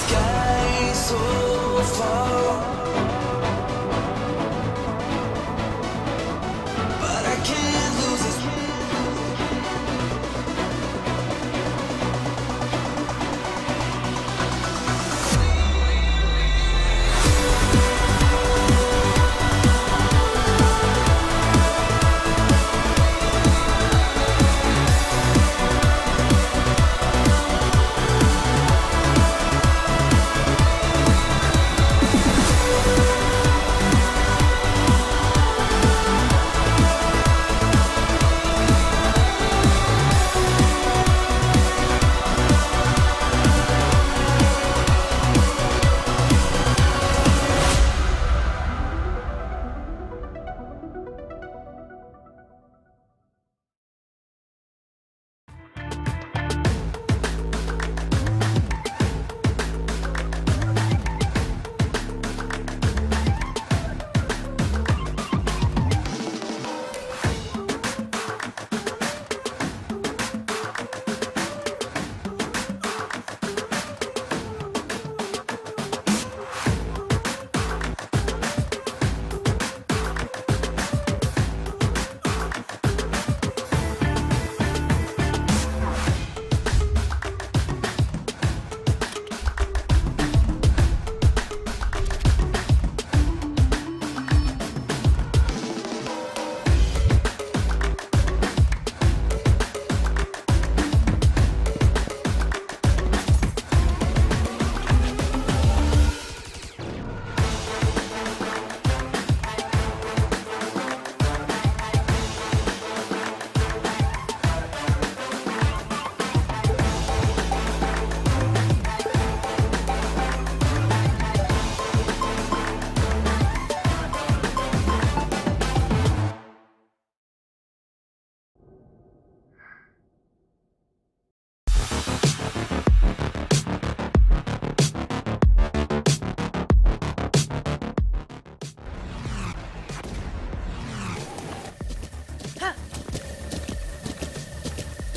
sky so far, but I can't lose this.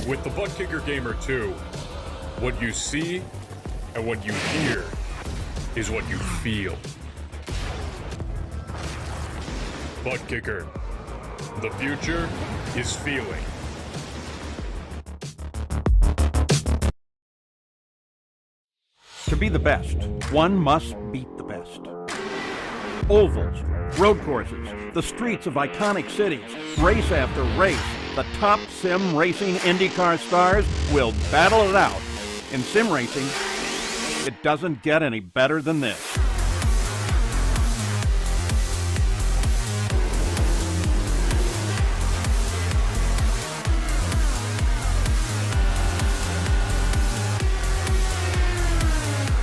With the Butt Kicker Gamer 2, what you see and what you hear is what you feel. Butt Kicker, the future is feeling. To be the best, one must beat the best. Ovals, road courses, the streets of iconic cities, race after race, the top sim racing IndyCar stars will battle it out. In sim racing, it doesn't get any better than this.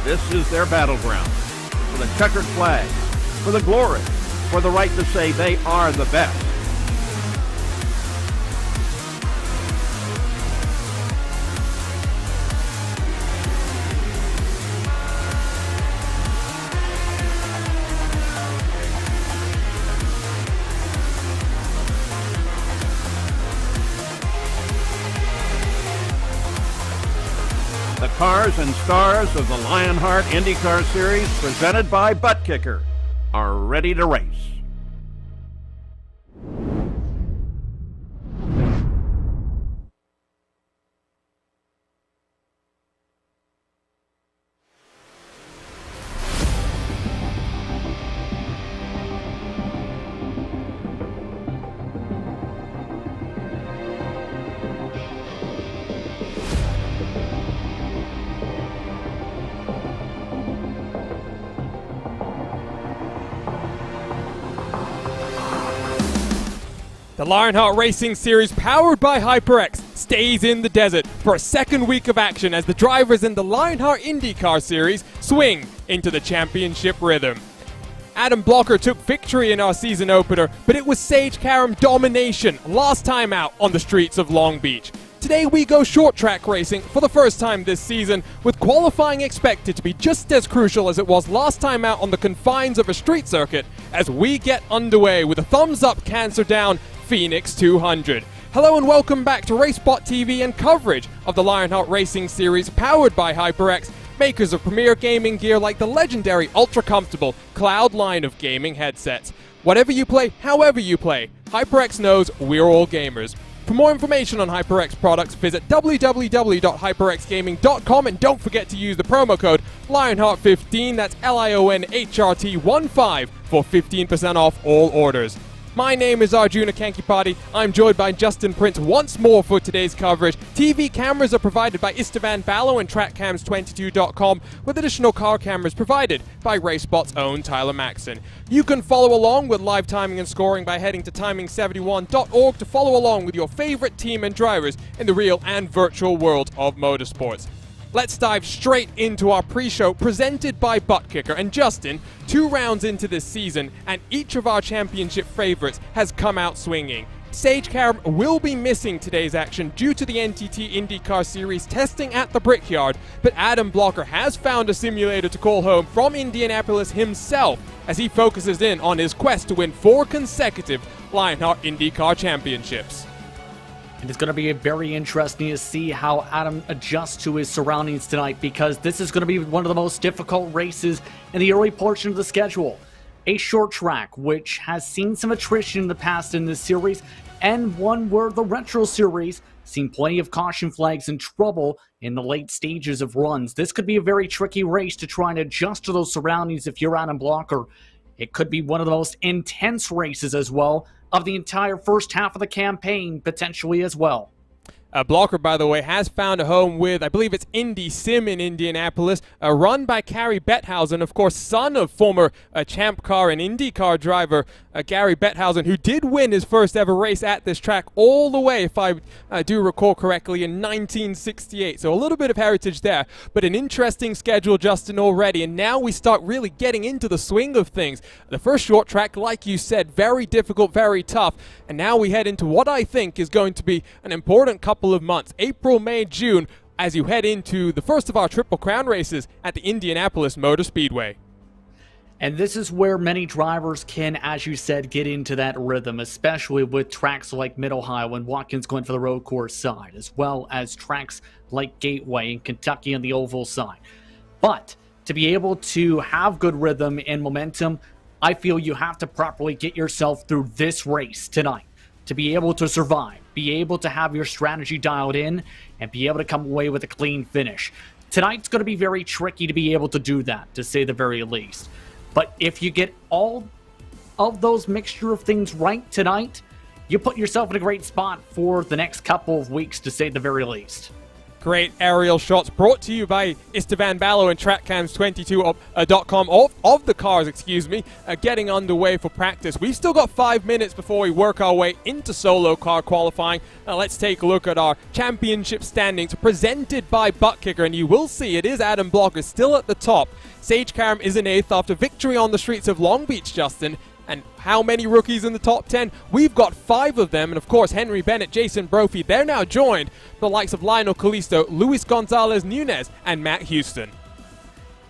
This is their battleground, for the checkered flag, for the glory, for the right to say they are the best. The cars and stars of the Lionheart IndyCar Series, presented by Butt Kicker, are ready to race. The Lionheart Racing Series, powered by HyperX, stays in the desert for a second week of action as the drivers in the Lionheart IndyCar Series swing into the championship rhythm. Adam Blocker took victory in our season opener, but it was Sage Karam domination last time out on the streets of Long Beach. Today we go short track racing for the first time this season, with qualifying expected to be just as crucial as it was last time out on the confines of a street circuit, as we get underway with a thumbs up cancer down Phoenix 200. Hello and welcome back to RaceSpotTV and coverage of the Lionheart Racing Series powered by HyperX. makers of premier gaming gear like the legendary ultra-comfortable Cloud line of gaming headsets. Whatever you play, however you play, HyperX knows we're all gamers. For more information on HyperX products, visit www.hyperxgaming.com and don't forget to use the promo code Lionheart15, that's LIONHRT15 for 15% off all orders. My name is Arjuna Kankipati. I'm joined by Justin Prince once more for today's coverage. TV cameras are provided by Istvan Ballo and TrackCams22.com, with additional car cameras provided by RaceSpot's own Tyler Maxson. You can follow along with live timing and scoring by heading to timing71.org to follow along with your favorite team and drivers in the real and virtual world of motorsports. Let's dive straight into our pre-show presented by ButtKicker. And Justin, 2 rounds into this season, and each of our championship favorites has come out swinging. Sage Karam will be missing today's action due to the NTT IndyCar Series testing at the Brickyard, but Adam Blocker has found a simulator to call home from Indianapolis himself as he focuses in on his quest to win 4 consecutive Lionheart IndyCar championships. And it's going to be very interesting to see how Adam adjusts to his surroundings tonight, because this is going to be one of the most difficult races in the early portion of the schedule. A short track, which has seen some attrition in the past in this series, and one where the Retro Series seen plenty of caution flags and trouble in the late stages of runs. This could be a very tricky race to try and adjust to those surroundings if you're Adam Blocker. It could be one of the most intense races as well of the entire first half of the campaign, potentially as well. Blocker, by the way, has found a home with, I believe it's Indy Sim in Indianapolis, run by Gary Betthausen, of course, son of former Champ Car and IndyCar driver Gary Betthausen, who did win his first ever race at this track all the way, if I do recall correctly, in 1968. So a little bit of heritage there, but an interesting schedule, Justin, already. And now we start really getting into the swing of things. The first short track, like you said, very difficult, very tough. And now we head into what I think is going to be an important couple of months, April, May, June, as you head into the first of our Triple Crown races at the Indianapolis Motor Speedway. And this is where many drivers can, as you said, get into that rhythm, especially with tracks like Mid-Ohio and Watkins going for the road course side, as well as tracks like Gateway and Kentucky on the oval side. But to be able to have good rhythm and momentum, I feel you have to properly get yourself through this race tonight to be able to survive, be able to have your strategy dialed in, and be able to come away with a clean finish. Tonight's going to be very tricky to be able to do that, to say the very least. But if you get all of those mixture of things right tonight, you put yourself in a great spot for the next couple of weeks, to say the very least. Great aerial shots brought to you by Istvan Ballo and TrackCams22.com of the cars, getting underway for practice. We've still got 5 minutes before we work our way into solo car qualifying. Now let's take a look at our championship standings presented by ButtKicker, and you will see it is Adam Blocker still at the top. Sage Karam is in 8th after victory on the streets of Long Beach, Justin. And how many rookies in the top 10? We've got 5 of them. And of course, Henry Bennett, Jason Brophy, they're now joined by the likes of Lionel Callisto, Luis Gonzalez Nunez, and Matt Houston.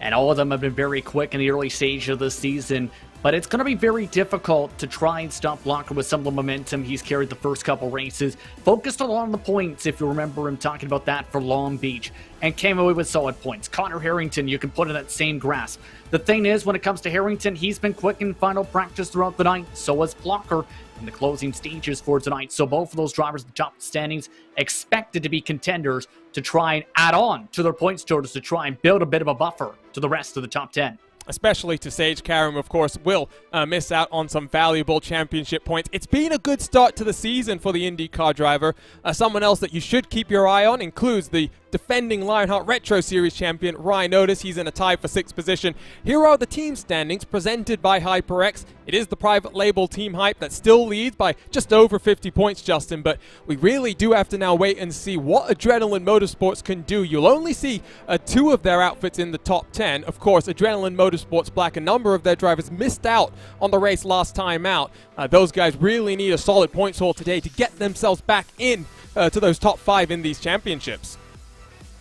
And all of them have been very quick in the early stage of the season. But it's going to be very difficult to try and stop Blocker with some of the momentum he's carried the first couple races. Focused along the points, if you remember him talking about that for Long Beach, and came away with solid points. Connor Harrington, you can put in that same grasp. The thing is, when it comes to Harrington, he's been quick in final practice throughout the night. So was Blocker in the closing stages for tonight. So both of those drivers at the top standings expected to be contenders to try and add on to their points totals to try and build a bit of a buffer to the rest of the top 10. Especially to Sage Karam, of course, will miss out on some valuable championship points. It's been a good start to the season for the IndyCar driver. Someone else that you should keep your eye on includes the defending Lionheart Retro Series champion, Ryan Otis. He's in a tie for 6th position. Here are the team standings presented by HyperX. It is the private label Team Hype that still leads by just over 50 points, Justin, but we really do have to now wait and see what Adrenaline Motorsports can do. You'll only see 2 of their outfits in the top 10. Of course, Adrenaline Motorsports Black, a number of their drivers missed out on the race last time out. Those guys really need a solid points haul today to get themselves back in to those top 5 in these championships.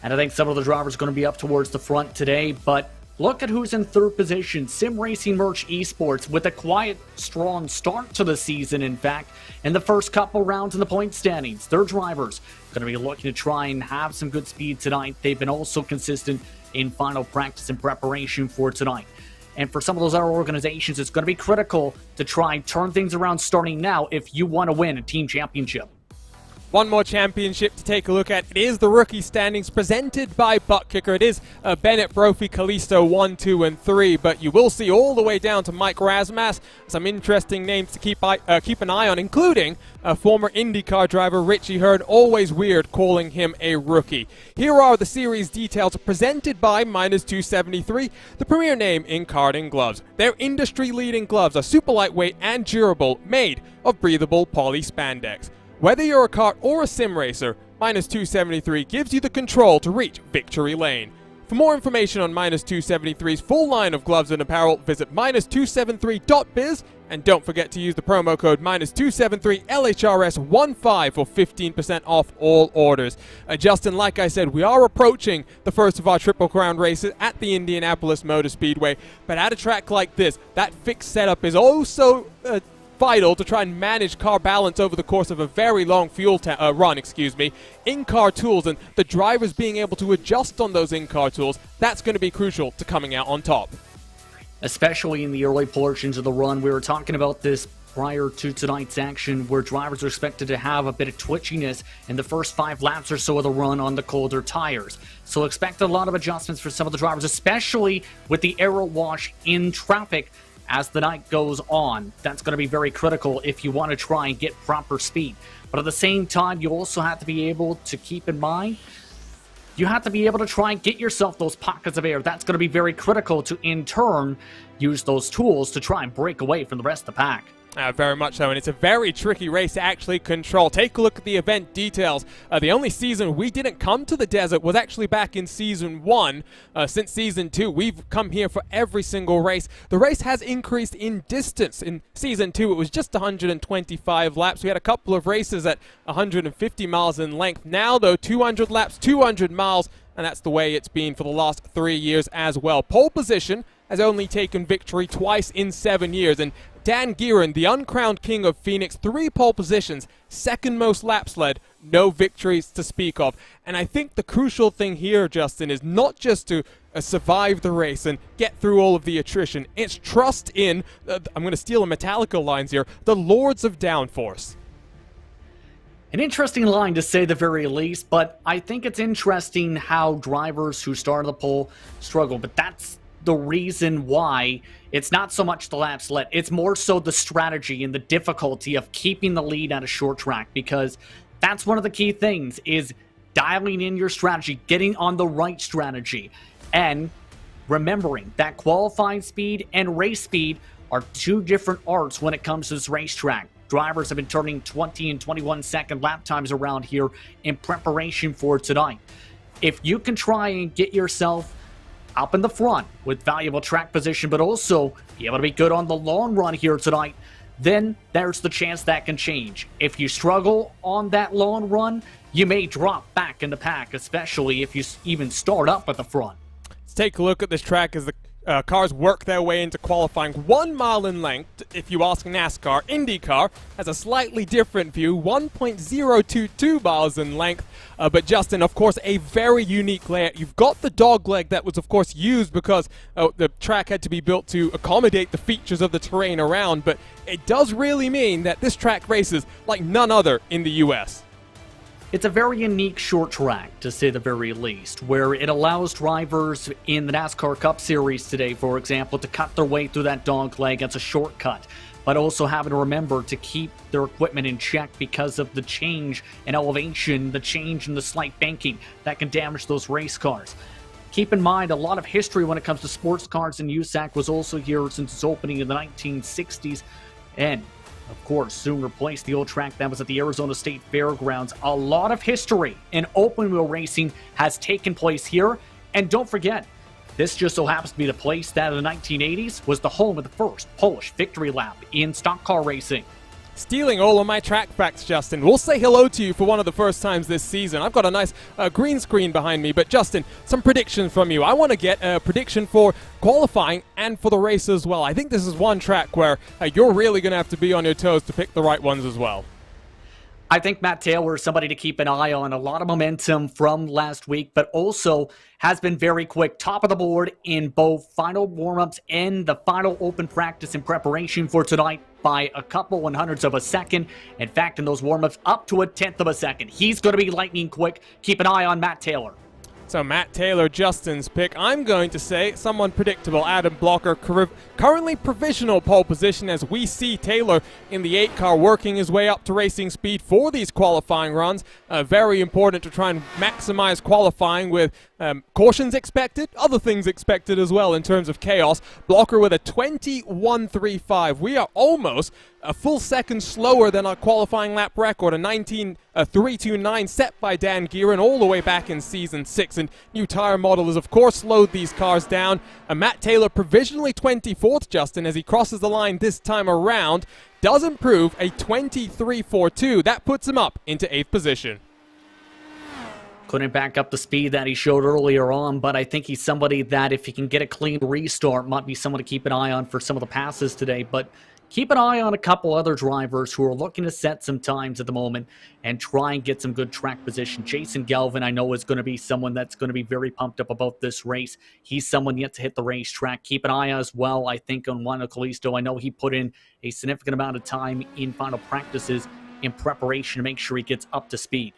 And I think some of the drivers are going to be up towards the front today, but Look at who's in third position. Sim Racing Merch Esports with a quiet, strong start to the season, in fact, in the first couple rounds in the point standings. Their drivers going to be looking to try and have some good speed tonight. They've been also consistent in final practice and preparation for tonight. And for some of those other organizations, it's going to be critical to try and turn things around starting now if you want to win a team championship. One more championship to take a look at. It is the rookie standings presented by Butt Kicker. It is Bennett, Brophy, Callisto 1, 2, and 3, but you will see all the way down to Mike Razmas. Some interesting names to keep an eye on, including former IndyCar driver Richie Hearn. Always weird calling him a rookie. Here are the series details presented by Minus 273, the premier name in karting gloves. Their industry-leading gloves are super lightweight and durable, made of breathable poly spandex. Whether you're a kart or a sim racer, Minus 273 gives you the control to reach victory lane. For more information on Minus 273's full line of gloves and apparel, visit minus273.biz, and don't forget to use the promo code Minus273LHRS15 for 15% off all orders. Justin, like I said, we are approaching the first of our Triple Crown races at the Indianapolis Motor Speedway, but at a track like this, that fixed setup is also vital to try and manage car balance over the course of a very long run, in-car tools, and the drivers being able to adjust on those in-car tools, that's going to be crucial to coming out on top. Especially in the early portions of the run. We were talking about this prior to tonight's action, where drivers are expected to have a bit of twitchiness in the first 5 laps or so of the run on the colder tires. So expect a lot of adjustments for some of the drivers, especially with the aero wash in traffic as the night goes on. That's going to be very critical if you want to try and get proper speed. But at the same time, you also have to be able to keep in mind, you have to be able to try and get yourself those pockets of air. That's going to be very critical to, in turn, use those tools to try and break away from the rest of the pack. Very much so, and it's a very tricky race to actually control. Take a look at the event details. The only season we didn't come to the desert was actually back in Season 1. Since Season 2, we've come here for every single race. The race has increased in distance. In Season 2, it was just 125 laps. We had a couple of races at 150 miles in length. Now, though, 200 laps, 200 miles, and that's the way it's been for the last 3 years as well. Pole position has only taken victory twice in 7 years, and Dan Gearan, the uncrowned king of Phoenix, 3 pole positions, second most laps led, no victories to speak of. And I think the crucial thing here, Justin, is not just to survive the race and get through all of the attrition. It's trust in, I'm going to steal a Metallica lines here, the Lords of Downforce. An interesting line to say the very least, but I think it's interesting how drivers who start the pole struggle, but that's the reason why it's not so much the laps led. It's more so the strategy and the difficulty of keeping the lead at a short track, because that's one of the key things, is dialing in your strategy, getting on the right strategy, and remembering that qualifying speed and race speed are 2 different arts when it comes to this racetrack. Drivers have been turning 20 and 21 second lap times around here in preparation for tonight. If you can try and get yourself up in the front with valuable track position, but also be able to be good on the long run here tonight, then there's the chance that can change. If you struggle on that long run, you may drop back in the pack, especially if you even start up at the front. Let's take a look at this track as the cars work their way into qualifying. 1 mile in length, if you ask NASCAR. IndyCar has a slightly different view, 1.022 miles in length. But Justin, of course, a very unique layout. You've got the dog leg that was, of course, used because the track had to be built to accommodate the features of the terrain around. But it does really mean that this track races like none other in the U.S. It's a very unique short track, to say the very least, where it allows drivers in the NASCAR Cup Series today, for example, to cut their way through that dog leg. It's a shortcut, but also having to remember to keep their equipment in check because of the change in elevation, the change in the slight banking that can damage those race cars. Keep in mind, a lot of history when it comes to sports cars, and USAC was also here since its opening in the 1960s, and of course, soon replaced the old track that was at the Arizona State Fairgrounds. A lot of history in open wheel racing has taken place here. And don't forget, this just so happens to be the place that in the 1980s was the home of the first Polish victory lap in stock car racing. stealing all of my track facts, Justin. We'll say hello to you for one of the first times this season. I've got a nice green screen behind me, but Justin, some predictions from you. I want to get a prediction for qualifying and for the race as well. I think this is one track where you're really going to have to be on your toes to pick the right ones as well. I think Matt Taylor is somebody to keep an eye on. A lot of momentum from last week, but also has been very quick. Top of the board in both final warm-ups and the final open practice in preparation for tonight by a couple 100ths of a second. In fact, in those warm-ups, up to a 1/10 of a second. He's going to be lightning quick. Keep an eye on Matt Taylor. So Matt Taylor, Justin's pick. I'm going to say someone predictable. Adam Blocker, currently provisional pole position as we see Taylor in the 8 car working his way up to racing speed for these qualifying runs. Very important to try and maximize qualifying with cautions expected, other things expected as well in terms of chaos. Blocker with a 21.35. We are almost a full second slower than our qualifying lap record, a 19.329 set by Dan Gearan all the way back in Season 6. And new tire model has, of course, slowed these cars down. Matt Taylor provisionally 24th, Justin, as he crosses the line this time around. Does improve a 23.42. That puts him up into 8th position. Couldn't back up the speed that he showed earlier on, but I think he's somebody that if he can get a clean restart, might be someone to keep an eye on for some of the passes today. But keep an eye on a couple other drivers who are looking to set some times at the moment and try and get some good track position. Jason Galvin, I know, is going to be someone that's going to be very pumped up about this race. He's someone yet to hit the racetrack. Keep an eye as well, I think, on Juan Callisto. I know he put in a significant amount of time in final practices in preparation to make sure he gets up to speed.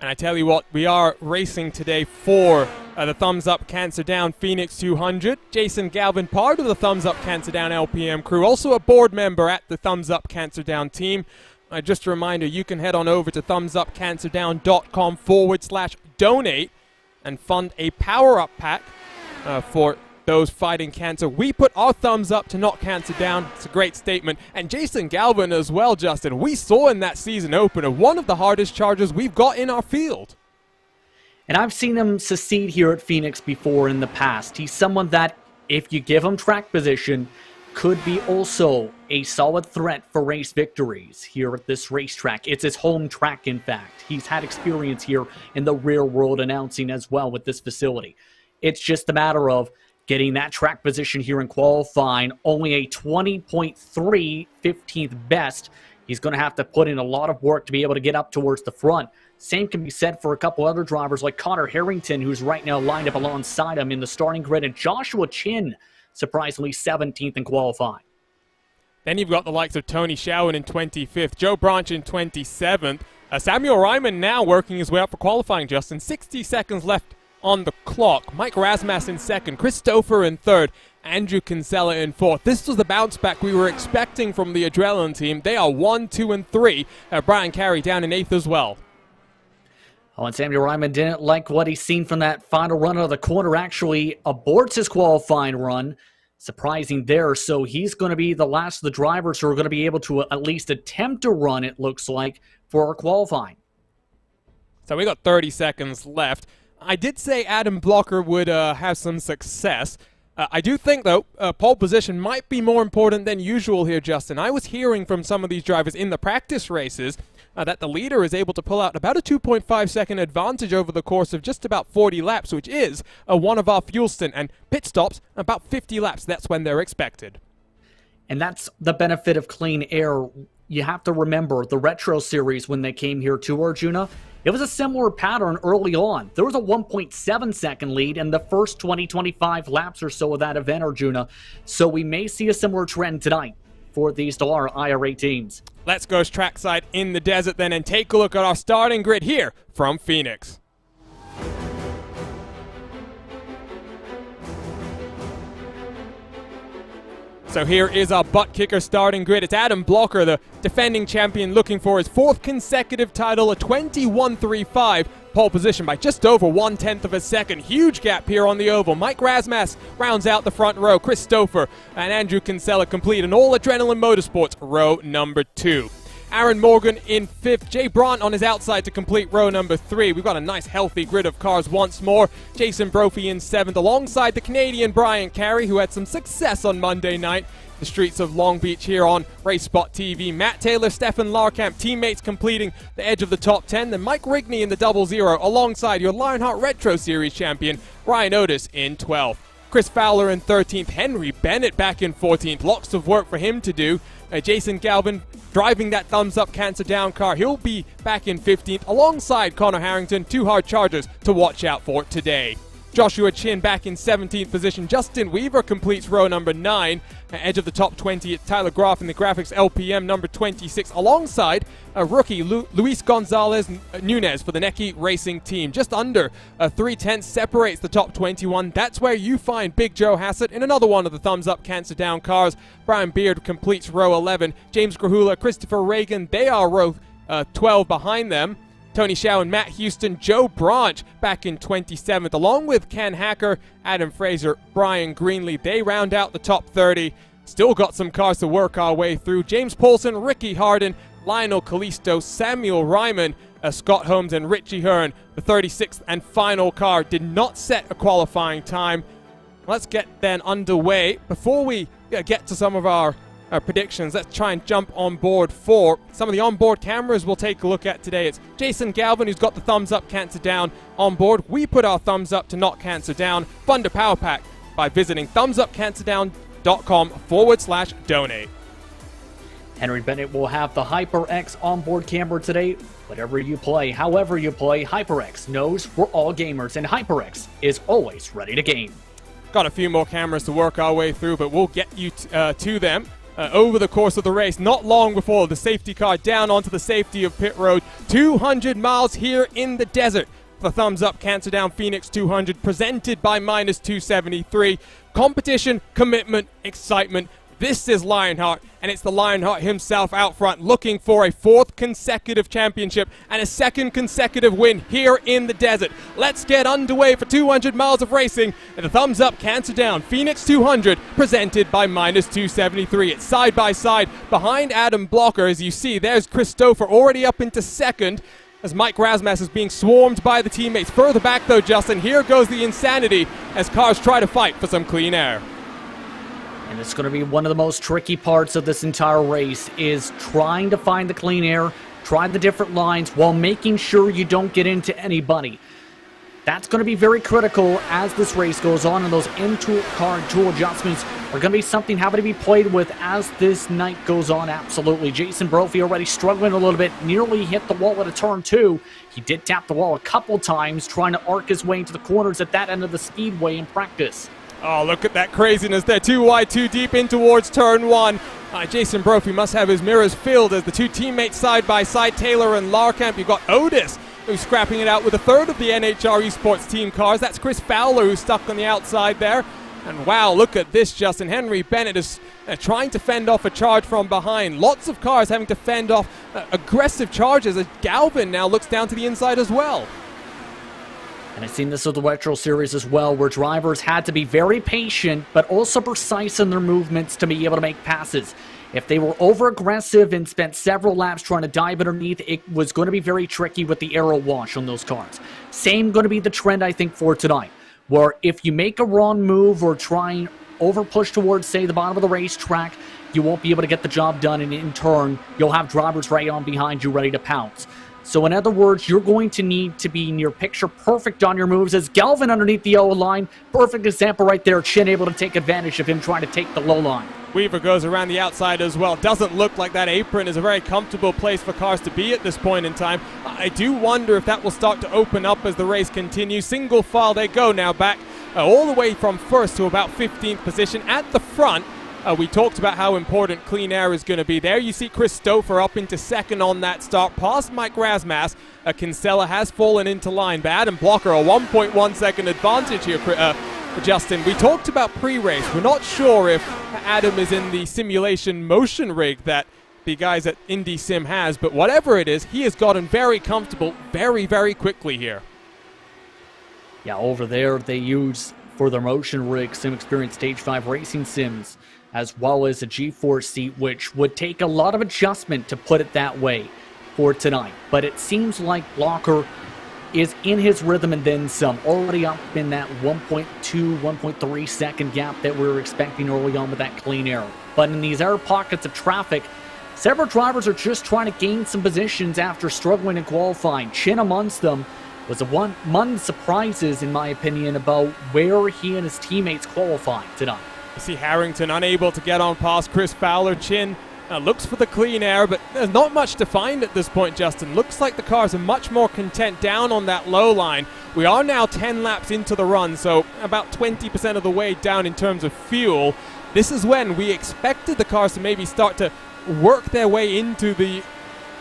And I tell you what, we are racing today for the Thumbs Up Cancer Down Phoenix 200. Jason Galvin, part of the Thumbs Up Cancer Down LPM crew, also a board member at the Thumbs Up Cancer Down team. Just a reminder, you can head on over to thumbsupcancerdown.com/donate and fund a power-up pack for those fighting cancer. We put our thumbs up to knock cancer down. It's a great statement. And Jason Galvin as well, Justin. We saw in that season opener one of the hardest chargers we've got in our field. And I've seen him succeed here at Phoenix before in the past. He's someone that, if you give him track position, could be also a solid threat for race victories here at this racetrack. It's his home track, in fact. He's had experience here in the real world announcing as well with this facility. It's just a matter of getting that track position here in qualifying. Only a 20.3 15th best. He's going to have to put in a lot of work to be able to get up towards the front. Same can be said for a couple other drivers like Connor Harrington, who's right now lined up alongside him in the starting grid, and Joshua Chin, surprisingly 17th in qualifying. Then you've got the likes of Tony Schowen in 25th, Joe Branch in 27th. Samuel Ryman now working his way up for qualifying, Justin. 60 seconds left on the clock. Mike Rasmussen in 2nd, Christopher in 3rd, Andrew Kinsella in 4th. This was the bounce back we were expecting from the Adrenaline team. They are 1, 2, and 3. Brian Carey down in 8th as well. Oh, and Samuel Ryman didn't like what he's seen from that final run out of the corner. Actually aborts his qualifying run. Surprising there. So he's going to be the last of the drivers who are going to be able to at least attempt to run, it looks like, for our qualifying. So we got 30 seconds left. I did say Adam Blocker would have some success. I do think, though, pole position might be more important than usual here, Justin. I was hearing from some of these drivers in the practice races that the leader is able to pull out about a 2.5 second advantage over the course of just about 40 laps, which is one of our fuel stint, and pit stops about 50 laps. That's when they're expected. And that's the benefit of clean air. You have to remember the Retro Series when they came here to Arjuna. It was a similar pattern early on. There was a 1.7 second lead in the first 20-25 laps or so of that event, Arjuna. So we may see a similar trend tonight for these Star IRA teams. Let's go trackside in the desert then and take a look at our starting grid here from Phoenix. So here is our butt kicker starting grid. It's Adam Blocker, the defending champion, looking for his 4th consecutive title, a 21.35 pole position by just over 1/10 of a second. Huge gap here on the oval. Mike Rasmussen rounds out the front row. Christopher and Andrew Kinsella complete an all-adrenaline motorsports row number 2. Aaron Morgan in 5th. Jay Brandt on his outside to complete row number 3. We've got a nice healthy grid of cars once more. Jason Brophy in 7th alongside the Canadian Brian Carey, who had some success on Monday night the streets of Long Beach here on RaceSpotTV. Matt Taylor, Stefan Larkamp, teammates completing the edge of the top 10. Then Mike Rigney in the 00 alongside your Lionheart Retro Series champion, Ryan Otis in 12th. Chris Fowler in 13th, Henry Bennett back in 14th. Lots of work for him to do. Jason Galvin driving that thumbs-up cancer down car. He'll be back in 15th alongside Connor Harrington. 2 hard chargers to watch out for today. Joshua Chin back in 17th position. Justin Weaver completes row number 9. Edge of the top 20, it's Tyler Groff in the graphics LPM number 26 alongside a rookie Luis Gonzalez Nunez for the Neki Racing team. Just under 3/10 separates the top 21. That's where you find Big Joe Hassett in another one of the thumbs up cancer down cars. Brian Beard completes row 11. James Grahula, Christopher Reagan, they are row 12 behind them. Tony Shaw and Matt Houston, Joe Branch back in 27th, along with Ken Hacker, Adam Fraser, Brian Greenlee. They round out the top 30. Still got some cars to work our way through. James Paulson, Ricky Harden, Lionel Kalisto, Samuel Ryman, Scott Holmes, and Richie Hearn. The 36th and final car did not set a qualifying time. Let's get then underway. Before we get to some of our predictions, let's try and jump on board for some of the onboard cameras we'll take a look at today. It's Jason Galvin who's got the thumbs up cancer down on board. We put our thumbs up to not cancer down. Fund a power pack by visiting thumbsupcancerdown.com/donate. Henry Bennett will have the HyperX onboard camera today. Whatever you play, however you play, HyperX knows we're all gamers, and HyperX is always ready to game. Got a few more cameras to work our way through, but we'll get you to them over the course of the race. Not long before the safety car down onto the safety of pit road. 200 miles here in the desert. The thumbs up cancer down Phoenix 200 presented by Minus 273. Competition, commitment, excitement. This is Lionheart, and it's the Lionheart himself out front looking for a 4th consecutive championship and a 2nd consecutive win here in the desert. Let's get underway for 200 miles of racing. And the thumbs up cancer down Phoenix 200 presented by Minus 273. It's side by side behind Adam Blocker. As you see, there's Christopher already up into 2nd as Mike Rasmus is being swarmed by the teammates. Further back though, Justin, here goes the insanity as cars try to fight for some clean air. And it's going to be one of the most tricky parts of this entire race is trying to find the clean air, try the different lines while making sure you don't get into anybody. That's going to be very critical as this race goes on, and those in-car tool adjustments are going to be something having to be played with as this night goes on, absolutely. Jason Brophy already struggling a little bit, nearly hit the wall at a turn 2. He did tap the wall a couple times, trying to arc his way into the corners at that end of the speedway in practice. Oh, look at that craziness there. 2 wide, 2 deep in towards turn 1. Jason Brophy must have his mirrors filled as the 2 teammates side by side, Taylor and Larkamp. You've got Otis, who's scrapping it out with a third of the NHR Esports team cars. That's Chris Fowler, who's stuck on the outside there. And wow, look at this, Justin. Henry Bennett is trying to fend off a charge from behind. Lots of cars having to fend off aggressive charges as Galvin now looks down to the inside as well. And I've seen this with the Retro Series as well, where drivers had to be very patient, but also precise in their movements to be able to make passes. If they were over-aggressive and spent several laps trying to dive underneath, it was going to be very tricky with the aero wash on those cars. Same going to be the trend, I think, for tonight, where if you make a wrong move or try and over-push towards, say, the bottom of the racetrack, you won't be able to get the job done, and in turn, you'll have drivers right on behind you ready to pounce. So in other words, you're going to need to be near picture perfect on your moves. As Galvin underneath the yellow line, perfect example right there. Chin able to take advantage of him trying to take the low line. Weaver goes around the outside as well. Doesn't look like that apron is a very comfortable place for cars to be at this point in time. I do wonder if that will start to open up as the race continues. Single file they go now back all the way from first to about 15th position at the front. We talked about how important clean air is going to be. There you see Christopher up into 2nd on that start, past Mike Rasmus. Kinsella has fallen into line, but Adam Blocker, a 1.1 second advantage here, Justin. We talked about pre-race. We're not sure if Adam is in the simulation motion rig that the guys at Indy Sim has, but whatever it is, he has gotten very comfortable very, very quickly here. Yeah, over there they use for their motion rig Sim Experience Stage 5 racing sims, as well as a G4 seat, which would take a lot of adjustment to put it that way for tonight. But it seems like Blocker is in his rhythm and then some, already up in that 1.2, 1.3 second gap that we were expecting early on with that clean air. But in these air pockets of traffic, several drivers are just trying to gain some positions after struggling in qualifying. Chin amongst them was among the surprises, in my opinion, about where he and his teammates qualified tonight. You see Harrington unable to get on past Chris Fowler. Chin looks for the clean air, but there's not much to find at this point, Justin. Looks like the cars are much more content down on that low line. We are now 10 laps into the run, so about 20% of the way down in terms of fuel. This is when we expected the cars to maybe start to work their way into the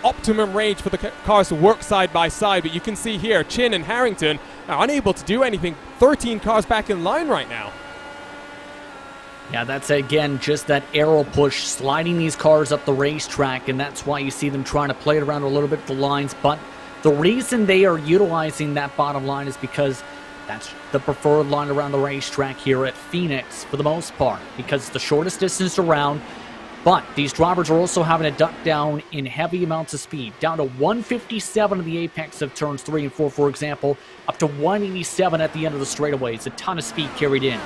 optimum range for the cars to work side by side, but you can see here Chin and Harrington are unable to do anything. 13 cars back in line right now. Yeah, that's again just that arrow push, sliding these cars up the racetrack, and that's why you see them trying to play it around a little bit the lines. But the reason they are utilizing that bottom line is because that's the preferred line around the racetrack here at Phoenix for the most part, because it's the shortest distance around. But these drivers are also having to duck down in heavy amounts of speed, down to 157 of the apex of turns 3 and 4, for example, up to 187 at the end of the straightaways. A ton of speed carried in.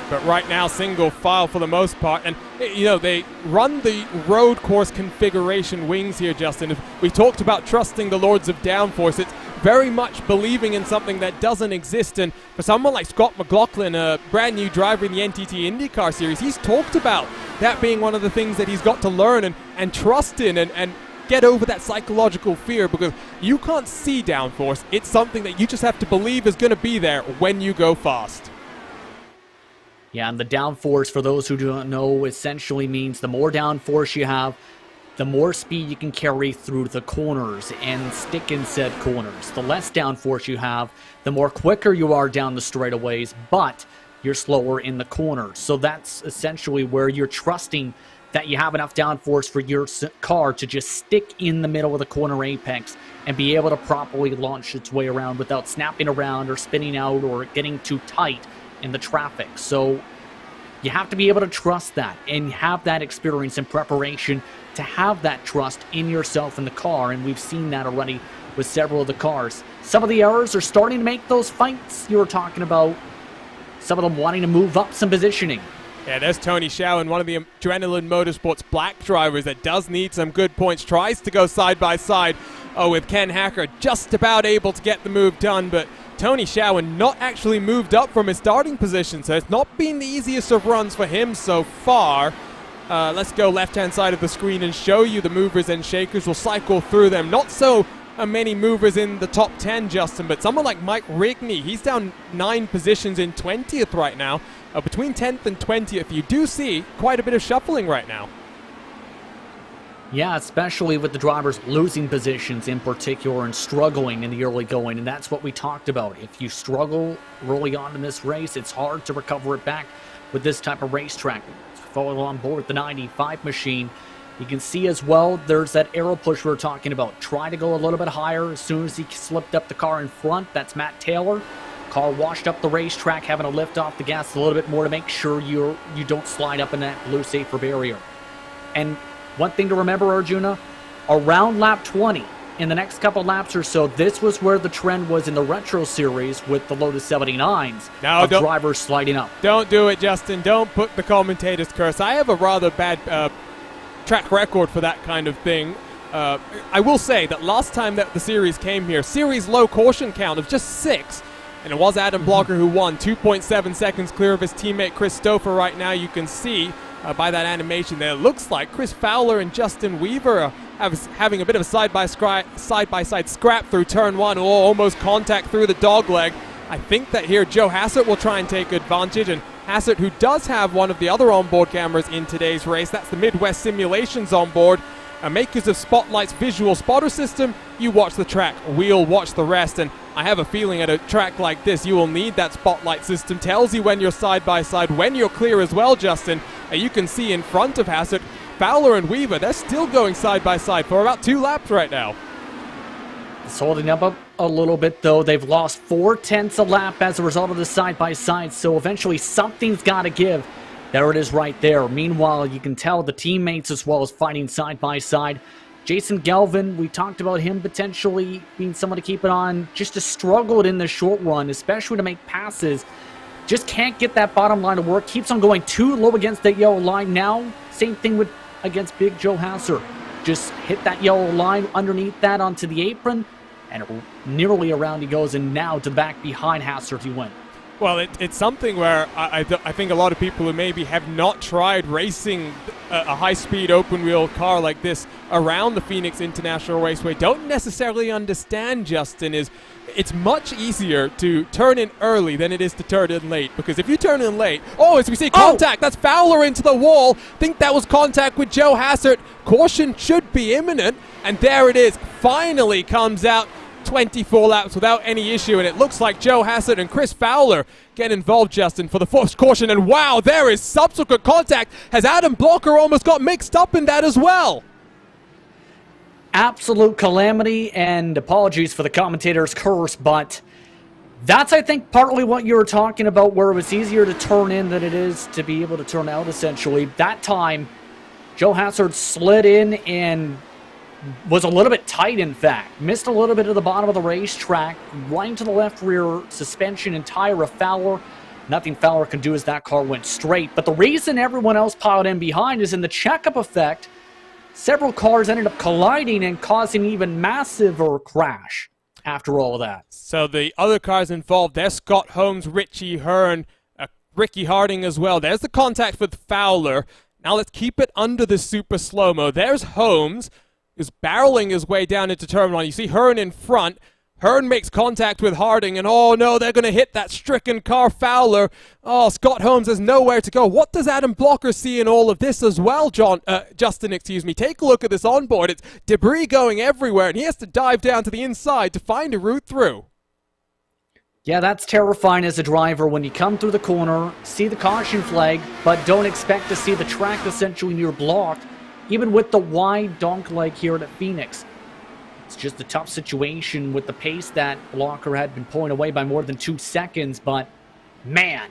But right now, single file for the most part. And, you know, they run the road course configuration wings here, Justin. We talked about trusting the Lords of Downforce. It's very much believing in something that doesn't exist. And for someone like Scott McLaughlin, a brand new driver in the NTT IndyCar series, he's talked about that being one of the things that he's got to learn and trust in and get over that psychological fear, because you can't see downforce. It's something that you just have to believe is going to be there when you go fast. Yeah, and the downforce, for those who don't know, essentially means the more downforce you have, the more speed you can carry through the corners and stick in said corners. The less downforce you have, the more quicker you are down the straightaways, but you're slower in the corners. So that's essentially where you're trusting that you have enough downforce for your car to just stick in the middle of the corner apex and be able to properly launch its way around without snapping around or spinning out or getting too tight in the traffic. So you have to be able to trust that and have that experience and preparation to have that trust in yourself and the car, and we've seen that already with several of the cars. Some of the errors are starting to make those fights you were talking about, some of them wanting to move up some positioning. Yeah, there's Tony Schowen, one of the Adrenaline Motorsports black drivers that does need some good points, tries to go side by side with Ken Hacker, just about able to get the move done, but Tony Schowen not actually moved up from his starting position, so it's not been the easiest of runs for him so far. Let's go left-hand side of the screen and show you the movers and shakers. We'll cycle through them. Not so many movers in the top 10, Justin, but someone like Mike Rigney, he's down 9 positions in 20th right now. Between 10th and 20th, you do see quite a bit of shuffling right now. Yeah, especially with the drivers losing positions in particular and struggling in the early going, and that's what we talked about. If you struggle early on in this race, it's hard to recover it back with this type of racetrack. Follow on board the 95 machine. You can see as well, there's that arrow push we were talking about. Try to go a little bit higher as soon as he slipped up the car in front. That's Matt Taylor. Car washed up the racetrack, having to lift off the gas a little bit more to make sure you don't slide up in that blue safer barrier. And one thing to remember, Arjuna, around lap 20, in the next couple laps or so, this was where the trend was in the Retro Series with the Lotus 79s of drivers sliding up. Don't do it, Justin. Don't put the commentator's curse. I have a rather bad track record for that kind of thing. I will say that last time that the series came here, series low caution count of just 6, and it was Adam Blocker who won, 2.7 seconds clear of his teammate Chris Stouffer right now. You can see by that animation there, it looks like Chris Fowler and Justin Weaver are having a bit of a side-by-side scrap through turn 1, or almost contact through the dogleg. I think that here Joe Hassert will try and take advantage, and Hassert, who does have one of the other onboard cameras in today's race, that's the Midwest Simulations onboard. Makers of Spotlight's visual spotter system, you watch the track, we'll watch the rest, and I have a feeling at a track like this you will need that Spotlight system. Tells you when you're side by side, when you're clear as well, Justin. You can see in front of Hassert, Fowler and Weaver, they're still going side by side for about 2 laps right now. It's holding up a little bit, though. They've lost 4/10 a lap as a result of the side by side, so eventually something's got to give. There it is right there. Meanwhile, you can tell the teammates as well as fighting side by side. Jason Galvin, we talked about him potentially being someone to keep it on. Just struggled in the short run, especially to make passes Just can't get that bottom line to work. Keeps on going too low against that yellow line now. Same thing with against Big Joe Hasser. Just hit that yellow line underneath that onto the apron, and nearly around he goes, and now to back behind Hasser to win. Well, it's something where I think a lot of people who maybe have not tried racing a high-speed open-wheel car like this around the Phoenix International Raceway don't necessarily understand, Justin, is it's much easier to turn in early than it is to turn in late. Because if you turn in late, as we see contact, that's Fowler into the wall. Think that was contact with Joe Hassert. Caution should be imminent, and there it is. Finally comes out. 24 laps without any issue, and it looks like Joe Hassett and Chris Fowler get involved, Justin, for the first caution, and wow, there is subsequent contact as Adam Blocker almost got mixed up in that as well. Absolute calamity, and apologies for the commentator's curse, but that's, I think, partly what you were talking about, where it was easier to turn in than it is to be able to turn out, essentially. That time, Joe Hassard slid in and was a little bit tight, in fact. Missed a little bit of the bottom of the racetrack, right to the left rear suspension and tire of Fowler. Nothing Fowler can do as that car went straight. But the reason everyone else piled in behind is in the checkup effect, several cars ended up colliding and causing an even massiver crash after all of that. So the other cars involved, there's Scott Holmes, Richie Hearn, Ricky Harding as well. There's the contact with Fowler. Now let's keep it under the super slow-mo. There's Holmes, is barreling his way down into Turn 1. You see Hearn in front. Hearn makes contact with Harding, and oh no, they're going to hit that stricken car Fowler. Oh, Scott Holmes has nowhere to go. What does Adam Blocker see in all of this as well, Justin, excuse me? Take a look at this onboard. It's debris going everywhere, and he has to dive down to the inside to find a route through. Yeah, that's terrifying as a driver when you come through the corner, see the caution flag, but don't expect to see the track essentially near blocked. Even with the wide donk leg here at Phoenix. It's just a tough situation with the pace that Blocker had been pulling away by more than 2 seconds, but man,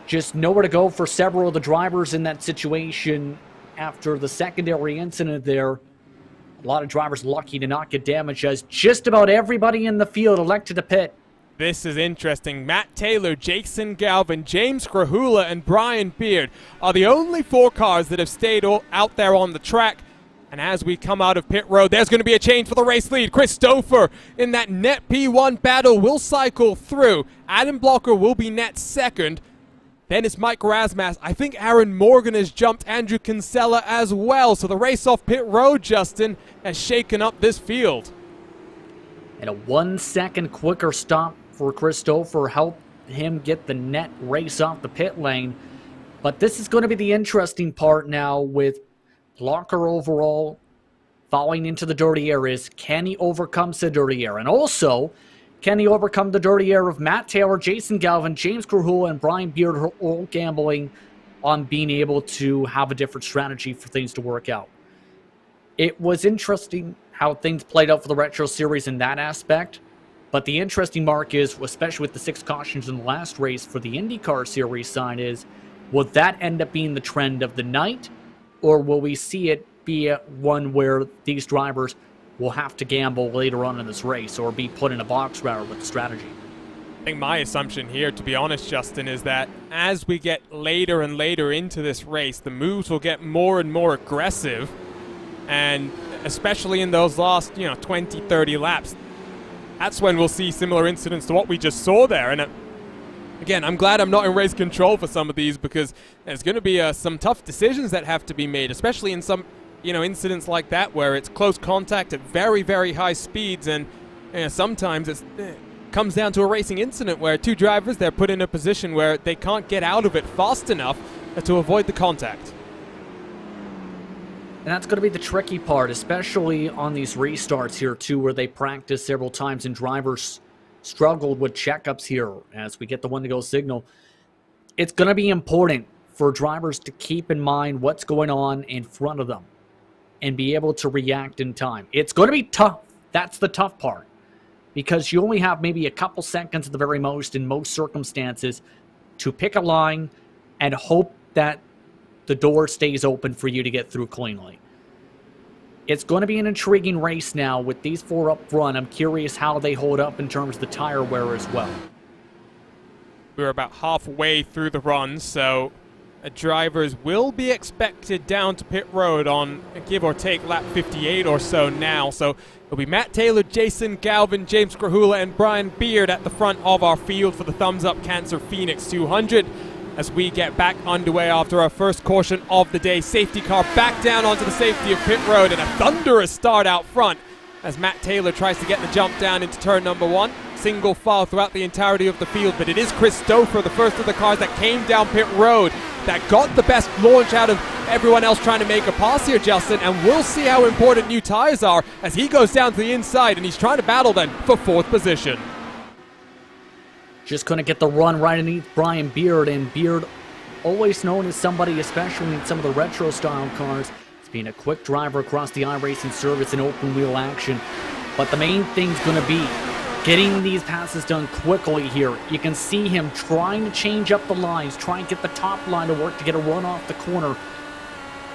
just nowhere to go for several of the drivers in that situation after the secondary incident there. A lot of drivers lucky to not get damaged as just about everybody in the field elected to pit. This is interesting. Matt Taylor, Jason Galvin, James Krahula, and Brian Beard are the only 4 cars that have stayed out there on the track. And as we come out of pit road, there's going to be a change for the race lead. Chris Stouffer in that net P1 battle will cycle through. Adam Blocker will be net second. Then it's Mike Razmas. I think Aaron Morgan has jumped Andrew Kinsella as well. So the race off pit road, Justin, has shaken up this field. And a 1 second quicker stop for Christopher helped him get the net race off the pit lane. But this is going to be the interesting part now with Blocker overall falling into the dirty areas. Can he overcome the dirty air? And also, can he overcome the dirty air of Matt Taylor, Jason Galvin, James Krahula, and Brian Beard, who are all gambling on being able to have a different strategy for things to work out? It was interesting how things played out for the Retro Series in that aspect. But the interesting mark is, especially with the 6 cautions in the last race for the IndyCar Series side, is will that end up being the trend of the night? Or will we see it be one where these drivers will have to gamble later on in this race or be put in a box rather with the strategy? I think my assumption here, to be honest, Justin, is that as we get later and later into this race, the moves will get more and more aggressive. And especially in those last, 20, 30 laps, that's when we'll see similar incidents to what we just saw there. And again, I'm glad I'm not in race control for some of these because there's going to be some tough decisions that have to be made, especially in some, incidents like that where it's close contact at very, very high speeds. And sometimes it comes down to a racing incident where 2 drivers, they're put in a position where they can't get out of it fast enough to avoid the contact. And that's going to be the tricky part, especially on these restarts here, too, where they practice several times and drivers struggled with checkups here as we get the one-to-go signal. It's going to be important for drivers to keep in mind what's going on in front of them and be able to react in time. It's going to be tough. That's the tough part because you only have maybe a couple seconds at the very most in most circumstances to pick a line and hope that the door stays open for you to get through cleanly. It's going to be an intriguing race now with these 4 up front. I'm curious how they hold up in terms of the tire wear as well. We're about halfway through the run, so drivers will be expected down to pit road on give or take lap 58 or so now. So it'll be Matt Taylor, Jason Galvin, James Grahula, and Brian Beard at the front of our field for the Thumbs Up Cancer Phoenix 200 as we get back underway after our first caution of the day. Safety car back down onto the safety of pit road, and a thunderous start out front as Matt Taylor tries to get the jump down into turn number 1. Single file throughout the entirety of the field, but it is Chris Stouffer, the first of the cars that came down pit road, that got the best launch out of everyone else trying to make a pass here, Justin, and we'll see how important new tires are as he goes down to the inside and he's trying to battle then for 4th position. Just couldn't get the run right underneath Brian Beard, and Beard, always known as somebody, especially in some of the retro style cars, as being a quick driver across the iRacing service in open wheel action. But the main thing's going to be getting these passes done quickly here. You can see him trying to change up the lines, try and get the top line to work to get a run off the corner.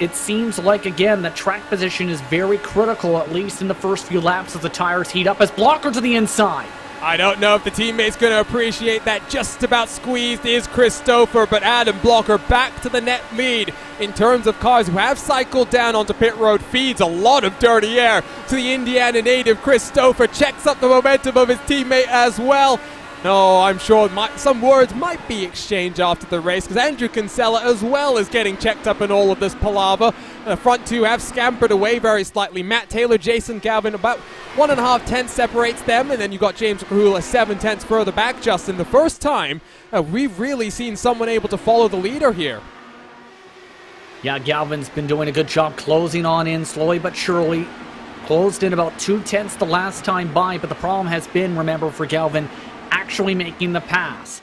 It seems like, again, that track position is very critical, at least in the first few laps as the tires heat up, as Blocker to the inside. I don't know if the teammate's going to appreciate that. Just about squeezed is Chris Stouffer, but Adam Blocker back to the net lead in terms of cars who have cycled down onto pit road. Feeds a lot of dirty air to the Indiana native. Chris Stouffer checks up the momentum of his teammate as well. No, I'm sure some words might be exchanged after the race, because Andrew Kinsella as well is getting checked up in all of this palaver. The front two have scampered away very slightly. Matt Taylor, Jason Galvin, about 1.5 tenths separates them, and then you've got James Grahula 7 tenths further back, Justin. The first time we've really seen someone able to follow the leader here. Yeah, Galvin's been doing a good job closing on in slowly but surely. Closed in about 2 tenths the last time by, but the problem has been, remember, for Galvin, actually making the pass.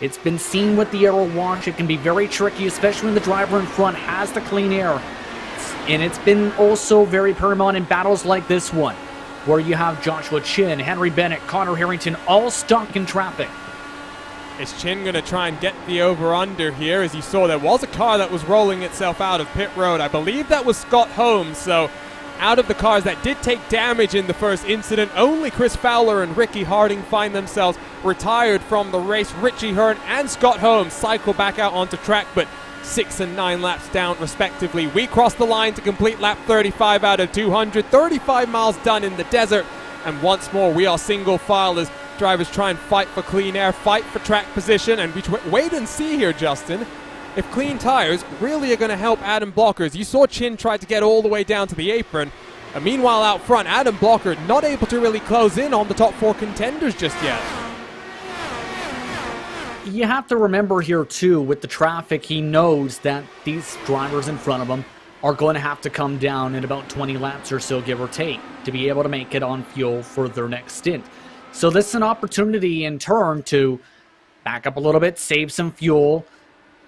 It's been seen with the aero wash. It can be very tricky, especially when the driver in front has the clean air. And it's been also very paramount in battles like this one, where you have Joshua Chin, Henry Bennett, Connor Harrington, all stuck in traffic. Is Chin going to try and get the over-under here? As you saw, there was a car that was rolling itself out of pit road. I believe that was Scott Holmes, so out of the cars that did take damage in the first incident, only Chris Fowler and Ricky Harding find themselves retired from the race. Richie Hearn and Scott Holmes cycle back out onto track, but 6 and 9 laps down respectively. We cross the line to complete lap 35 out of 200, 35 miles done in the desert, and once more we are single file as drivers try and fight for clean air, fight for track position, and we wait and see here, Justin, if clean tires really are going to help Adam Blocker. You saw Chin try to get all the way down to the apron. And meanwhile, out front, Adam Blocker not able to really close in on the top 4 contenders just yet. You have to remember here, too, with the traffic, he knows that these drivers in front of him are going to have to come down in about 20 laps or so, give or take, to be able to make it on fuel for their next stint. So this is an opportunity in turn to back up a little bit, save some fuel,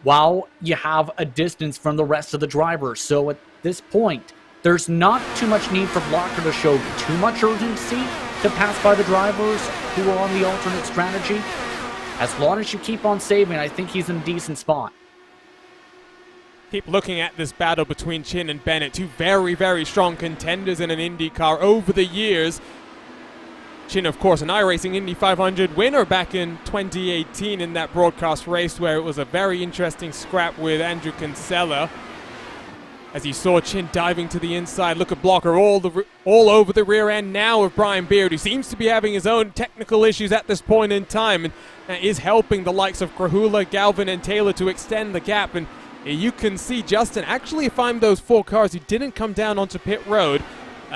while you have a distance from the rest of the drivers. So at this point, there's not too much need for Blocker to show too much urgency to pass by the drivers who are on the alternate strategy. As long as you keep on saving, I think he's in a decent spot. Keep looking at this battle between Chin and Bennett, two very, very strong contenders in an IndyCar over the years. Chin, of course, an iRacing Indy 500 winner back in 2018 in that broadcast race where it was a very interesting scrap with Andrew Kinsella. As you saw Chin diving to the inside, look at Blocker all over the rear end now of Brian Beard, who seems to be having his own technical issues at this point in time and is helping the likes of Grahula, Galvin, and Taylor to extend the gap. And you can see, Justin, actually if I'm those 4 cars who didn't come down onto pit road,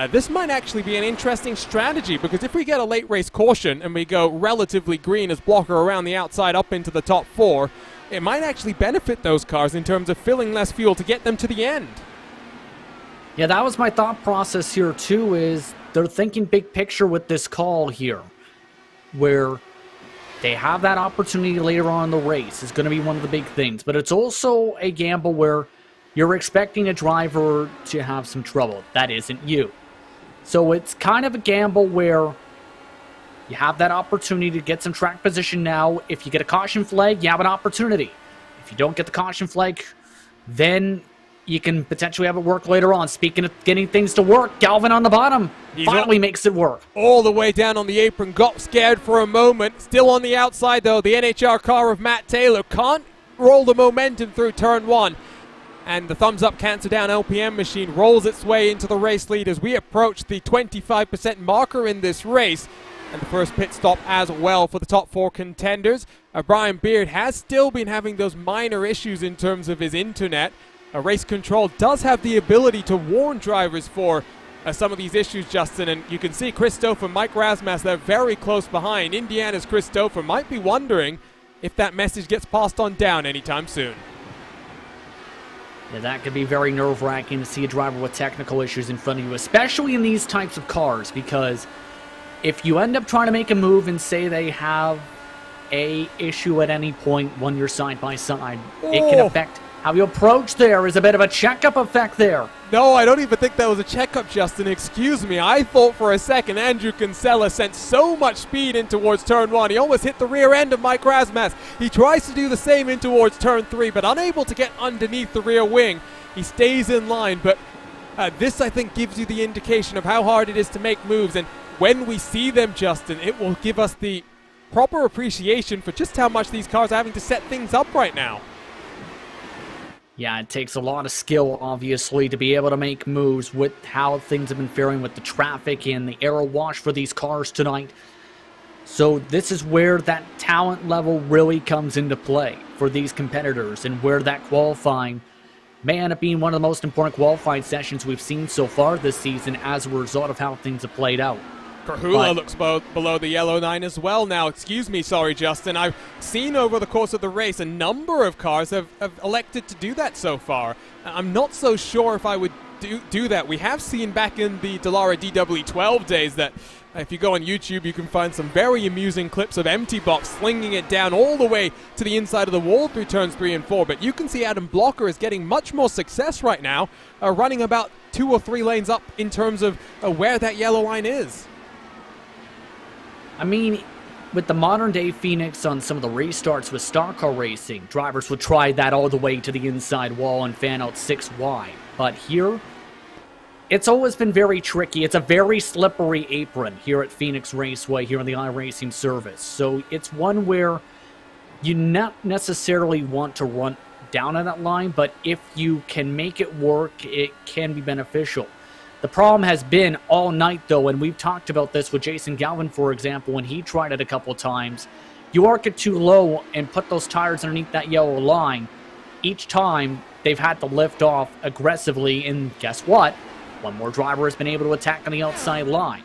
this might actually be an interesting strategy, because if we get a late race caution and we go relatively green as Blocker around the outside up into the top 4, it might actually benefit those cars in terms of filling less fuel to get them to the end. Yeah, that was my thought process here too, is they're thinking big picture with this call here, where they have that opportunity later on in the race is going to be one of the big things. But it's also a gamble where you're expecting a driver to have some trouble. That isn't you. So it's kind of a gamble where you have that opportunity to get some track position now. If you get a caution flag, you have an opportunity. If you don't get the caution flag, then you can potentially have it work later on. Speaking of getting things to work, Galvin on the bottom finally makes it work. All the way down on the apron, got scared for a moment. Still on the outside, though. The NHR car of Matt Taylor can't roll the momentum through turn one. And the thumbs-up cancer down LPM machine rolls its way into the race lead as we approach the 25% marker in this race. And the first pit stop as well for the top four contenders. Brian Beard has still been having those minor issues in terms of his internet. Race Control does have the ability to warn drivers for some of these issues, Justin, and you can see Christopher, Mike Rasmussen, they're very close behind. Indiana's Christopher might be wondering if that message gets passed on down anytime soon. Yeah, that could be very nerve-wracking to see a driver with technical issues in front of you, especially in these types of cars, because if you end up trying to make a move and say they have a issue at any point when you're side by side, it can affect how you approach. There is a bit of a checkup effect there. No, I don't even think that was a checkup, Justin. Excuse me. I thought for a second Andrew Kinsella sent so much speed in towards turn one. He almost hit the rear end of Mike Rasmussen. He tries to do the same in towards turn three, but unable to get underneath the rear wing. He stays in line, but this, I think, gives you the indication of how hard it is to make moves. And when we see them, Justin, it will give us the proper appreciation for just how much these cars are having to set things up right now. Yeah, it takes a lot of skill, obviously, to be able to make moves with how things have been faring with the traffic and the aero wash for these cars tonight. So this is where that talent level really comes into play for these competitors, and where that qualifying may end up being one of the most important qualifying sessions we've seen so far this season as a result of how things have played out. Krahula looks below the yellow line as well now. Excuse me, sorry, Justin. I've seen over the course of the race a number of cars have elected to do that so far. I'm not so sure if I would do that. We have seen back in the Dallara DW12 days that if you go on YouTube, you can find some very amusing clips of Empty Box slinging it down all the way to the inside of the wall through turns 3 and 4. But you can see Adam Blocker is getting much more success right now, running about 2 or 3 lanes up in terms of where that yellow line is. I mean, with the modern-day Phoenix on some of the restarts with stock car racing, drivers would try that all the way to the inside wall and fan out 6 wide. But here, it's always been very tricky. It's a very slippery apron here at Phoenix Raceway, here on the iRacing service. So it's one where you not necessarily want to run down on that line, but if you can make it work, it can be beneficial. The problem has been all night, though, and we've talked about this with Jason Galvin, for example, when he tried it a couple times. You arc it too low and put those tires underneath that yellow line. Each time, they've had to lift off aggressively, and guess what? One more driver has been able to attack on the outside line.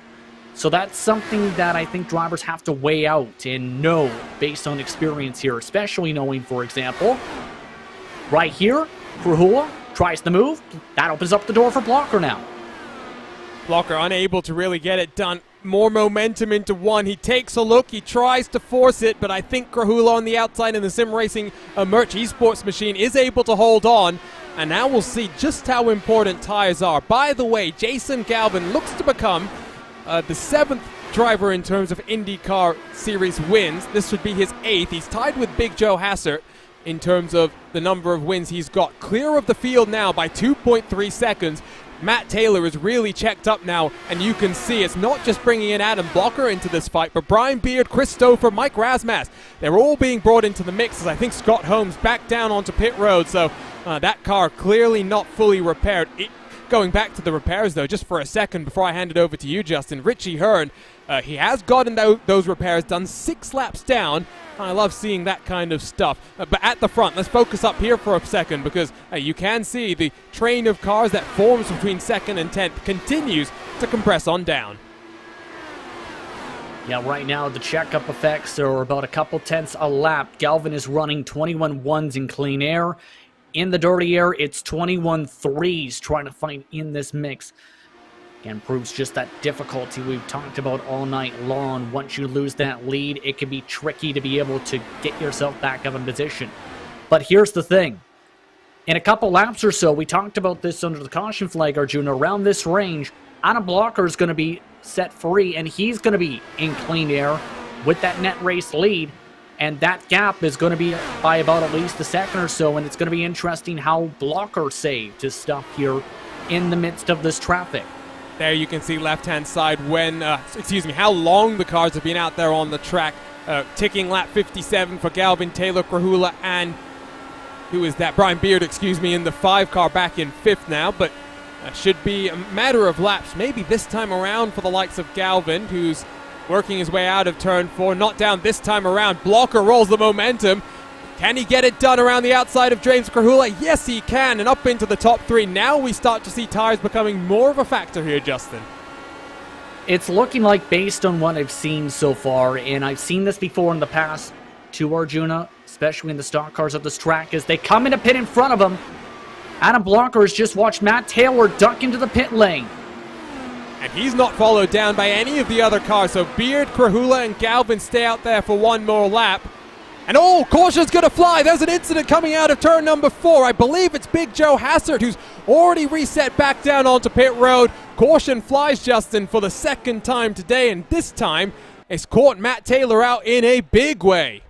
So that's something that I think drivers have to weigh out and know based on experience here, especially knowing, for example, right here, Krahula tries the move. That opens up the door for Blocker now. Blocker unable to really get it done. More momentum into one. He takes a look. He tries to force it, but I think Krahula on the outside in the sim racing Merch esports machine is able to hold on. And now we'll see just how important tires are. By the way, Jason Galvin looks to become the 7th driver in terms of IndyCar Series wins. This would be his 8th. He's tied with Big Joe Hassert in terms of the number of wins he's got. Clear of the field now by 2.3 seconds. Matt Taylor is really checked up now, and you can see it's not just bringing in Adam Blocker into this fight, but Brian Beard, Christopher, Mike Rasmussen. They're all being brought into the mix as I think Scott Holmes back down onto pit road, so that car clearly not fully repaired. Going back to the repairs, though, just for a second before I hand it over to you, Justin, Richie Hearn, he has gotten those repairs done 6 laps down. I love seeing that kind of stuff. But at the front, let's focus up here for a second because you can see the train of cars that forms between 2nd and 10th continues to compress on down. Yeah, right now the checkup effects are about a couple tenths a lap. Galvin is running 21 ones in clean air. In the dirty air, it's 21 threes trying to find in this mix. Again, proves just that difficulty we've talked about all night long. Once you lose that lead, it can be tricky to be able to get yourself back up in position. But here's the thing. In a couple laps or so, we talked about this under the caution flag, Arjuna, around this range, Adam Blocker is going to be set free, and he's going to be in clean air with that net race lead. And that gap is going to be by about at least a second or so, and it's going to be interesting how Blocker saved his stuff here in the midst of this traffic. There you can see left-hand side when, how long the cars have been out there on the track. Ticking lap 57 for Galvin, Taylor, Krahula, and who is that? Brian Beard, in the 5 car back in 5th now, but should be a matter of laps, maybe this time around for the likes of Galvin, who's working his way out of turn 4, not down this time around. Blocker rolls the momentum. Can he get it done around the outside of James Krahula? Yes, he can, and up into the top 3. Now we start to see tires becoming more of a factor here, Justin. It's looking like, based on what I've seen so far, and I've seen this before in the past to Arjuna, especially in the stock cars of this track, as they come into pit in front of him. Adam Blocker has just watched Matt Taylor duck into the pit lane. And he's not followed down by any of the other cars, so Beard, Krahula, and Galvin stay out there for one more lap. And caution's going to fly. There's an incident coming out of turn number 4. I believe it's Big Joe Hassert, who's already reset back down onto pit road. Caution flies, Justin, for the second time today, and this time it's caught Matt Taylor out in a big way.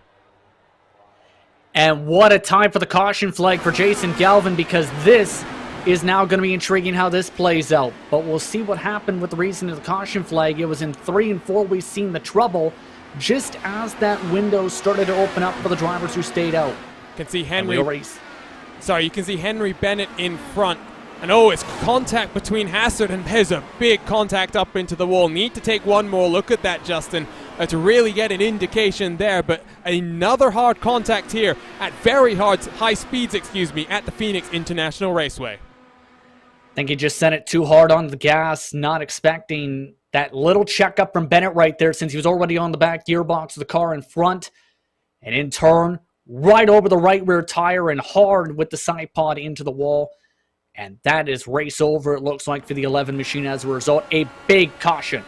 And what a time for the caution flag for Jason Galvin, because this is now going to be intriguing how this plays out. But we'll see what happened with the reason of the caution flag. It was in 3 and 4 we've seen the trouble, just as that window started to open up for the drivers who stayed out. You can see you can see Henry Bennett in front. And it's contact between Hassert, and there's a big contact up into the wall. Need to take one more look at that, Justin, to really get an indication there. But another hard contact here at high speeds, at the Phoenix International Raceway. I think he just sent it too hard on the gas, not expecting that little checkup from Bennett right there, since he was already on the back gearbox of the car in front. And in turn, right over the right rear tire and hard with the side pod into the wall. And that is race over, it looks like, for the 11 machine as a result. A big caution.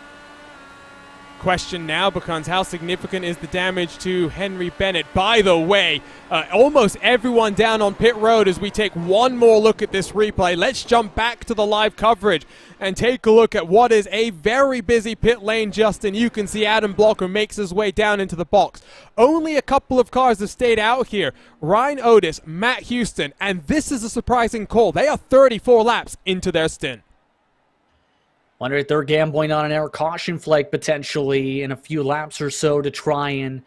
Question now becomes, how significant is the damage to Henry Bennett? By the way, almost everyone down on pit road as we take one more look at this replay. Let's jump back to the live coverage and take a look at what is a very busy pit lane, Justin. You can see Adam Blocker makes his way down into the box. Only a couple of cars have stayed out here. Ryan Otis, Matt Houston, and this is a surprising call. They are 34 laps into their stint. Wonder if they're gambling on an air caution flag potentially in a few laps or so to try and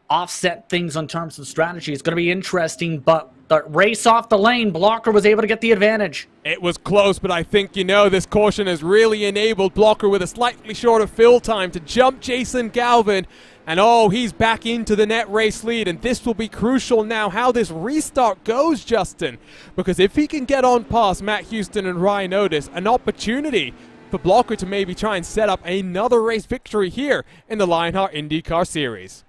offset things on terms of strategy. It's going to be interesting, but the race off the lane, Blocker was able to get the advantage. It was close, but I think, this caution has really enabled Blocker with a slightly shorter fill time to jump Jason Galvin. And he's back into the net race lead, and this will be crucial now how this restart goes, Justin. Because if he can get on past Matt Houston and Ryan Otis, an opportunity for Blocker to maybe try and set up another race victory here in the Lionheart IndyCar Series.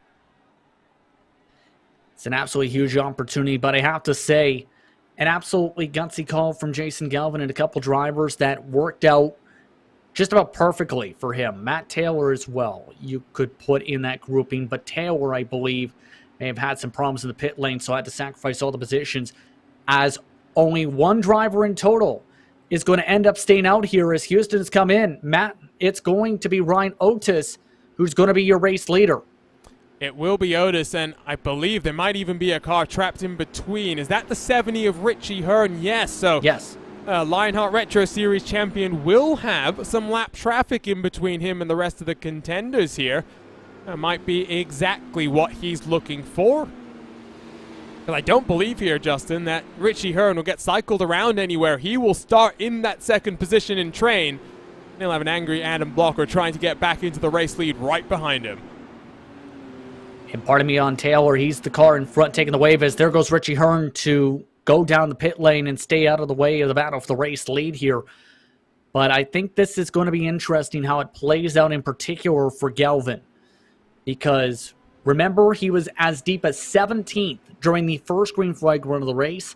It's an absolutely huge opportunity, but I have to say, an absolutely gutsy call from Jason Galvin and a couple drivers that worked out just about perfectly for him. Matt Taylor as well, you could put in that grouping, but Taylor, I believe, may have had some problems in the pit lane, so I had to sacrifice all the positions, as only one driver in total is going to end up staying out here as Houston has come in. Matt, it's going to be Ryan Otis who's going to be your race leader. It will be Otis, and I believe there might even be a car trapped in between. Is that the 70 of Richie Hearn? Yes. So yes. Lionheart Retro Series champion will have some lap traffic in between him and the rest of the contenders here. That might be exactly what he's looking for. But I don't believe here, Justin, that Richie Hearn will get cycled around anywhere. He will start in that second position in train. And he'll have an angry Adam Blocker trying to get back into the race lead right behind him. And pardon me on Taylor, he's the car in front taking the wave as there goes Richie Hearn to go down the pit lane and stay out of the way of the battle for the race lead here. But I think this is going to be interesting how it plays out in particular for Galvin. Because remember, he was as deep as 17th during the first green flag run of the race.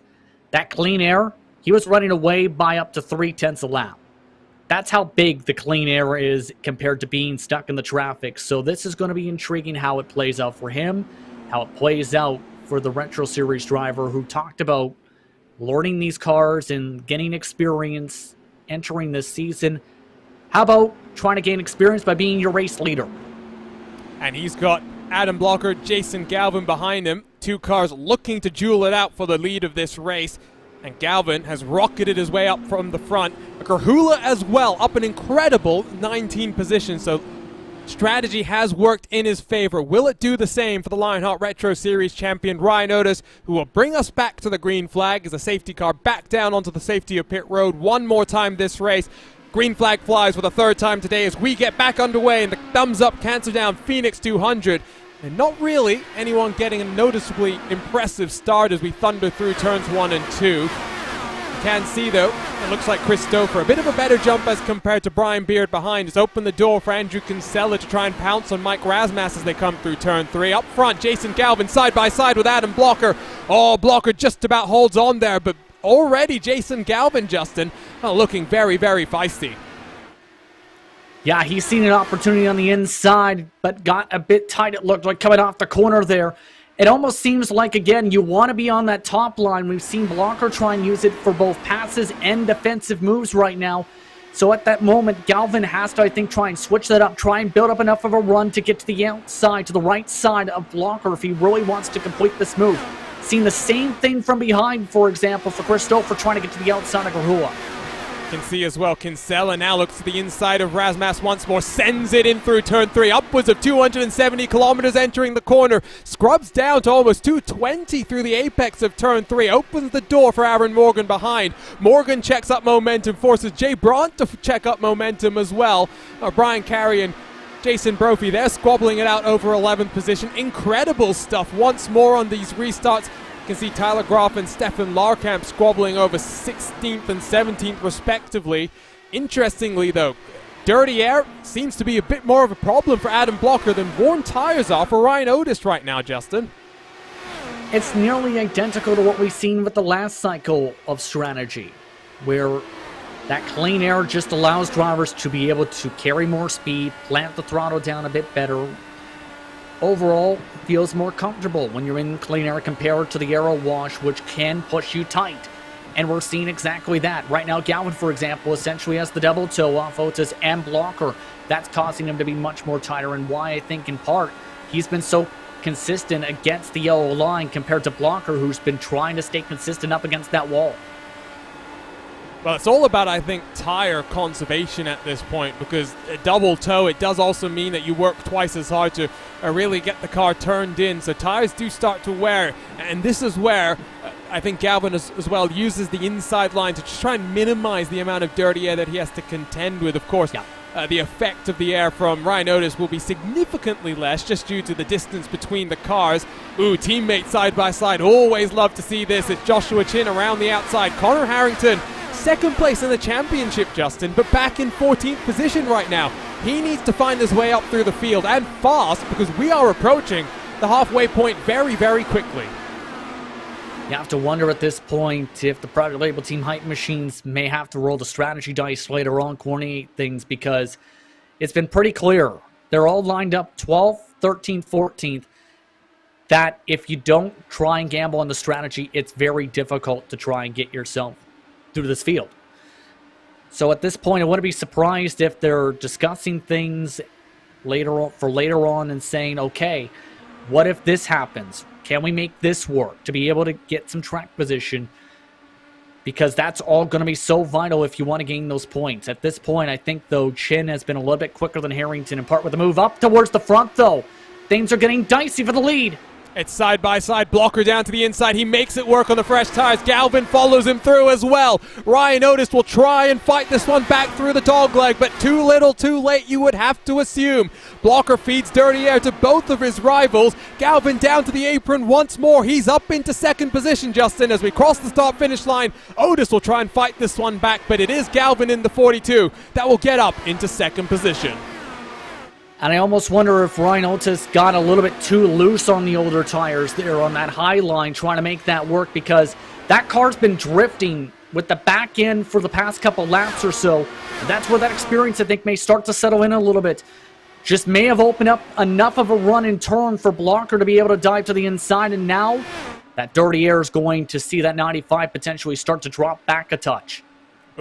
That clean air, he was running away by up to 0.3 a lap. That's how big the clean air is compared to being stuck in the traffic. So this is going to be intriguing how it plays out for him, how it plays out for the Retro Series driver who talked about learning these cars and getting experience entering this season. How about trying to gain experience by being your race leader? And he's got Adam Blocker, Jason Galvin behind him. Two cars looking to duel it out for the lead of this race. And Galvin has rocketed his way up from the front. Grahula as well, up an incredible 19 positions. So strategy has worked in his favor. Will it do the same for the Lionheart Retro Series champion Ryan Otis, who will bring us back to the green flag as a safety car back down onto the safety of pit road one more time this race. Green flag flies for the third time today as we get back underway, and the thumbs up cancer down Phoenix 200. And not really anyone getting a noticeably impressive start as we thunder through turns 1 and 2. You can see, though, it looks like Christopher, a bit of a better jump as compared to Brian Beard behind, has opened the door for Andrew Kinsella to try and pounce on Mike Rasmussen as they come through turn 3. Up front, Jason Galvin side by side with Adam Blocker. Oh, Blocker just about holds on there, but already Jason Galvin, Justin, looking very, very feisty. Yeah, he's seen an opportunity on the inside, but got a bit tight, it looked like, coming off the corner there. It almost seems like, again, you want to be on that top line. We've seen Blocker try and use it for both passes and defensive moves right now. So at that moment, Galvin has to, I think, try and switch that up, try and build up enough of a run to get to the outside, to the right side of Blocker if he really wants to complete this move. Seen the same thing from behind, for example, for Christopher trying to get to the outside of Grahula. Can see as well, Kinsella now looks to the inside of Rasmus once more, sends it in through turn 3, upwards of 270 kilometers entering the corner, scrubs down to almost 220 through the apex of turn 3, opens the door for Aaron Morgan behind. Morgan checks up momentum, forces Jay Brandt to check up momentum as well. Brian Carey and Jason Brophy, they're squabbling it out over 11th position. Incredible stuff once more on these restarts. You can see Tyler Groff and Stefan Larkamp squabbling over 16th and 17th respectively. Interestingly though, dirty air seems to be a bit more of a problem for Adam Blocker than worn tires are for Ryan Otis right now, Justin. It's nearly identical to what we've seen with the last cycle of strategy, where that clean air just allows drivers to be able to carry more speed, plant the throttle down a bit better. Overall, feels more comfortable when you're in clean air compared to the aero wash, which can push you tight. And we're seeing exactly that. Right now, Galvin, for example, essentially has the double toe off Otis and Blocker. That's causing him to be much more tighter, and why I think in part he's been so consistent against the yellow line compared to Blocker, who's been trying to stay consistent up against that wall. Well, it's all about, I think, tire conservation at this point, because a double toe, it does also mean that you work twice as hard to really get the car turned in. So tires do start to wear, and this is where I think Galvin as well uses the inside line to just try and minimize the amount of dirty air that he has to contend with. Of course, the effect of the air from Ryan Otis will be significantly less just due to the distance between the cars. Ooh, teammates side by side. Always love to see this. It's Joshua Chin around the outside. Connor Harrington, second place in the championship, Justin, but back in 14th position right now. He needs to find his way up through the field, and fast, because we are approaching the halfway point very, very quickly. You have to wonder at this point if the private label team Hype Machines may have to roll the strategy dice later on, coordinate things, because it's been pretty clear. They're all lined up 12th, 13th, 14th, that if you don't try and gamble on the strategy, it's very difficult to try and get yourself through this field. So at this point, I wouldn't be surprised if they're discussing things later on and saying, okay, what if this happens? Can we make this work to be able to get some track position? Because that's all going to be so vital if you want to gain those points. At this point, I think, though, Chin has been a little bit quicker than Harrington, in part with the move up towards the front, though. Things are getting dicey for the lead. It's side by side, Blocker down to the inside. He makes it work on the fresh tires. Galvin follows him through as well. Ryan Otis will try and fight this one back through the dogleg, but too little, too late, you would have to assume. Blocker feeds dirty air to both of his rivals. Galvin down to the apron once more. He's up into second position, Justin, as we cross the start-finish line. Otis will try and fight this one back, but it is Galvin in the 42 that will get up into second position. And I almost wonder if Ryan Otis got a little bit too loose on the older tires there on that high line, trying to make that work, because that car's been drifting with the back end for the past couple laps or so. And that's where that experience, I think, may start to settle in a little bit. Just may have opened up enough of a run and turn for Blocker to be able to dive to the inside, and now that dirty air is going to see that 95 potentially start to drop back a touch.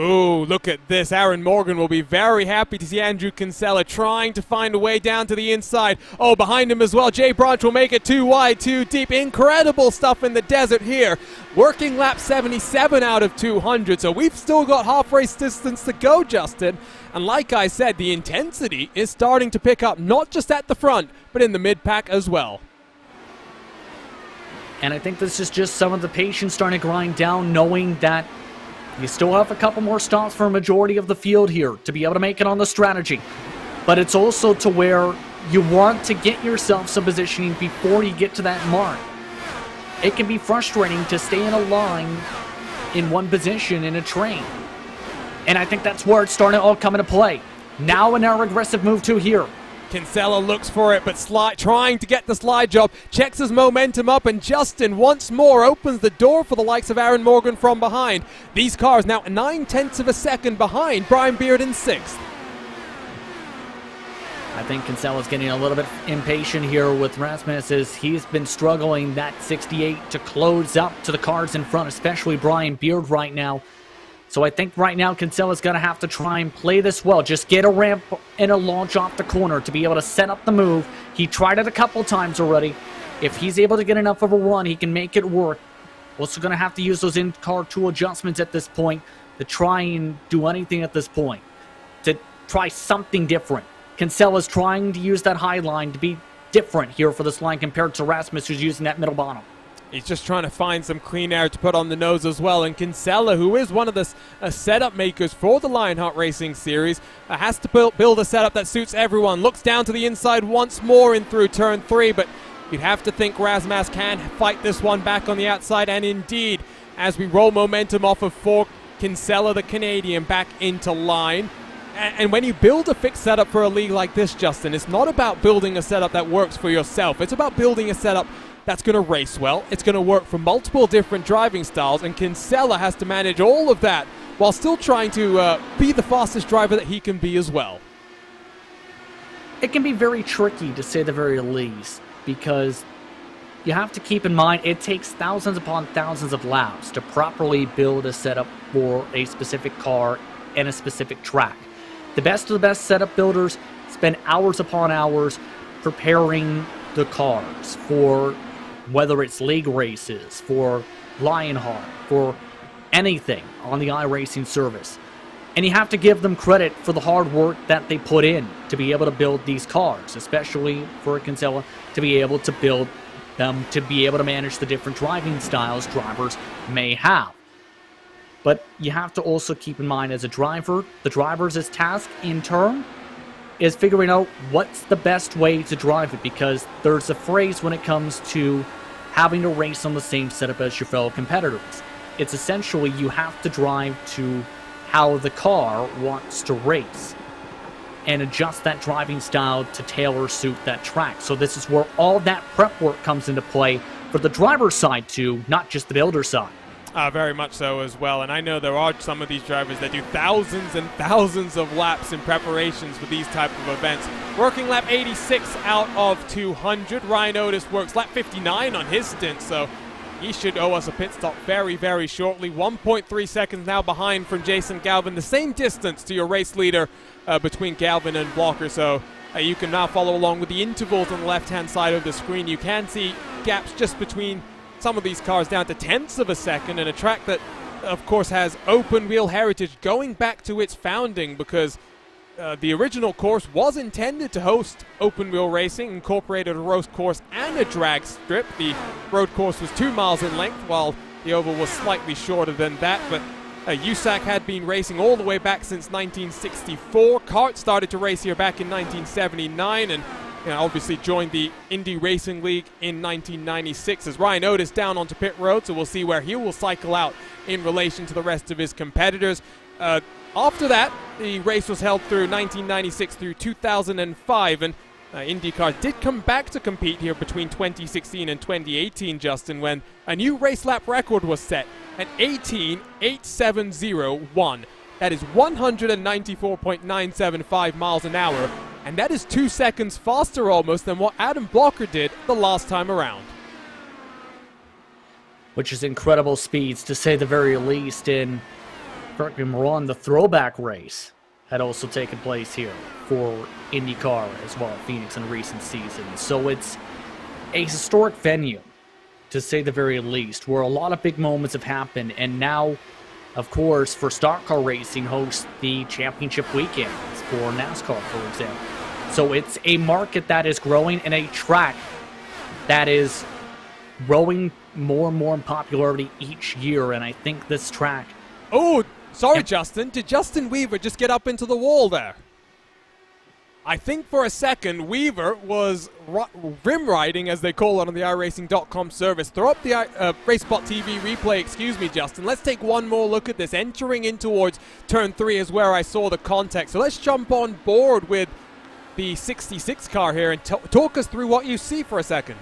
Ooh, look at this. Aaron Morgan will be very happy to see Andrew Kinsella trying to find a way down to the inside. Oh, behind him as well, Jay Branch will make it too wide, too deep. Incredible stuff in the desert here. Working lap 77 out of 200, so we've still got half race distance to go, Justin. And like I said, the intensity is starting to pick up, not just at the front, but in the mid-pack as well. And I think this is just some of the patience starting to grind down, knowing that you still have a couple more stops for a majority of the field here to be able to make it on the strategy. But it's also to where you want to get yourself some positioning before you get to that mark. It can be frustrating to stay in a line in one position in a train. And I think that's where it's starting to all come into play. Now an aggressive move to here. Kinsella looks for it, but trying to get the slide job, checks his momentum up, and Justin once more opens the door for the likes of Aaron Morgan from behind. These cars now 9/10 of a second behind Brian Beard in 6th. I think Kinsella's getting a little bit impatient here with Rasmus as he's been struggling that 68 to close up to the cars in front, especially Brian Beard right now. So I think right now Kinsella's going to have to try and play this well. Just get a ramp and a launch off the corner to be able to set up the move. He tried it a couple times already. If he's able to get enough of a run, he can make it work. Also going to have to use those in-car tool adjustments at this point to try and do anything at this point. To try something different. Kinsella's trying to use that high line to be different here for this line compared to Rasmus, who's using that middle bottom. He's just trying to find some clean air to put on the nose as well. And Kinsella, who is one of the setup makers for the Lionheart Racing Series, has to build a setup that suits everyone. Looks down to the inside once more in through turn 3, but you'd have to think Rasmus can fight this one back on the outside. And indeed, as we roll momentum off of 4, Kinsella, the Canadian, back into line. And when you build a fixed setup for a league like this, Justin, it's not about building a setup that works for yourself. It's about building a setup that's going to race well. It's going to work for multiple different driving styles, and Kinsella has to manage all of that while still trying to be the fastest driver that he can be as well. It can be very tricky, to say the very least, because you have to keep in mind it takes thousands upon thousands of laps to properly build a setup for a specific car and a specific track. The best of the best setup builders spend hours upon hours preparing the cars for whether it's league races, for Lionheart, for anything on the iRacing service. And you have to give them credit for the hard work that they put in to be able to build these cars, especially for Kinsella to be able to build them, to be able to manage the different driving styles drivers may have. But you have to also keep in mind, as a driver, the driver's task in turn is figuring out what's the best way to drive it, because there's a phrase when it comes to having to race on the same setup as your fellow competitors. It's essentially you have to drive to how the car wants to race and adjust that driving style to tailor suit that track. So this is where all that prep work comes into play for the driver's side too, not just the builder side. Very much so as well, and I know there are some of these drivers that do thousands and thousands of laps in preparations for these type of events. Working lap 86 out of 200. Ryan Otis works lap 59 on his stint, so he should owe us a pit stop very, very shortly. 1.3 seconds now behind from Jason Galvin, the same distance to your race leader between Galvin and Blocker, so you can now follow along with the intervals on the left-hand side of the screen. You can see gaps just between some of these cars down to tenths of a second, and a track that, of course, has open wheel heritage going back to its founding, because the original course was intended to host open wheel racing, incorporated a road course and a drag strip. The road course was 2 miles in length, while the oval was slightly shorter than that, but USAC had been racing all the way back since 1964. CART started to race here back in 1979, and obviously joined the Indy Racing League in 1996 as Ryan Otis down onto pit road, so we'll see where he will cycle out in relation to the rest of his competitors. After that, the race was held through 1996 through 2005, and IndyCar did come back to compete here between 2016 and 2018, Justin, when a new race lap record was set at 18.870.1. That is 194.975 miles an hour, and that is 2 seconds faster almost than what Adam Blocker did the last time around. Which is incredible speeds, to say the very least. And correct me if I'm wrong, the throwback race had also taken place here for IndyCar as well at Phoenix in recent seasons. So it's a historic venue, to say the very least, where a lot of big moments have happened. And now, of course, for stock car racing, hosts the championship weekends for NASCAR, for example. So it's a market that is growing and a track that is growing more and more in popularity each year. And I think this track... Oh, sorry, Justin. Did Justin Weaver just get up into the wall there? I think for a second, Weaver was rim riding, as they call it on the iRacing.com service. Throw up the RaceSpotTV replay, excuse me, Justin. Let's take one more look at this. Entering in towards turn 3 is where I saw the contact. So let's jump on board with the 66 car here and talk us through what you see for a second.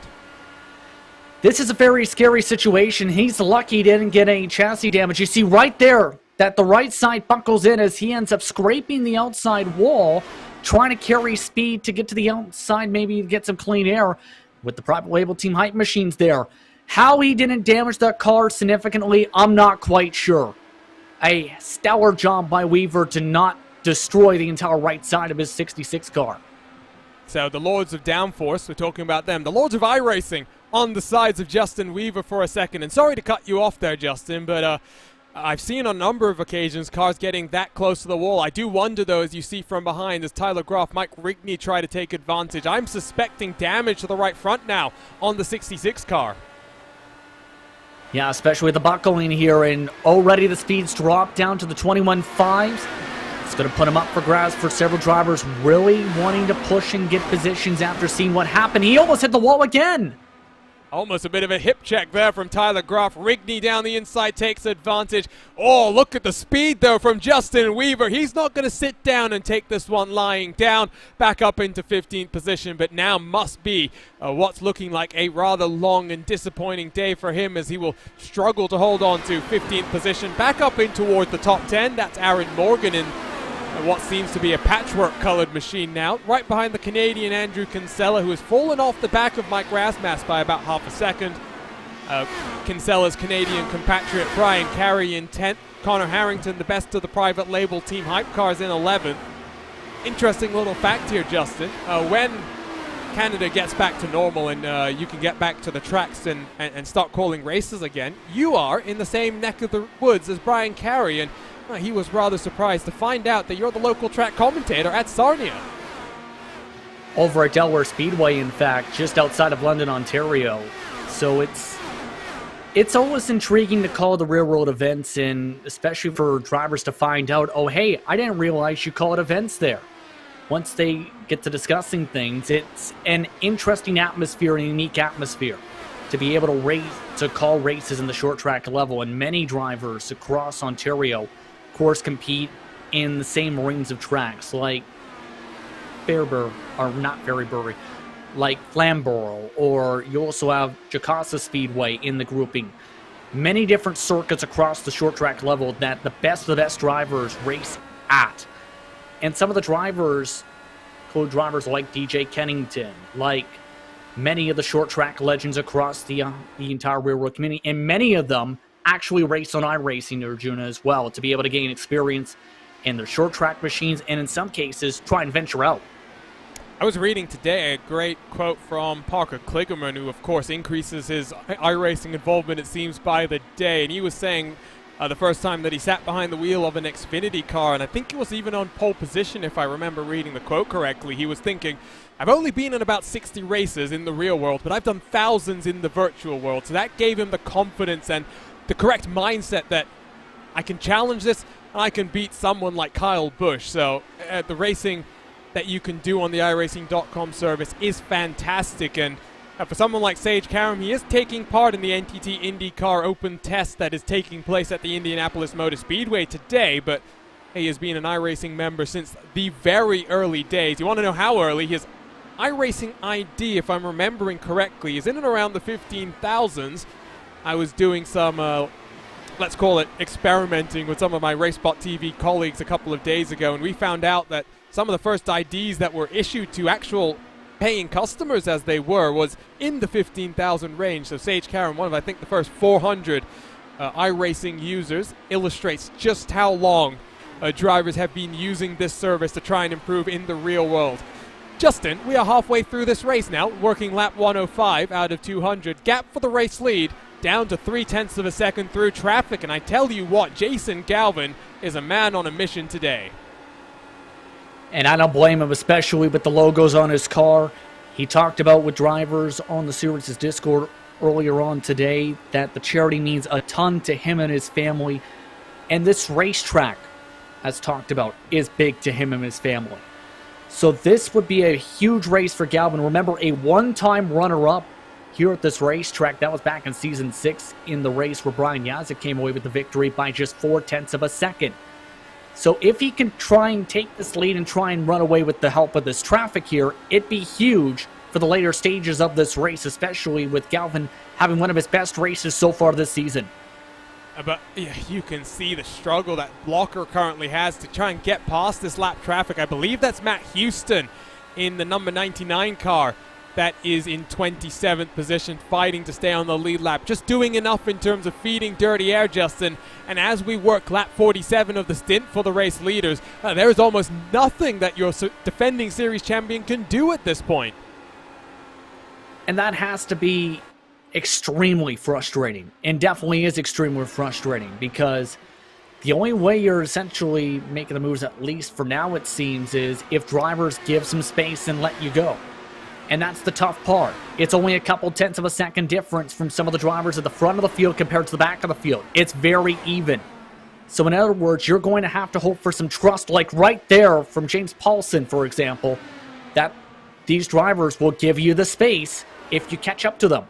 This is a very scary situation. He's lucky he didn't get any chassis damage. You see right there that the right side buckles in as he ends up scraping the outside wall, trying to carry speed to get to the outside, maybe get some clean air with the private label team hype machines there. How he didn't damage that car significantly, I'm not quite sure. A stellar job by Weaver to not destroy the entire right side of his 66 car. So the Lords of Downforce, we're talking about them. The Lords of iRacing on the sides of Justin Weaver for a second. And sorry to cut you off there, Justin, but I've seen on a number of occasions cars getting that close to the wall. I do wonder, though, as you see from behind, as Tyler Groff, Mike Rigney try to take advantage. I'm suspecting damage to the right front now on the 66 car. Yeah, especially with the buckling here, and already the speeds drop down to the 21.5s. It's going to put him up for grabs for several drivers really wanting to push and get positions after seeing what happened. He almost hit the wall again. Almost a bit of a hip check there from Tyler Groff. Rigney down the inside takes advantage. Oh, look at the speed, though, from Justin Weaver. He's not going to sit down and take this one lying down. Back up into 15th position, but now must be what's looking like a rather long and disappointing day for him, as he will struggle to hold on to 15th position. Back up in toward the top 10. That's Aaron Morgan in what seems to be a patchwork-colored machine now. Right behind the Canadian Andrew Kinsella, who has fallen off the back of Mike Rasmussen by about half a second. Kinsella's Canadian compatriot Brian Carey in 10th. Connor Harrington, the best of the private label team hype cars, in 11th. Interesting little fact here, Justin. When Canada gets back to normal and you can get back to the tracks and start calling races again, you are in the same neck of the woods as Brian Carey, and he was rather surprised to find out that you're the local track commentator at Sarnia. Over at Delaware Speedway, in fact, just outside of London, Ontario. So it's always intriguing to call the real-world events, and especially for drivers to find out, oh, hey, I didn't realize you call it events there. Once they get to discussing things, it's an interesting atmosphere and a unique atmosphere to be able to call races in the short track level, and many drivers across Ontario course compete in the same rings of tracks like like Flamborough, or you also have Jacasa Speedway in the grouping. Many different circuits across the short track level that the best of the best drivers race at. And some of the drivers, co-drivers like DJ Kennington, like many of the short track legends across the entire railroad community, and many of them actually race on iRacing, Arjuna, as well, to be able to gain experience in their short track machines, and in some cases try and venture out. I was reading today a great quote from Parker Kligerman, who of course increases his iRacing involvement, it seems, by the day, and he was saying the first time that he sat behind the wheel of an Xfinity car, and I think it was even on pole position, if I remember reading the quote correctly, he was thinking, I've only been in about 60 races in the real world, but I've done thousands in the virtual world. So that gave him the confidence and the correct mindset that I can challenge this and I can beat someone like Kyle Busch. So the racing that you can do on the iRacing.com service is fantastic. And for someone like Sage Karam, he is taking part in the NTT IndyCar Open test that is taking place at the Indianapolis Motor Speedway today. But he has been an iRacing member since the very early days. You want to know how early? His iRacing ID, if I'm remembering correctly, is in and around the 15,000s. I was doing some, let's call it experimenting with some of my RaceSpotTV colleagues a couple of days ago, and we found out that some of the first IDs that were issued to actual paying customers, as they were, was in the 15,000 range. So Sage Karam, one of, I think, the first 400 iRacing users illustrates just how long drivers have been using this service to try and improve in the real world. Justin, we are halfway through this race now, working lap 105 out of 200. Gap for the race lead down to 0.3 of a second through traffic, and I tell you what, Jason Galvin is a man on a mission today. And I don't blame him, especially with the logos on his car. He talked about with drivers on the series' Discord earlier on today that the charity means a ton to him and his family. And this racetrack, as talked about, is big to him and his family. So this would be a huge race for Galvin. Remember, a one-time runner-up here at this racetrack. That was back in Season 6 in the race where Brian Yazek came away with the victory by just 0.4 of a second. So if he can try and take this lead and try and run away with the help of this traffic here, it'd be huge for the later stages of this race, especially with Galvin having one of his best races so far this season. But yeah, you can see the struggle that Blocker currently has to try and get past this lap traffic. I believe that's Matt Houston in the number 99 car that is in 27th position, fighting to stay on the lead lap. Just doing enough in terms of feeding dirty air, Justin. And as we work lap 47 of the stint for the race leaders, there is almost nothing that your defending series champion can do at this point. And that has to be extremely frustrating, and definitely is extremely frustrating, because the only way you're essentially making the moves, at least for now it seems, is if drivers give some space and let you go. And that's the tough part. It's only a couple tenths of a second difference from some of the drivers at the front of the field compared to the back of the field. It's very even. So in other words, you're going to have to hope for some trust, like right there from James Paulson, for example, that these drivers will give you the space if you catch up to them.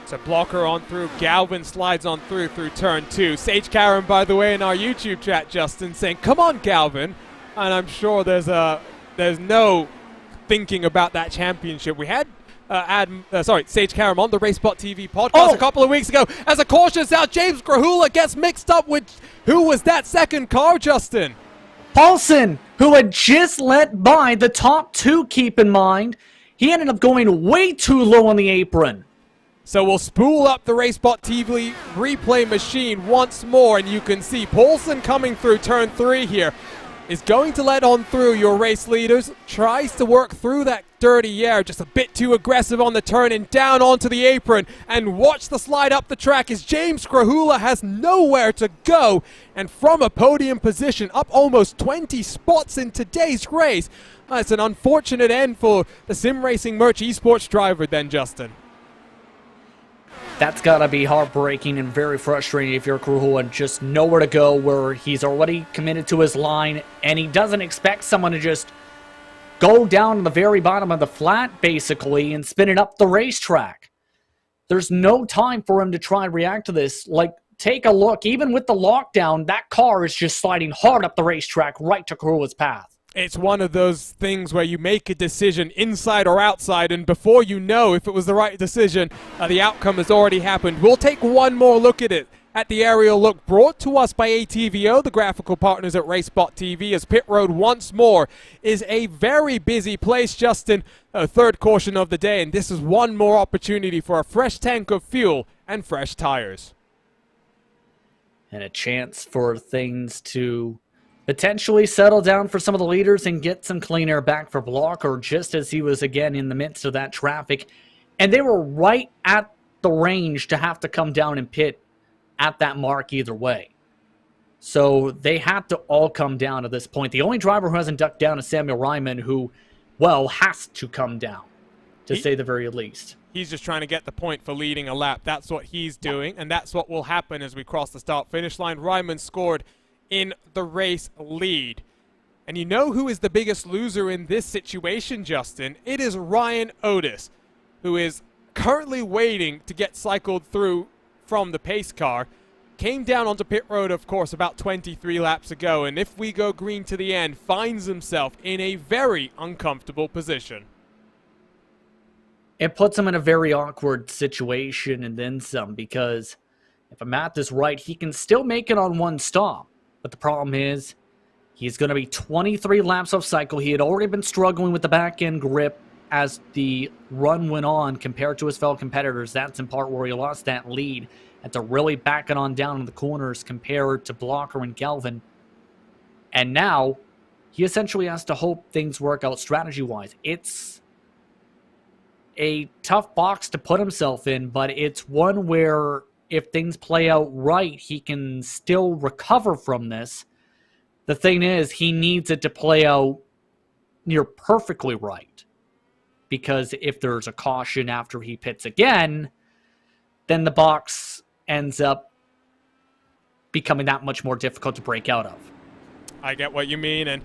So Blocker on through, Galvin slides on through turn 2. Sage Karen, by the way, in our YouTube chat, Justin, saying, "Come on, Galvin." And I'm sure there's no thinking about that championship. We had Sage Karam on the RaceSpotTV podcast a couple of weeks ago. As a caution out, James Grahula gets mixed up with who was that second car, Justin? Paulson, who had just let by the top 2, keep in mind. He ended up going way too low on the apron. So we'll spool up the RaceSpotTV replay machine once more, and you can see Paulson coming through turn 3 here. Is going to let on through your race leaders, tries to work through that dirty air, just a bit too aggressive on the turn and down onto the apron, and watch the slide up the track as James Grahula has nowhere to go, and from a podium position up almost 20 spots in today's race. It's an unfortunate end for the Sim Racing Merch Esports driver then, Justin. That's got to be heartbreaking and very frustrating if you're Grahula and just nowhere to go, where he's already committed to his line and he doesn't expect someone to just go down to the very bottom of the flat, basically, and spin it up the racetrack. There's no time for him to try and react to this. Like, take a look. Even with the lockdown, that car is just sliding hard up the racetrack right to Grahula's path. It's one of those things where you make a decision inside or outside, and before you know if it was the right decision, the outcome has already happened. We'll take one more look at it, at the aerial look brought to us by ATVO, the graphical partners at RaceSpotTV, as pit road once more is a very busy place, Justin. Third caution of the day, and this is one more opportunity for a fresh tank of fuel and fresh tires. And a chance for things to potentially settle down for some of the leaders and get some clean air back for Blocker, just as he was again in the midst of that traffic. And they were right at the range to have to come down and pit at that mark either way. So they had to all come down at this point. The only driver who hasn't ducked down is Samuel Ryman, who, well, has to come down, to say the very least. He's just trying to get the point for leading a lap. That's what he's doing, and that's what will happen as we cross the start-finish line. Ryman scored in the race lead. And you know who is the biggest loser in this situation, Justin? It is Ryan Otis, who is currently waiting to get cycled through from the pace car. Came down onto pit road, of course, about 23 laps ago, and if we go green to the end, finds himself in a very uncomfortable position. It puts him in a very awkward situation and then some, because if my math is right, he can still make it on one stop. But the problem is, he's going to be 23 laps off cycle. He had already been struggling with the back-end grip as the run went on compared to his fellow competitors. That's in part where he lost that lead. Had to really back it on down in the corners compared to Blocker and Galvin. And now, he essentially has to hope things work out strategy-wise. It's a tough box to put himself in, but it's one where if things play out right, he can still recover from this. The thing is, he needs it to play out near perfectly right. Because if there's a caution after he pits again, then the box ends up becoming that much more difficult to break out of. I get what you mean, and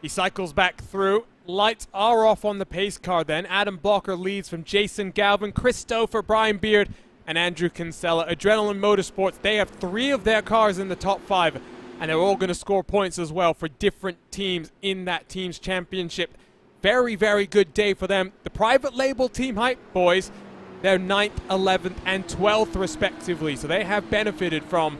he cycles back through. Lights are off on the pace car then. Adam Blocker leads from Jason Galvin, Christopher, Brian Beard, and Andrew Kinsella. Adrenaline Motorsports, they have 3 of their cars in the top 5, and they're all going to score points as well for different teams in that team's championship. Very, very good day for them. The private label Team Hype boys, they're 9th, 11th, and 12th respectively, so they have benefited from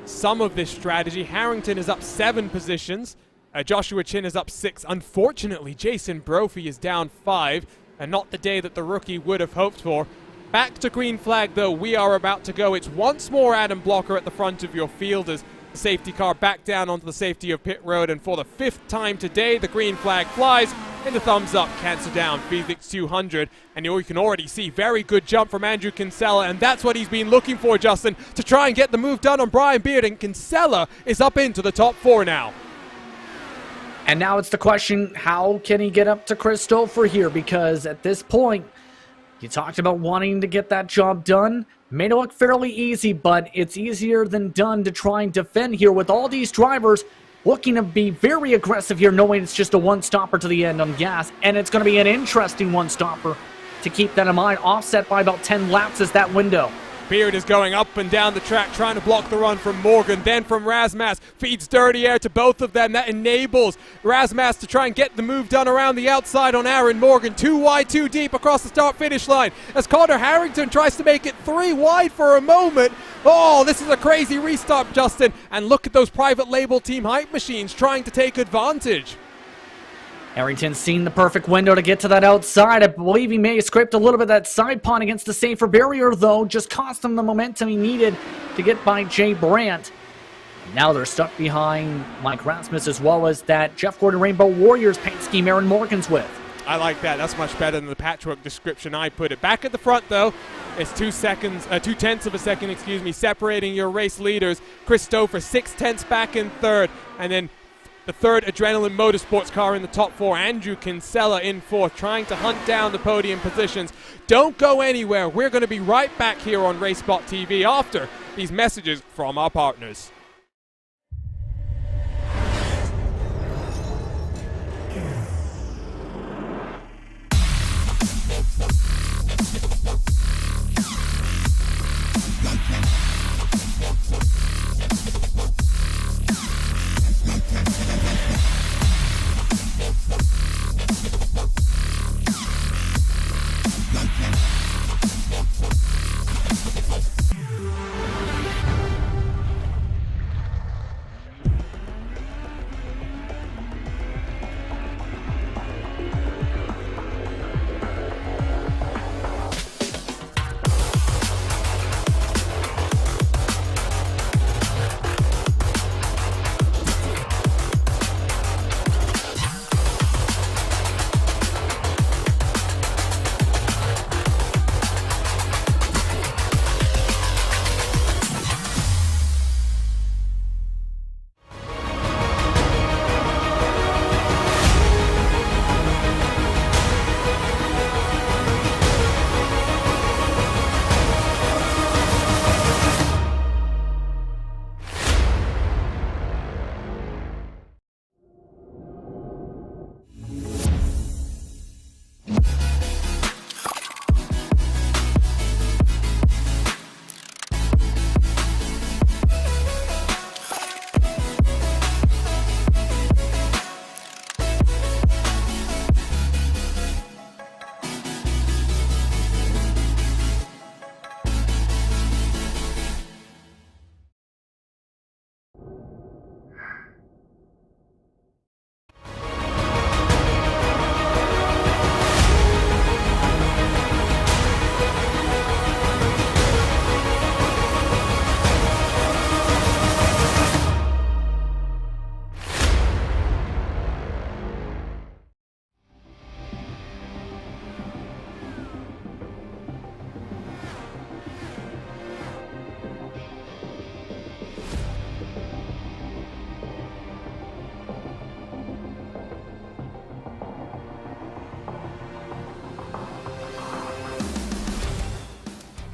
some of this strategy. Harrington is up 7 positions. Joshua Chin is up 6. Unfortunately, Jason Brophy is down 5, and not the day that the rookie would have hoped for. Back to green flag, though, we are about to go. It's once more Adam Blocker at the front of your field as the safety car back down onto the safety of pit road, and for the 5th time today, the green flag flies, and the thumbs up cancel down Phoenix 200, and you can already see very good jump from Andrew Kinsella, and that's what he's been looking for, Justin, to try and get the move done on Brian Beard, and Kinsella is up into the top 4 now. And now it's the question, how can he get up to Christopher here? Because at this point, you talked about wanting to get that job done. Made it look fairly easy, but it's easier than done to try and defend here with all these drivers looking to be very aggressive here, knowing it's just a one-stopper to the end on gas. And it's going to be an interesting one-stopper to keep that in mind. Offset by about 10 laps is that window. Beard is going up and down the track, trying to block the run from Morgan, then from Razmas, feeds dirty air to both of them. That enables Razmas to try and get the move done around the outside on Aaron Morgan. 2 wide, 2 deep across the start-finish line as Connor Harrington tries to make it 3 wide for a moment. Oh, this is a crazy restart, Justin. And look at those private label Team Hype machines trying to take advantage. Harrington's seen the perfect window to get to that outside. I believe he may have scraped a little bit of that side pond against the safer barrier, though. Just cost him the momentum he needed to get by Jay Brandt. And now they're stuck behind Mike Rasmus, as well as that Jeff Gordon Rainbow Warriors paint scheme Aaron Morgan's with. I like that. That's much better than the patchwork description I put it. Back at the front, though, it's 2/10 of a second, separating your race leaders. Christopher 6/10 back in 3rd, and then the 3rd Adrenaline Motorsports car in the top 4. Andrew Kinsella in 4th, trying to hunt down the podium positions. Don't go anywhere. We're going to be right back here on RaceSpotTV after these messages from our partners.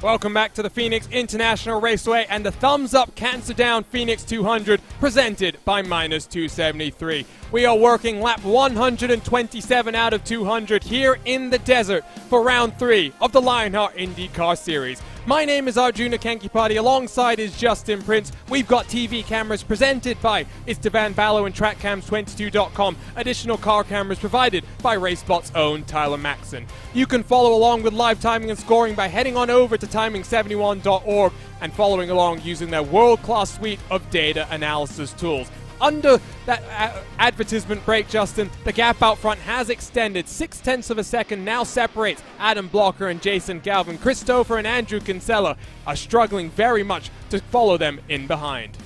Welcome back to the Phoenix International Raceway and the Thumbs Up Cancer Down Phoenix 200 presented by Minus 273. We are working lap 127 out of 200 here in the desert for round 3 of the Lionheart IndyCar Series. My name is Arjuna Kankipati, alongside is Justin Prince. We've got TV cameras presented by Istvan Ballo and TrackCams22.com. Additional car cameras provided by RaceSpot's own Tyler Maxson. You can follow along with live timing and scoring by heading on over to timing71.org and following along using their world-class suite of data analysis tools. Under that advertisement break, Justin, the gap out front has extended. 0.6 of a second now separates Adam Blocker and Jason Galvin. Christopher and Andrew Kinsella are struggling very much to follow them in behind.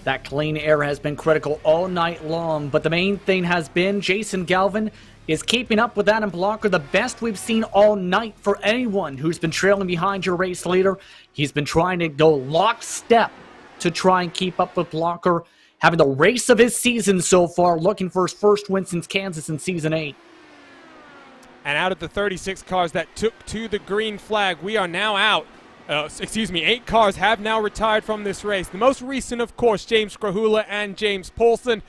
That clean air has been critical all night long, but the main thing has been Jason Galvin is keeping up with Adam Blocker, the best we've seen all night for anyone who's been trailing behind your race leader. He's been trying to go lockstep to try and keep up with Blocker, having the race of his season so far, looking for his first win since Kansas in Season 8. And out of the 36 cars that took to the green flag, we are now out. 8 cars have now retired from this race. The most recent, of course, James Krahula and James Poulsen.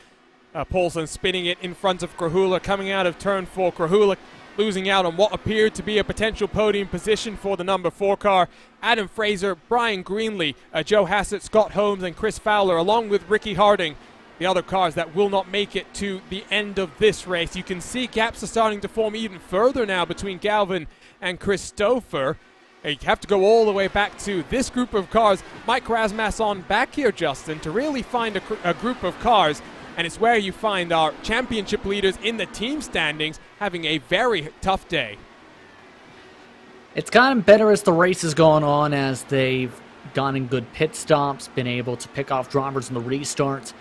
Poulsen spinning it in front of Krahula coming out of turn 4. Krahula losing out on what appeared to be a potential podium position for the number 4 car. Adam Fraser, Brian Greenlee, Joe Hassett, Scott Holmes, and Chris Fowler, along with Ricky Harding, the other cars that will not make it to the end of this race. You can see gaps are starting to form even further now between Galvin and Christopher. You have to go all the way back to this group of cars. Mike Rasmussen on back here, Justin, to really find a group of cars. And it's where you find our championship leaders in the team standings having a very tough day. It's gotten better as the race has gone on, as they've gotten good pit stops, been able to pick off drivers in the restarts.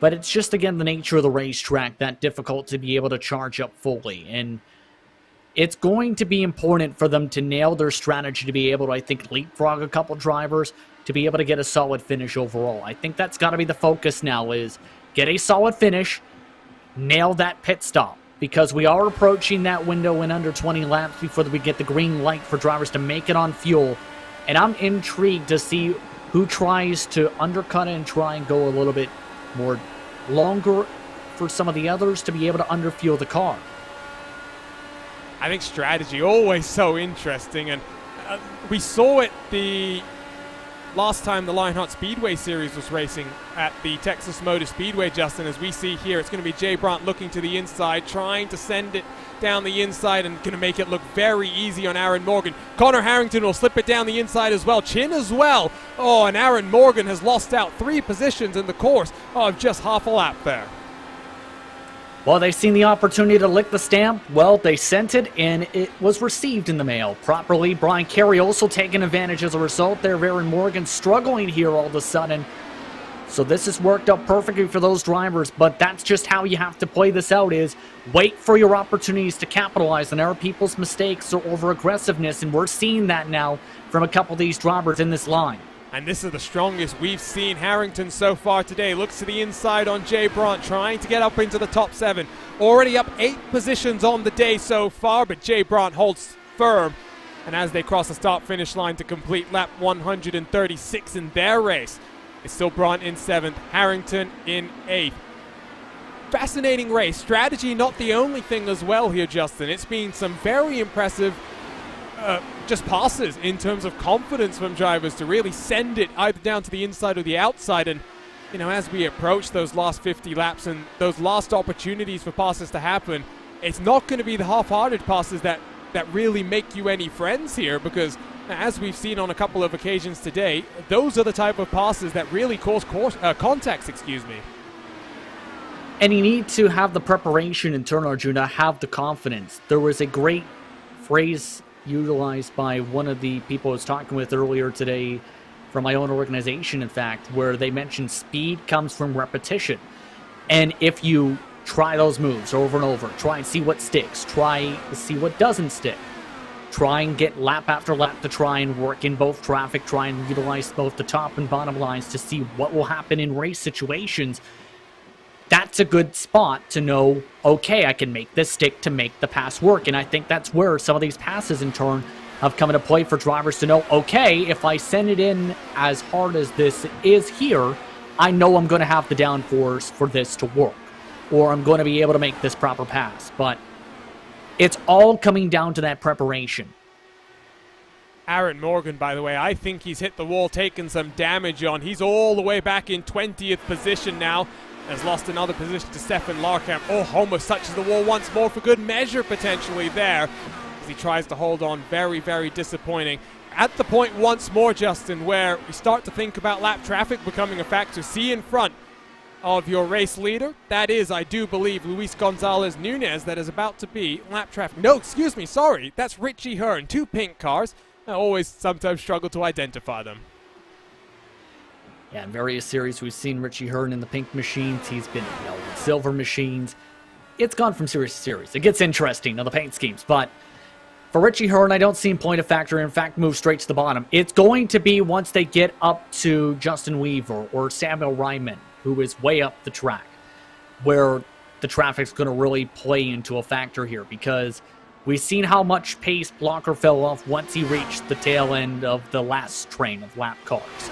But it's just, again, the nature of the racetrack that difficult to be able to charge up fully. And it's going to be important for them to nail their strategy to be able to, I think, leapfrog a couple drivers to be able to get a solid finish overall. I think that's got to be the focus now, is get a solid finish, nail that pit stop, because we are approaching that window in under 20 laps before we get the green light for drivers to make it on fuel. And I'm intrigued to see who tries to undercut it and try and go a little bit more longer for some of the others to be able to underfuel the car. I think strategy always so interesting, and we saw it the last time the Lionheart Speedway Series was racing at the Texas Motor Speedway, Justin. As we see here, it's going to be Jay Brandt looking to the inside, trying to send it down the inside and going to make it look very easy on Aaron Morgan. Connor Harrington will slip it down the inside as well. Chin as well. Oh, and Aaron Morgan has lost out 3 positions in the course of just half a lap there. Well, they've seen the opportunity to lick the stamp. Well, they sent it, and it was received in the mail properly. Brian Carey also taking advantage as a result there. Aaron Morgan struggling here all of a sudden. So this has worked out perfectly for those drivers, but that's just how you have to play this out, is wait for your opportunities to capitalize on other people's mistakes or over-aggressiveness, and we're seeing that now from a couple of these drivers in this line. And this is the strongest we've seen Harrington so far today. Looks to the inside on Jay Brandt, trying to get up into the top 7. Already up 8 positions on the day so far, but Jay Brandt holds firm. And as they cross the start-finish line to complete lap 136 in their race, it's still Brandt in 7th, Harrington in 8th. Fascinating race. Strategy not the only thing as well here, Justin. It's been some very impressive just passes in terms of confidence from drivers to really send it either down to the inside or the outside. And, you know, as we approach those last 50 laps and those last opportunities for passes to happen, it's not going to be the half-hearted passes that really make you any friends here, because as we've seen on a couple of occasions today, those are the type of passes that really cause contacts, And you need to have the preparation in turn, Arjuna, have the confidence. There was a great phrase utilized by one of the people I was talking with earlier today from my own organization, in fact, where they mentioned speed comes from repetition. And if you try those moves over and over, try and see what sticks, try to see what doesn't stick, try and get lap after lap to try and work in both traffic, try and utilize both the top and bottom lines to see what will happen in race situations, that's a good spot to know, okay, I can make this stick to make the pass work. And I think that's where some of these passes in turn have come into play for drivers to know, okay, if I send it in as hard as this is here, I know I'm going to have the downforce for this to work, or I'm going to be able to make this proper pass. But it's all coming down to that preparation. Aaron Morgan, by the way, I think he's hit the wall, taken some damage on. He's all the way back in 20th position now. Has lost another position to Stefan Larkamp. Oh, Homos touches the wall once more for good measure potentially there, as he tries to hold on. Very, very disappointing. At the point once more, Justin, where we start to think about lap traffic becoming a factor. See in front of your race leader. That is, I do believe, Luis Gonzalez Nunez. That is about to be lap traffic. No, excuse me, sorry. That's Richie Hearn. 2 pink cars. I always sometimes struggle to identify them. Yeah, in various series, we've seen Richie Hearn in the pink machines. He's been in silver machines. It's gone from series to series. It gets interesting on the paint schemes, but for Richie Hearn, I don't see him point a factor. In fact, move straight to the bottom. It's going to be once they get up to Justin Weaver or Samuel Ryman, who is way up the track, where the traffic's going to really play into a factor here, because we've seen how much pace Blocker fell off once he reached the tail end of the last train of lap cars.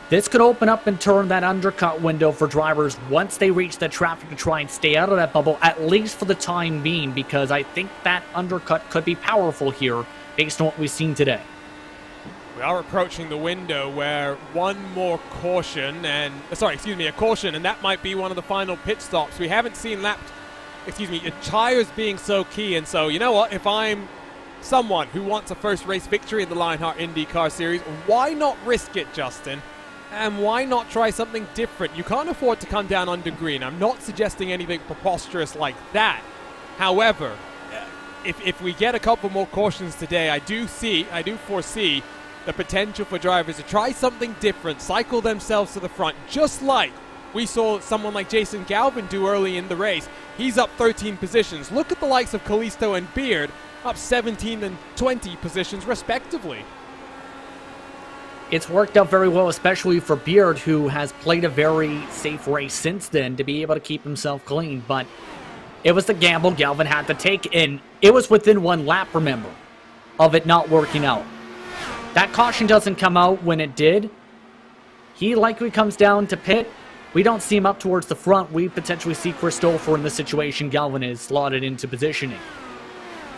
This could open up and turn that undercut window for drivers once they reach the traffic to try and stay out of that bubble, at least for the time being, because I think that undercut could be powerful here based on what we've seen today. We are approaching the window where one more caution and, a caution, and that might be one of the final pit stops. We haven't seen tires being so key, and so, you know what, if I'm someone who wants a first race victory in the Lionheart IndyCar Series, why not risk it, Justin? And why not try something different? You can't afford to come down under green. I'm not suggesting anything preposterous like that. However, if we get a couple more cautions today, I do foresee the potential for drivers to try something different, cycle themselves to the front, just like we saw someone like Jason Galvin do early in the race. He's up 13 positions. Look at the likes of Callisto and Beard, up 17 and 20 positions respectively. It's worked out very well, especially for Beard, who has played a very safe race since then to be able to keep himself clean. But it was the gamble Galvin had to take, and it was within 1 lap, remember, of it not working out. That caution doesn't come out when it did. He likely comes down to pit. We don't see him up towards the front. We potentially see Christopher in the situation Galvin is slotted into positioning.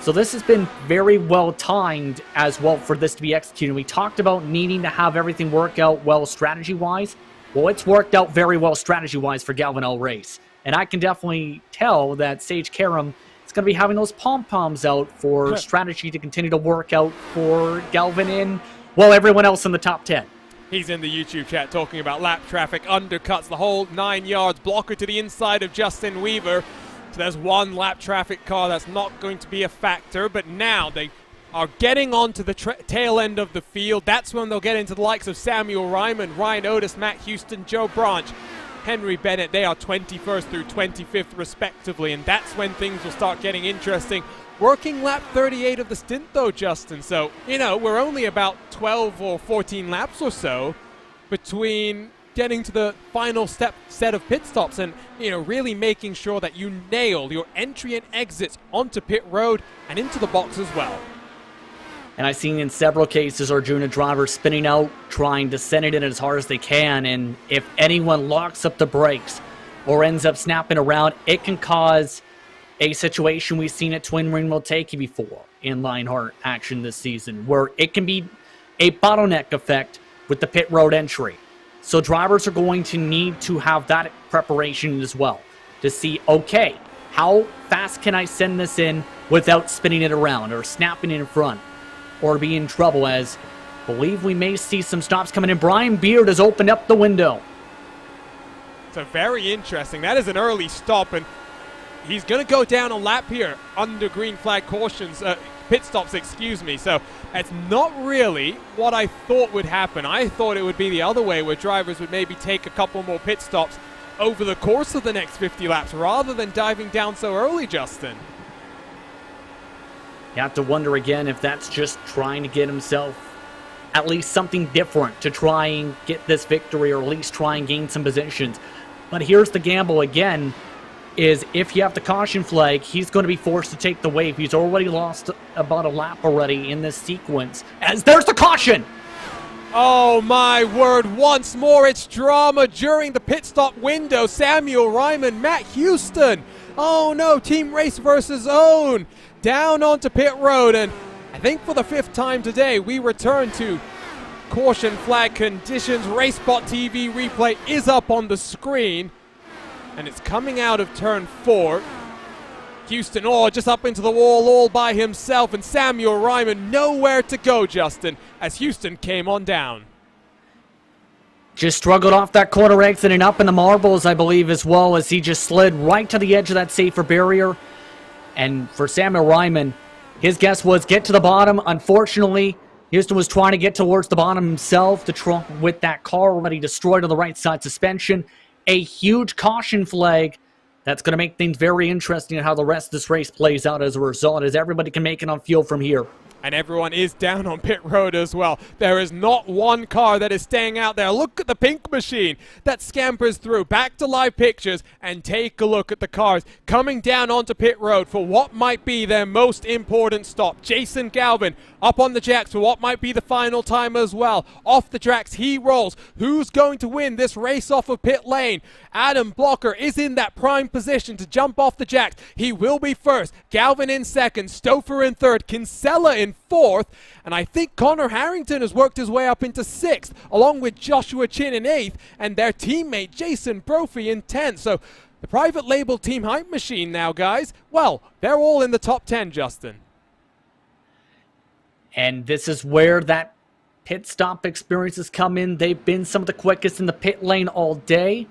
So this has been very well timed as well for this to be executed. We talked about needing to have everything work out well strategy-wise. Well, it's worked out very well strategy-wise for Galvin all race. And I can definitely tell that Sage Karam is going to be having those pom-poms out for strategy to continue to work out for Galvin in, well, everyone else in the top 10. He's in the YouTube chat talking about lap traffic, undercuts, the whole 9 yards, blocker to the inside of Justin Weaver. So there's 1 lap traffic car that's not going to be a factor, but now they are getting onto the tail end of the field. That's when they'll get into the likes of Samuel Ryman, Ryan Otis, Matt Houston, Joe Branch, Henry Bennett. They are 21st through 25th respectively, and that's when things will start getting interesting. Working lap 38 of the stint though, Justin, so, we're only about 12 or 14 laps or so between getting to the final set of pit stops and, really making sure that you nail your entry and exits onto pit road and into the box as well. And I've seen in several cases Arjuna drivers spinning out, trying to send it in as hard as they can, and if anyone locks up the brakes or ends up snapping around, it can cause a situation we've seen at Twin Ring Motegi before in Lionheart action this season, where it can be a bottleneck effect with the pit road entry. So drivers are going to need to have that preparation as well to see, okay, how fast can I send this in without spinning it around or snapping it in front or be in trouble, as I believe we may see some stops coming in. Brian Beard has opened up the window. So very interesting. That is an early stop, and he's going to go down a lap here under green flag cautions, pit stops, excuse me. So it's not really what I thought would happen. I thought it would be the other way, where drivers would maybe take a couple more pit stops over the course of the next 50 laps rather than diving down so early, Justin. You have to wonder again if that's just trying to get himself at least something different to try and get this victory, or at least try and gain some positions. But here's the gamble again. is if you have the caution flag, he's going to be forced to take the wave. He's already lost about a lap already in this sequence. As there's the caution! Oh my word, once more it's drama during the pit stop window. Samuel Ryman, Matt Houston. Oh no, Team Race versus Own. Down onto pit road, and I think for the 5th time today, we return to caution flag conditions. RaceSpotTV replay is up on the screen, and it's coming out of turn 4. Houston, just up into the wall all by himself, and Samuel Ryman nowhere to go, Justin, as Houston came on down. Just struggled off that corner exit and up in the marbles, I believe, as well, as he just slid right to the edge of that safer barrier. And for Samuel Ryman, his guess was get to the bottom. Unfortunately, Houston was trying to get towards the bottom himself with that car already destroyed on the right side suspension. A huge caution flag. That's going to make things very interesting in how the rest of this race plays out as a result, as everybody can make it on fuel from here. And everyone is down on pit road as well. There is not one car that is staying out there. Look at the pink machine that scampers through. Back to live pictures and take a look at the cars coming down onto pit road for what might be their most important stop. Jason Galvin up on the jacks for what might be the final time as well. Off the tracks he rolls. Who's going to win this race off of pit lane? Adam Blocker is in that prime position to jump off the jacks. He will be first. Galvin in second. Stouffer in third. Kinsella in fourth, and I think Connor Harrington has worked his way up into 6th, along with Joshua Chin in 8th, and their teammate Jason Brophy in 10th. So the private label team hype machine now, guys, well, they're all in the top 10, Justin. And this is where that pit stop experiences come in. They've been some of the quickest in the pit lane all day.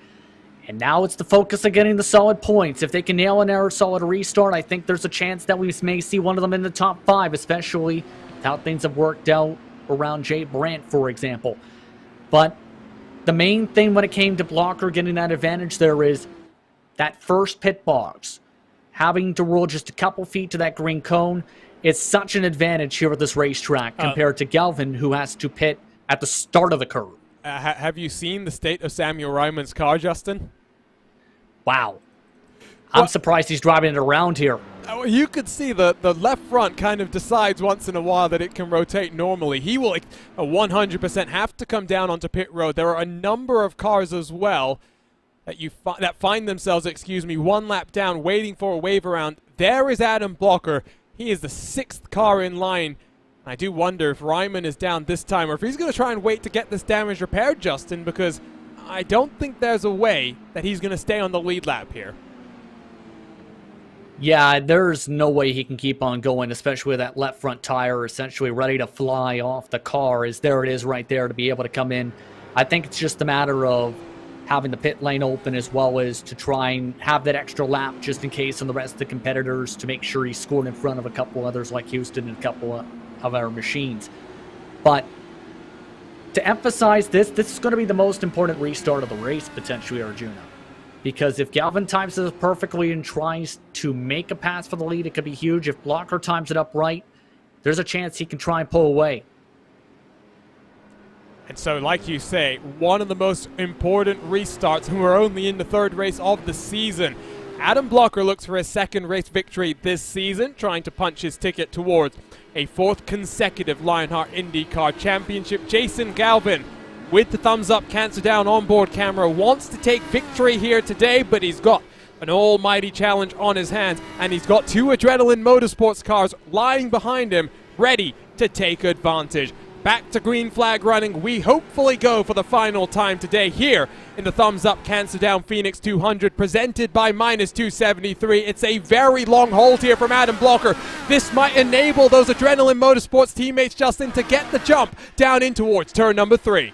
And now it's the focus of getting the solid points. If they can nail an error solid restart, I think there's a chance that we may see one of them in the top 5, especially how things have worked out around Jay Brandt, for example. But the main thing when it came to Blocker getting that advantage there is that first pit box. Having to roll just a couple feet to that green cone is such an advantage here at this racetrack compared to Galvin, who has to pit at the start of the curve. Have you seen the state of Samuel Ryman's car, Justin? Wow. I'm surprised he's driving it around here. You could see the left front kind of decides once in a while that it can rotate normally. He will 100% have to come down onto pit road. There are a number of cars as well that find themselves, one lap down waiting for a wave around. There is Adam Blocker. He is the 6th car in line. I do wonder if Ryman is down this time or if he's going to try and wait to get this damage repaired, Justin, because I don't think there's a way that he's going to stay on the lead lap here. Yeah, there's no way he can keep on going, especially with that left front tire essentially ready to fly off the car, as there it is right there to be able to come in. I think it's just a matter of having the pit lane open as well as to try and have that extra lap just in case on the rest of the competitors to make sure he's scored in front of a couple others like Houston and a couple of our machines. But to emphasize this is going to be the most important restart of the race, potentially, Arjuna. Because if Galvin times this perfectly and tries to make a pass for the lead, it could be huge. If Blocker times it up right, there's a chance he can try and pull away. And so, like you say, one of the most important restarts, and we're only in the 3rd race of the season. Adam Blocker looks for his 2nd race victory this season, trying to punch his ticket towards a 4th consecutive Lionheart IndyCar Championship. Jason Galvin, with the thumbs up, cancer down onboard camera, wants to take victory here today, but he's got an almighty challenge on his hands, and he's got 2 Adrenaline Motorsports cars lying behind him, ready to take advantage. Back to green flag running. We hopefully go for the final time today here in the Thumbs Up Cancer Down Phoenix 200 presented by Minus 273. It's a very long hold here from Adam Blocker. This might enable those Adrenaline Motorsports teammates, Justin, to get the jump down in towards turn number 3.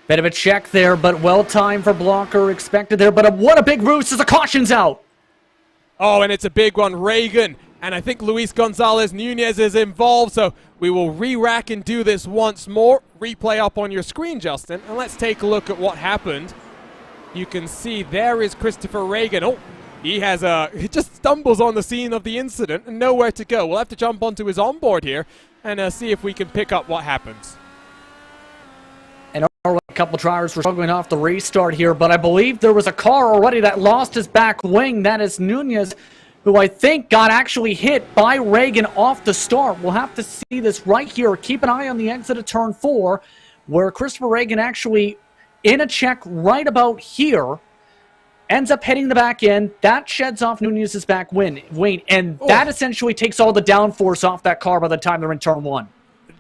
Bit of a check there, but well timed for Blocker, expected there, but what a big roost as the caution's out. Oh, and it's a big one. Reagan, and I think Luis Gonzalez Nunez is involved, so we will re-rack and do this once more. Replay up on your screen, Justin, and let's take a look at what happened. You can see there is Christopher Reagan. Oh, he just stumbles on the scene of the incident and nowhere to go. We'll have to jump onto his onboard here and see if we can pick up what happens. And a couple drivers were struggling off the restart here, but I believe there was a car already that lost his back wing. That is Nunez, who I think got actually hit by Reagan off the start. We'll have to see this right here. Keep an eye on the exit of turn 4, where Christopher Reagan actually, in a check right about here, ends up hitting the back end. That sheds off Nunez's back wing, and that essentially takes all the downforce off that car by the time they're in turn 1.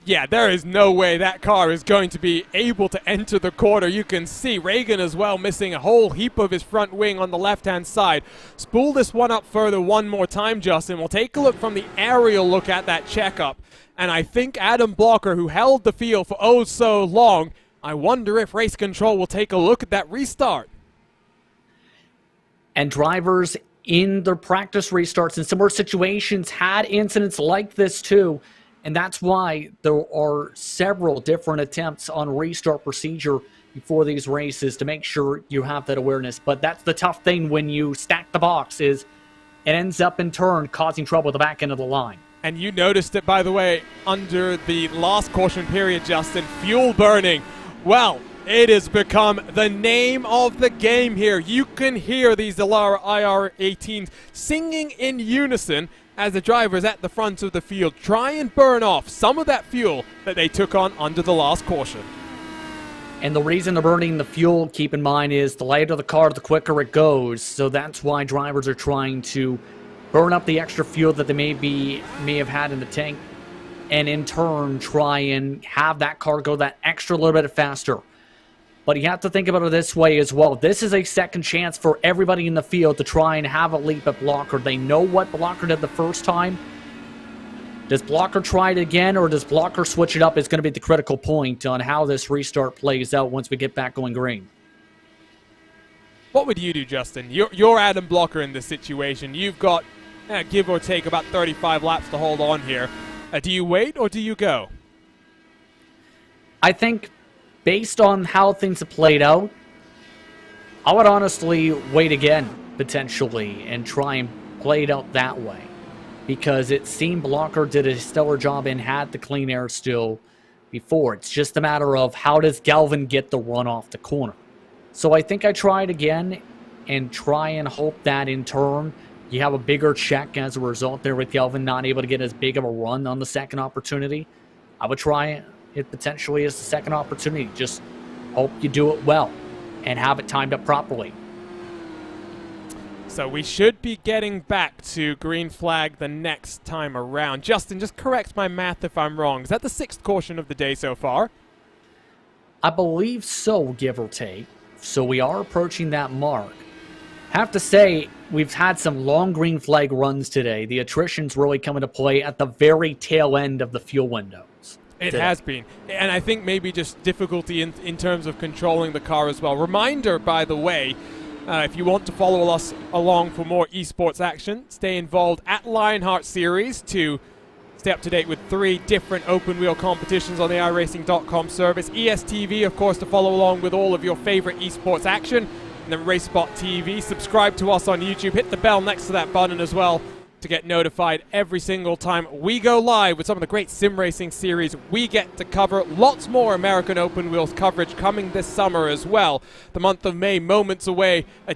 Yeah, there is no way that car is going to be able to enter the corner. You can see Reagan as well missing a whole heap of his front wing on the left-hand side. Spool this one up further one more time, Justin. We'll take a look from the aerial look at that checkup. And I think Adam Blocker, who held the field for oh so long, I wonder if Race Control will take a look at that restart. And drivers in their practice restarts in similar situations had incidents like this too. And that's why there are several different attempts on restart procedure before these races to make sure you have that awareness. But that's the tough thing when you stack the box, is it ends up in turn causing trouble at the back end of the line. And you noticed it, by the way, under the last caution period, Justin. Fuel burning. Well, it has become the name of the game here. You can hear these Dallara IR-18s singing in unison as the drivers at the front of the field try and burn off some of that fuel that they took on under the last caution. And the reason they're burning the fuel, keep in mind, is the lighter the car, the quicker it goes. So that's why drivers are trying to burn up the extra fuel that they may have had in the tank, and in turn try and have that car go that extra little bit faster. But you have to think about it this way as well. This is a second chance for everybody in the field to try and have a leap at Blocker. They know what Blocker did the first time. Does Blocker try it again, or does Blocker switch it up? Is going to be the critical point on how this restart plays out once we get back going green. What would you do, Justin? You're Adam Blocker in this situation. You've got, give or take, about 35 laps to hold on here. Do you wait or do you go? I think, based on how things have played out, I would honestly wait again, potentially, and try and play it out that way. Because it seemed Blocker did a stellar job and had the clean air still before. It's just a matter of how does Galvin get the run off the corner. So I think I try it again and try and hope that in turn you have a bigger check as a result there with Galvin not able to get as big of a run on the second opportunity. I would try it potentially as the second opportunity. Just hope you do it well and have it timed up properly. So we should be getting back to green flag the next time around. Justin, just correct my math if I'm wrong. Is that the 6th caution of the day so far? I believe so, give or take. So we are approaching that mark. Have to say, we've had some long green flag runs today. The attrition's really come into play at the very tail end of the fuel windows. It has been. And I think maybe just difficulty in terms of controlling the car as well. Reminder, by the way, if you want to follow us along for more esports action, stay involved at Lionheart Series to stay up to date with 3 different open wheel competitions on the iRacing.com service. ESTV, of course, to follow along with all of your favorite esports action. And then RaceSpotTV. Subscribe to us on YouTube. Hit the bell next to that button as well to get notified every single time we go live with some of the great sim racing series we get to cover. Lots more American Open Wheels coverage coming this summer as well. The month of May,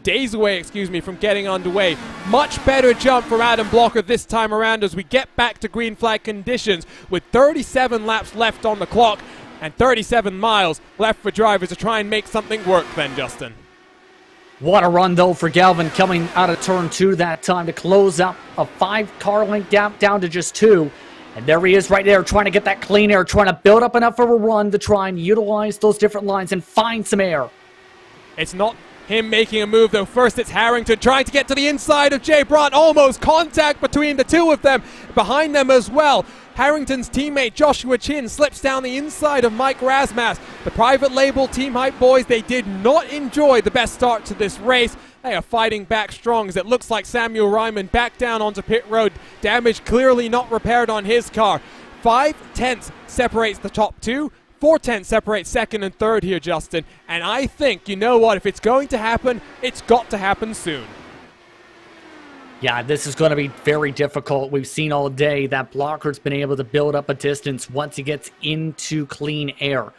days away, from getting underway. Much better jump from Adam Blocker this time around as we get back to green flag conditions with 37 laps left on the clock and 37 miles left for drivers to try and make something work then, Justin. What a run, though, for Galvin coming out of turn 2 that time to close up a 5-car length gap down to just 2. And there he is right there trying to get that clean air, trying to build up enough of a run to try and utilize those different lines and find some air. It's not him making a move, though. First, it's Harrington trying to get to the inside of Jay Brunt. Almost contact between the two of them. Behind them as well, Harrington's teammate Joshua Chin slips down the inside of Mike Rasmas. The private label Team Hype boys, they did not enjoy the best start to this race. They are fighting back strong as it looks like Samuel Ryman back down onto pit road. Damage clearly not repaired on his car. 5/10 separates the top 2. 4/10 separates second and third here, Justin. And I think, you know what, if it's going to happen, it's got to happen soon. Yeah, this is going to be very difficult. We've seen all day that Blocker's been able to build up a distance once he gets into clean air.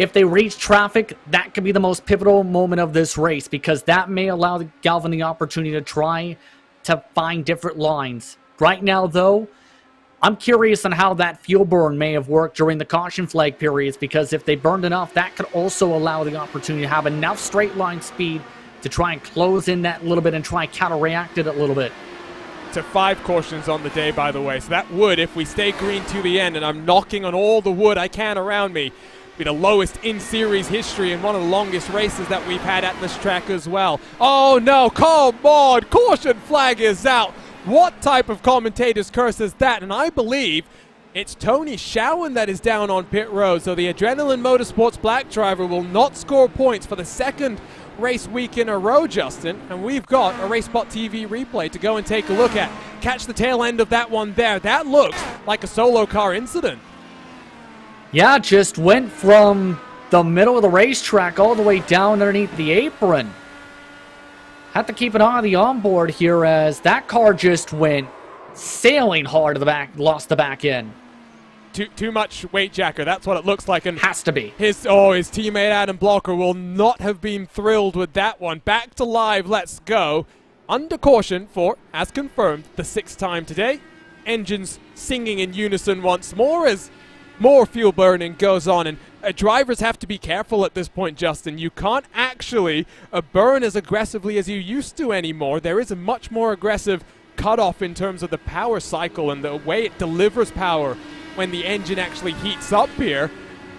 if they reach traffic, that could be the most pivotal moment of this race, because that may allow Galvin the opportunity to try to find different lines. Right now, though, I'm curious on how that fuel burn may have worked during the caution flag periods, because if they burned enough, that could also allow the opportunity to have enough straight line speed to try and close in that little bit and try and counteract it a little bit. To 5 cautions on the day, by the way. So that would, if we stay green to the end, and I'm knocking on all the wood I can around me, be the lowest in series history and one of the longest races that we've had at this track as well. Oh no, come on, caution flag is out. What type of commentator's curse is that? And I believe it's Tony Schowen that is down on pit road. So the Adrenaline Motorsports black driver will not score points for the second race week in a row, Justin, and we've got a RaceSpotTV replay to go and take a look at. Catch the tail end of that one there. That looks like a solo car incident. Yeah, just went from the middle of the racetrack all the way down underneath the apron. Have to keep an eye on the onboard here, as that car just went sailing hard to the back, lost the back end. Too much weight, Jacker. That's what it looks like. And has to be. His teammate Adam Blocker will not have been thrilled with that one. Back to live. Let's go. Under caution for, as confirmed, the 6th time today. Engines singing in unison once more as more fuel burning goes on. And drivers have to be careful at this point, Justin. You can't actually burn as aggressively as you used to anymore. There is a much more aggressive cutoff in terms of the power cycle and the way it delivers power when the engine actually heats up here.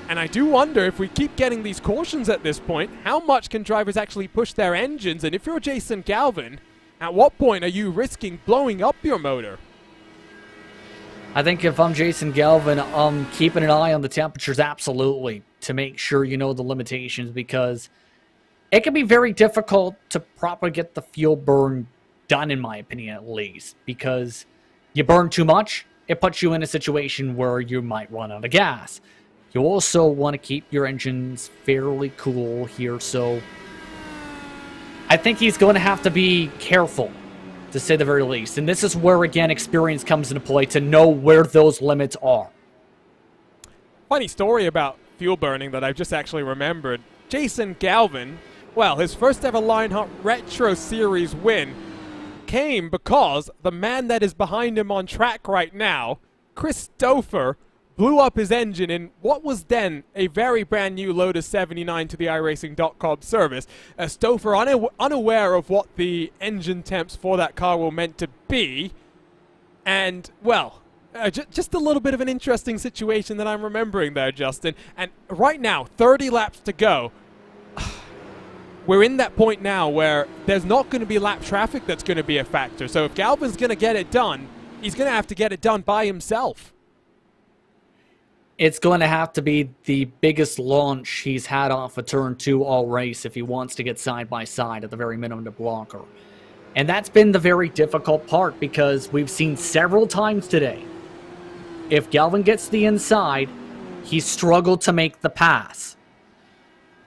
And I do wonder, if we keep getting these cautions at this point, how much can drivers actually push their engines? And if you're Jason Galvin, at what point are you risking blowing up your motor? I think if I'm Jason Galvin, I'm keeping an eye on the temperatures, absolutely, to make sure you know the limitations, because it can be very difficult to properly get the fuel burn done, in my opinion, at least, because you burn too much, it puts you in a situation where you might run out of gas. You also want to keep your engines fairly cool here, so I think he's going to have to be careful, to say the very least. And this is where, again, experience comes into play, to know where those limits are. Funny story about fuel burning that I've just actually remembered. Jason Galvin, well, his first ever Lionheart Retro Series win came because the man that is behind him on track right now, Chris Stouffer, blew up his engine in what was then a very brand new Lotus 79 to the iRacing.com service. Stouffer, unaware of what the engine temps for that car were meant to be. And, well, just a little bit of an interesting situation that I'm remembering there, Justin. And right now, 30 laps to go. We're in that point now where there's not going to be lap traffic that's going to be a factor. So if Galvin's going to get it done, he's going to have to get it done by himself. It's going to have to be the biggest launch he's had off a turn 2 all race if he wants to get side by side at the very minimum to Blocker. And that's been the very difficult part, because we've seen several times today, if Galvin gets the inside, he struggled to make the pass.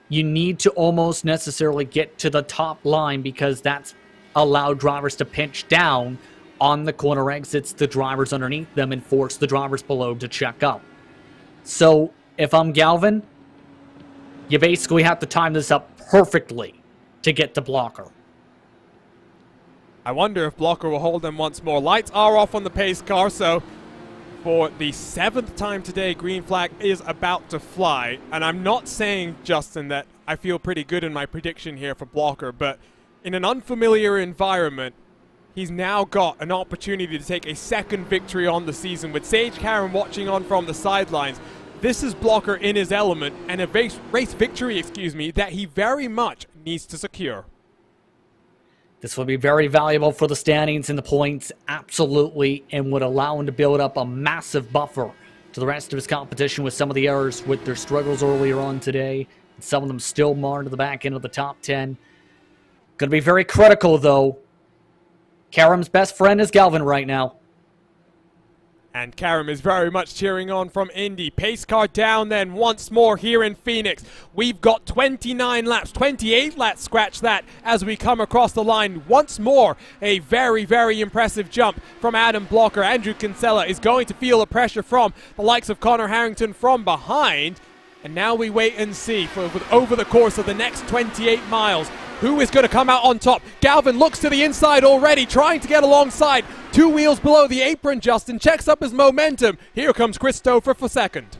You need to almost necessarily get to the top line, because that's allowed drivers to pinch down on the corner exits, the drivers underneath them, and force the drivers below to check up. So if I'm Galvin, you basically have to time this up perfectly to get to Blocker. I wonder if Blocker will hold them once more. Lights are off on the pace car, so for the 7th time today, green flag is about to fly. And I'm not saying, Justin, that I feel pretty good in my prediction here for Blocker, but in an unfamiliar environment, he's now got an opportunity to take a second victory on the season. With Sage Karam watching on from the sidelines, this is Blocker in his element, and a race victory, that he very much needs to secure. This will be very valuable for the standings and the points, absolutely, and would allow him to build up a massive buffer to the rest of his competition with some of the errors with their struggles earlier on today. And some of them still marred to the back end of the top 10. Going to be very critical, though. Karam's best friend is Galvin right now. And Karam is very much cheering on from Indy. Pace car down then once more here in Phoenix. We've got 29 laps, 28 laps, scratch that, as we come across the line. Once more, a very, very impressive jump from Adam Blocker. Andrew Kinsella is going to feel the pressure from the likes of Connor Harrington from behind. And now we wait and see over the course of the next 28 miles who is going to come out on top. Galvin looks to the inside already, trying to get alongside. 2 wheels below the apron, Justin checks up his momentum. Here comes Christopher for second.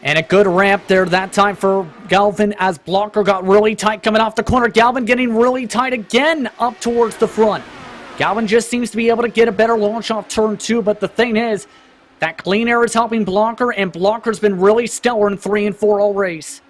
And a good ramp there that time for Galvin as Blocker got really tight coming off the corner. Galvin getting really tight again up towards the front. Galvin just seems to be able to get a better launch off turn 2, but the thing is, that clean air is helping Blocker, and Blocker's been really stellar in 3 and 4 all race.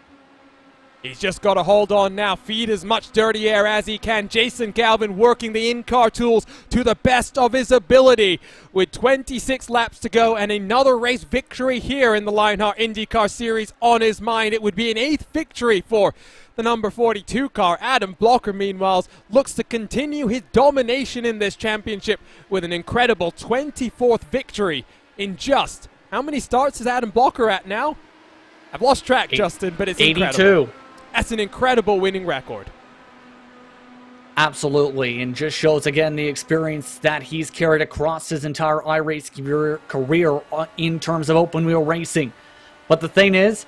He's just got to hold on now, feed as much dirty air as he can. Jason Galvin working the in-car tools to the best of his ability. With 26 laps to go and another race victory here in the Lionheart IndyCar Series on his mind. It would be an 8th victory for the number 42 car. Adam Blocker, meanwhile, looks to continue his domination in this championship with an incredible 24th victory in just... How many starts is Adam Blocker at now? I've lost track, Justin, but it's 82. Incredible. That's an incredible winning record. Absolutely, and just shows again the experience that he's carried across his entire iRace career in terms of open wheel racing. But the thing is,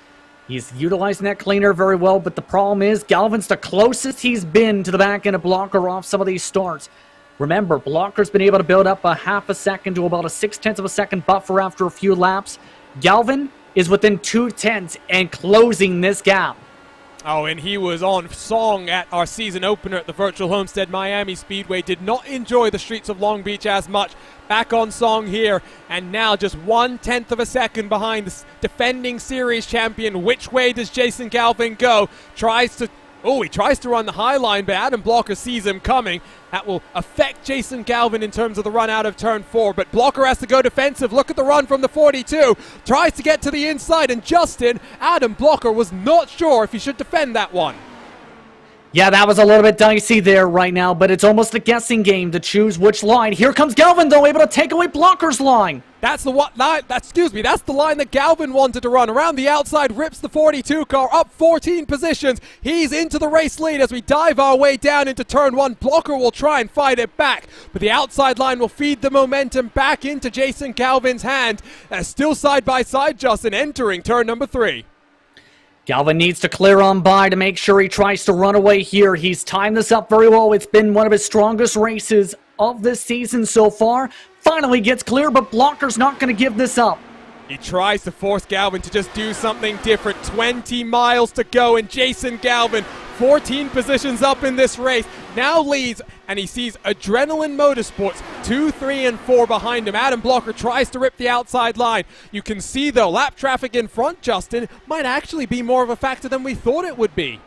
he's utilizing that clean air very well, but the problem is Galvin's the closest he's been to the back end of Blocker off some of these starts. Remember, Blocker's been able to build up a half a second to about a 0.6 of a second buffer after a few laps. Galvin is within 0.2 and closing this gap. Oh, and he was on song at our season opener at the Virtual Homestead Miami Speedway. Did not enjoy the streets of Long Beach as much. Back on song here, and now just 0.1 of a second behind the defending series champion. Which way does Jason Galvin go? He tries to run the high line, but Adam Blocker sees him coming. That will affect Jason Galvin in terms of the run out of turn 4, but Blocker has to go defensive. Look at the run from the 42. Tries to get to the inside, and Adam Blocker was not sure if he should defend that one. Yeah, that was a little bit dicey there right now, but it's almost a guessing game to choose which line. Here comes Galvin, though, able to take away Blocker's line. That's the line that Galvin wanted to run. Around the outside, rips the 42 car up 14 positions. He's into the race lead as we dive our way down into turn 1. Blocker will try and fight it back, but the outside line will feed the momentum back into Jason Galvin's hand. Still side by side, Justin, entering turn number 3. Galvin needs to clear on by to make sure he tries to run away here. He's timed this up very well. It's been one of his strongest races of this season so far. Finally gets clear, but Blocker's not going to give this up. He tries to force Galvin to just do something different. 20 miles to go, and Jason Galvin, 14 positions up in this race, now leads, and he sees Adrenaline Motorsports 2, 3, and 4 behind him. Adam Blocker tries to rip the outside line. You can see, though, lap traffic in front, Justin, might actually be more of a factor than we thought it would be.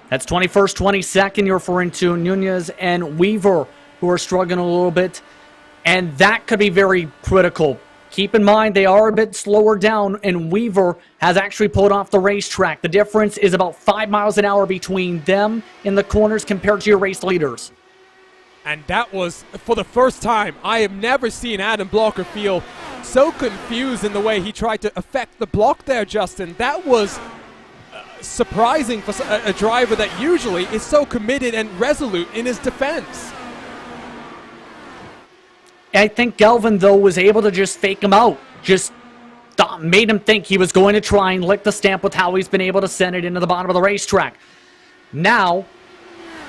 That's 21st, 22nd. You're referring to Nunez and Weaver, who are struggling a little bit, and that could be very critical. Keep in mind, they are a bit slower down, and Weaver has actually pulled off the racetrack. The difference is about 5 miles an hour between them in the corners compared to your race leaders. And that was, for the first time, I have never seen Adam Blocker feel so confused in the way he tried to affect the block there, Justin. That was surprising for a driver that usually is so committed and resolute in his defense. I think Galvin, though, was able to just fake him out. Just made him think he was going to try and lick the stamp with how he's been able to send it into the bottom of the racetrack. Now,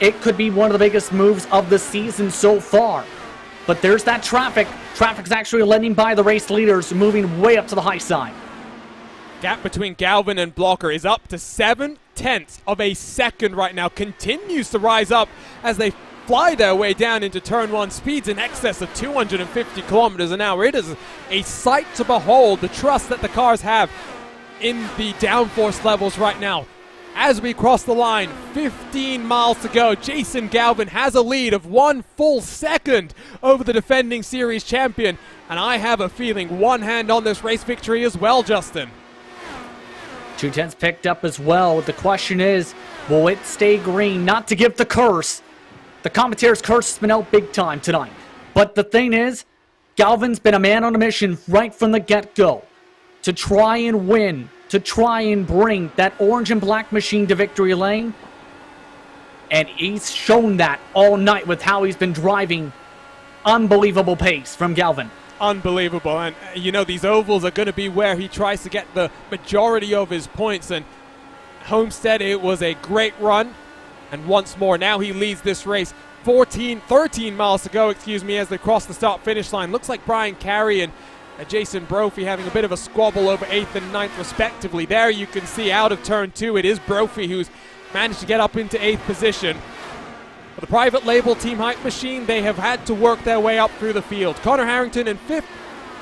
it could be one of the biggest moves of the season so far. But there's that traffic. Traffic's actually letting by the race leaders, moving way up to the high side. Gap between Galvin and Blocker is up to 0.7 of a second right now. Continues to rise up as they fly their way down into turn 1. Speeds in excess of 250 kilometers an hour. It is a sight to behold, the trust that the cars have in the downforce levels right now. As we cross the line, 15 miles to go. Jason Galvin has a lead of 1 full second over the defending series champion, and I have a feeling one hand on this race victory as well, Justin. 2/10 picked up as well. The question is, will it stay green? Not to give the curse. The commentator's curse has been out big time tonight. But the thing is, Galvin's been a man on a mission right from the get-go to try and win, to try and bring that orange and black machine to victory lane. And he's shown that all night with how he's been driving unbelievable pace from Galvin. Unbelievable. And, you know, these ovals are going to be where he tries to get the majority of his points. And Homestead, it was a great run. And once more, now he leads this race. 13 miles to go, as they cross the start-finish line. Looks like Brian Carey and Jason Brophy having a bit of a squabble over 8th and 9th respectively. There you can see out of turn 2, it is Brophy who's managed to get up into 8th position. For the private label Team Hype Machine, they have had to work their way up through the field. Connor Harrington in 5th.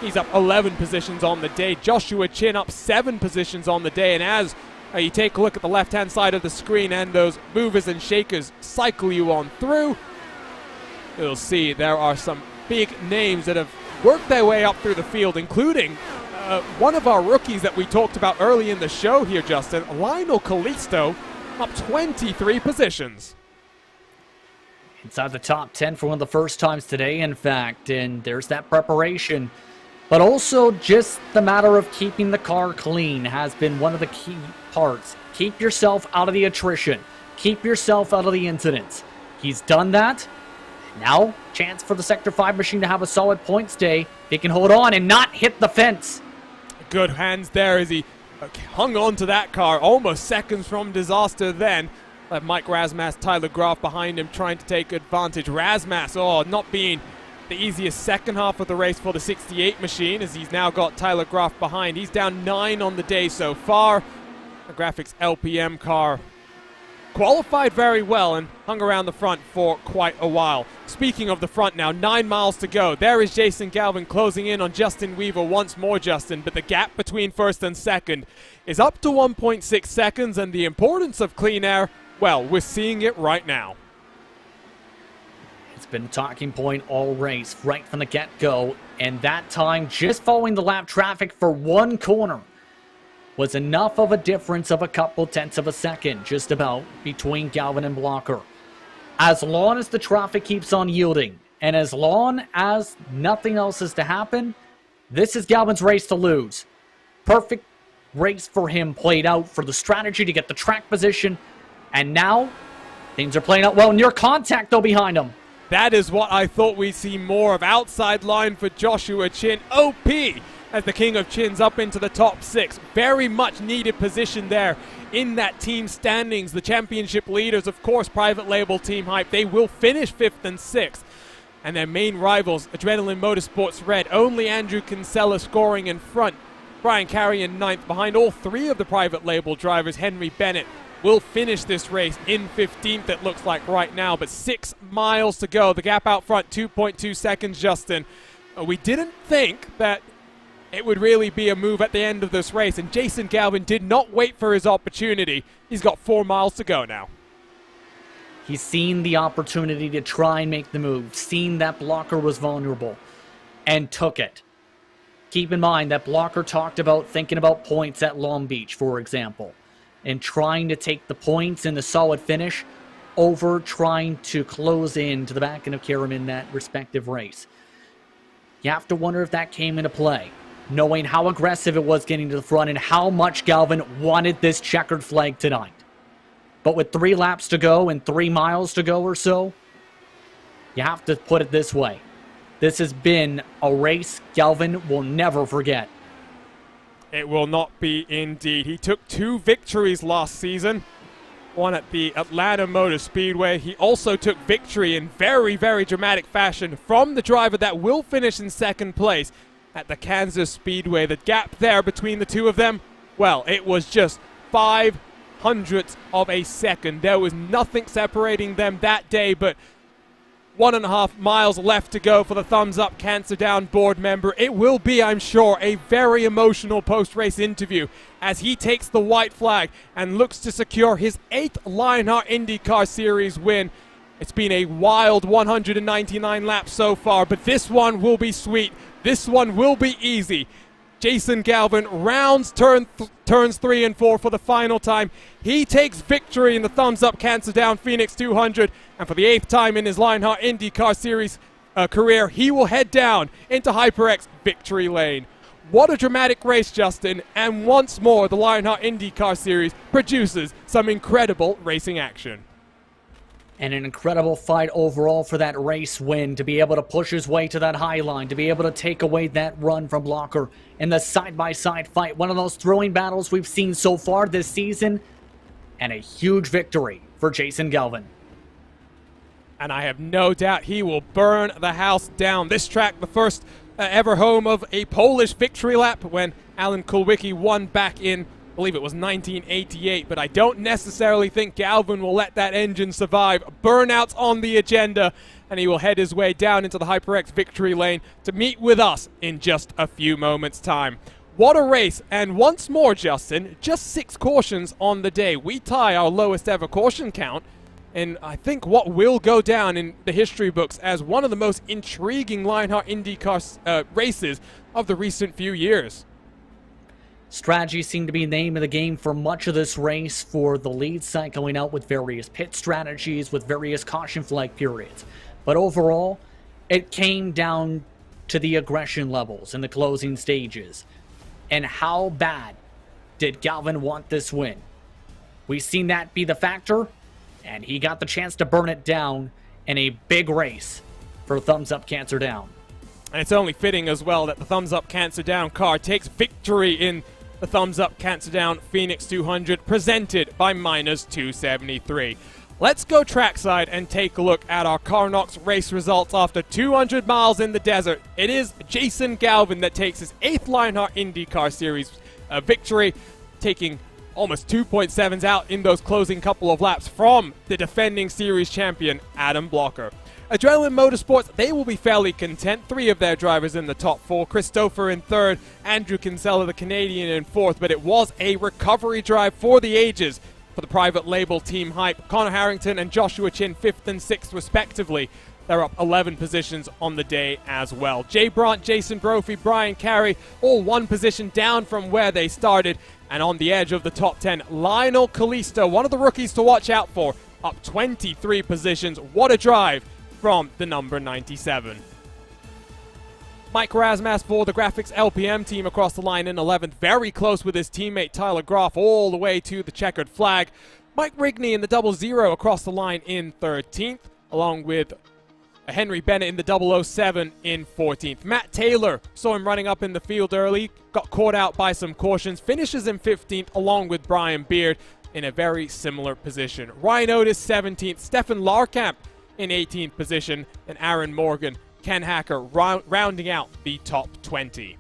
He's up 11 positions on the day. Joshua Chin up 7 positions on the day. And as you take a look at the left-hand side of the screen and those movers and shakers cycle you on through, you'll see there are some big names that have worked their way up through the field, including one of our rookies that we talked about early in the show here, Justin, Lionel Callisto, up 23 positions. Inside the top 10 for one of the first times today, in fact, and there's that preparation. But also just the matter of keeping the car clean has been one of the key parts. Keep yourself out of the attrition. Keep yourself out of the incidents. He's done that. Now, chance for the Sector 5 machine to have a solid points day. They can hold on and not hit the fence. Good hands there as he hung on to that car, almost seconds from disaster then. Mike Razmas, Tyler Graf behind him trying to take advantage. Razmas, not being the easiest second half of the race for the 68 machine, as he's now got Tyler Graf behind. He's down 9 on the day so far. The Graphics LPM car qualified very well and hung around the front for quite a while. Speaking of the front now, 9 miles to go. There is Jason Galvin closing in on Justin Weaver once more, Justin, but the gap between first and second is up to 1.6 seconds, and the importance of clean air, well, we're seeing it right now. It's been a talking point all race, right from the get-go, and that time, just following the lap traffic for one corner, was enough of a difference of a couple tenths of a second, just about, between Galvin and Blocker. As long as the traffic keeps on yielding, and as long as nothing else is to happen, this is Galvin's race to lose. Perfect race for him played out for the strategy to get the track position, and now things are playing out well. Near contact, though, behind him. That is what I thought we'd see more of. Outside line for Joshua Chin. OP as the King of Chins up into the top 6. Very much needed position there in that team standings. The championship leaders, of course, private label Team Hype, they will finish 5th and 6th. And their main rivals, Adrenaline Motorsports Red, only Andrew Kinsella scoring in front. Brian Carey in 9th. Behind all 3 of the private label drivers, Henry Bennett will finish this race in 15th, it looks like right now. But 6 miles to go. The gap out front, 2.2 seconds, Justin. We didn't think that it would really be a move at the end of this race, and Jason Galvin did not wait for his opportunity. He's got 4 miles to go now. He's seen the opportunity to try and make the move, seen that Blocker was vulnerable, and took it. Keep in mind that Blocker talked about thinking about points at Long Beach, for example, and trying to take the points in the solid finish over trying to close in to the back end of Karam in that respective race. You have to wonder if that came into play, knowing how aggressive it was getting to the front and how much Galvin wanted this checkered flag tonight. But with 3 laps to go and 3 miles to go or so, you have to put it this way. This has been a race Galvin will never forget. It will not be indeed. He took 2 victories last season. One at the Atlanta Motor Speedway. He also took victory in very, very dramatic fashion from the driver that will finish in 2nd place at the Kansas Speedway. The gap there between the 2 of them, well, it was just 0.05 of a second. There was nothing separating them that day, but 1.5 miles left to go for the Thumbs Up Cancer Down board member. It will be, I'm sure, a very emotional post-race interview as he takes the white flag and looks to secure his 8th Lionheart IndyCar Series win. It's been a wild 199 laps so far, but this one will be sweet. This one will be easy. Jason Galvin rounds turns 3 and 4 for the final time. He takes victory in the Thumbs Up Cancer Down Phoenix 200, and for the 8th time in his Lionheart IndyCar Series career, he will head down into HyperX victory lane. What a dramatic race, Justin, and once more the Lionheart IndyCar Series produces some incredible racing action. And an incredible fight overall for that race win, to be able to push his way to that high line, to be able to take away that run from Blocker in the side-by-side fight. One of those thrilling battles we've seen so far this season, and a huge victory for Jason Galvin. And I have no doubt he will burn the house down. This track, the first ever home of a Polish victory lap when Alan Kulwicki won back in, I believe it was 1988, but I don't necessarily think Galvin will let that engine survive. Burnouts on the agenda, and he will head his way down into the HyperX victory lane to meet with us in just a few moments' time. What a race, and once more, Justin, just 6 cautions on the day. We tie our lowest ever caution count, and I think what will go down in the history books as one of the most intriguing Lionheart IndyCar races of the recent few years. Strategy seemed to be the name of the game for much of this race, for the lead cycling out with various pit strategies, with various caution flag periods. But overall, it came down to the aggression levels in the closing stages. And how bad did Galvin want this win? We've seen that be the factor, and he got the chance to burn it down in a big race for Thumbs Up Cancer Down. And it's only fitting as well that the Thumbs Up Cancer Down car takes victory in the Thumbs Up Cancer Down Phoenix 200, presented by Miners 273. Let's go trackside and take a look at our Carnox race results after 200 miles in the desert. It is Jason Galvin that takes his 8th Lionheart IndyCar Series victory, taking almost 2.7s out in those closing couple of laps from the defending series champion, Adam Blocker. Adrenaline Motorsports, they will be fairly content. 3 of their drivers in the top 4. Christopher in 3rd, Andrew Kinsella, the Canadian, in 4th. But it was a recovery drive for the ages for the private label Team Hype. Connor Harrington and Joshua Chin 5th and 6th respectively. They're up 11 positions on the day as well. Jay Brandt, Jason Brophy, Brian Carey, all 1 position down from where they started. And on the edge of the top 10, Lionel Kalisto, one of the rookies to watch out for, up 23 positions. What a drive from the number 97. Mike Razmas for the Graphics LPM team across the line in 11th, very close with his teammate Tyler Groff all the way to the checkered flag. Mike Rigney in the 00 across the line in 13th, along with Henry Bennett in the 007 in 14th. Matt Taylor, saw him running up in the field early, got caught out by some cautions, finishes in 15th along with Brian Beard in a very similar position. Ryan Otis 17th, Stefan Larkamp in 18th position, and Aaron Morgan, Ken Hacker rounding out the top 20.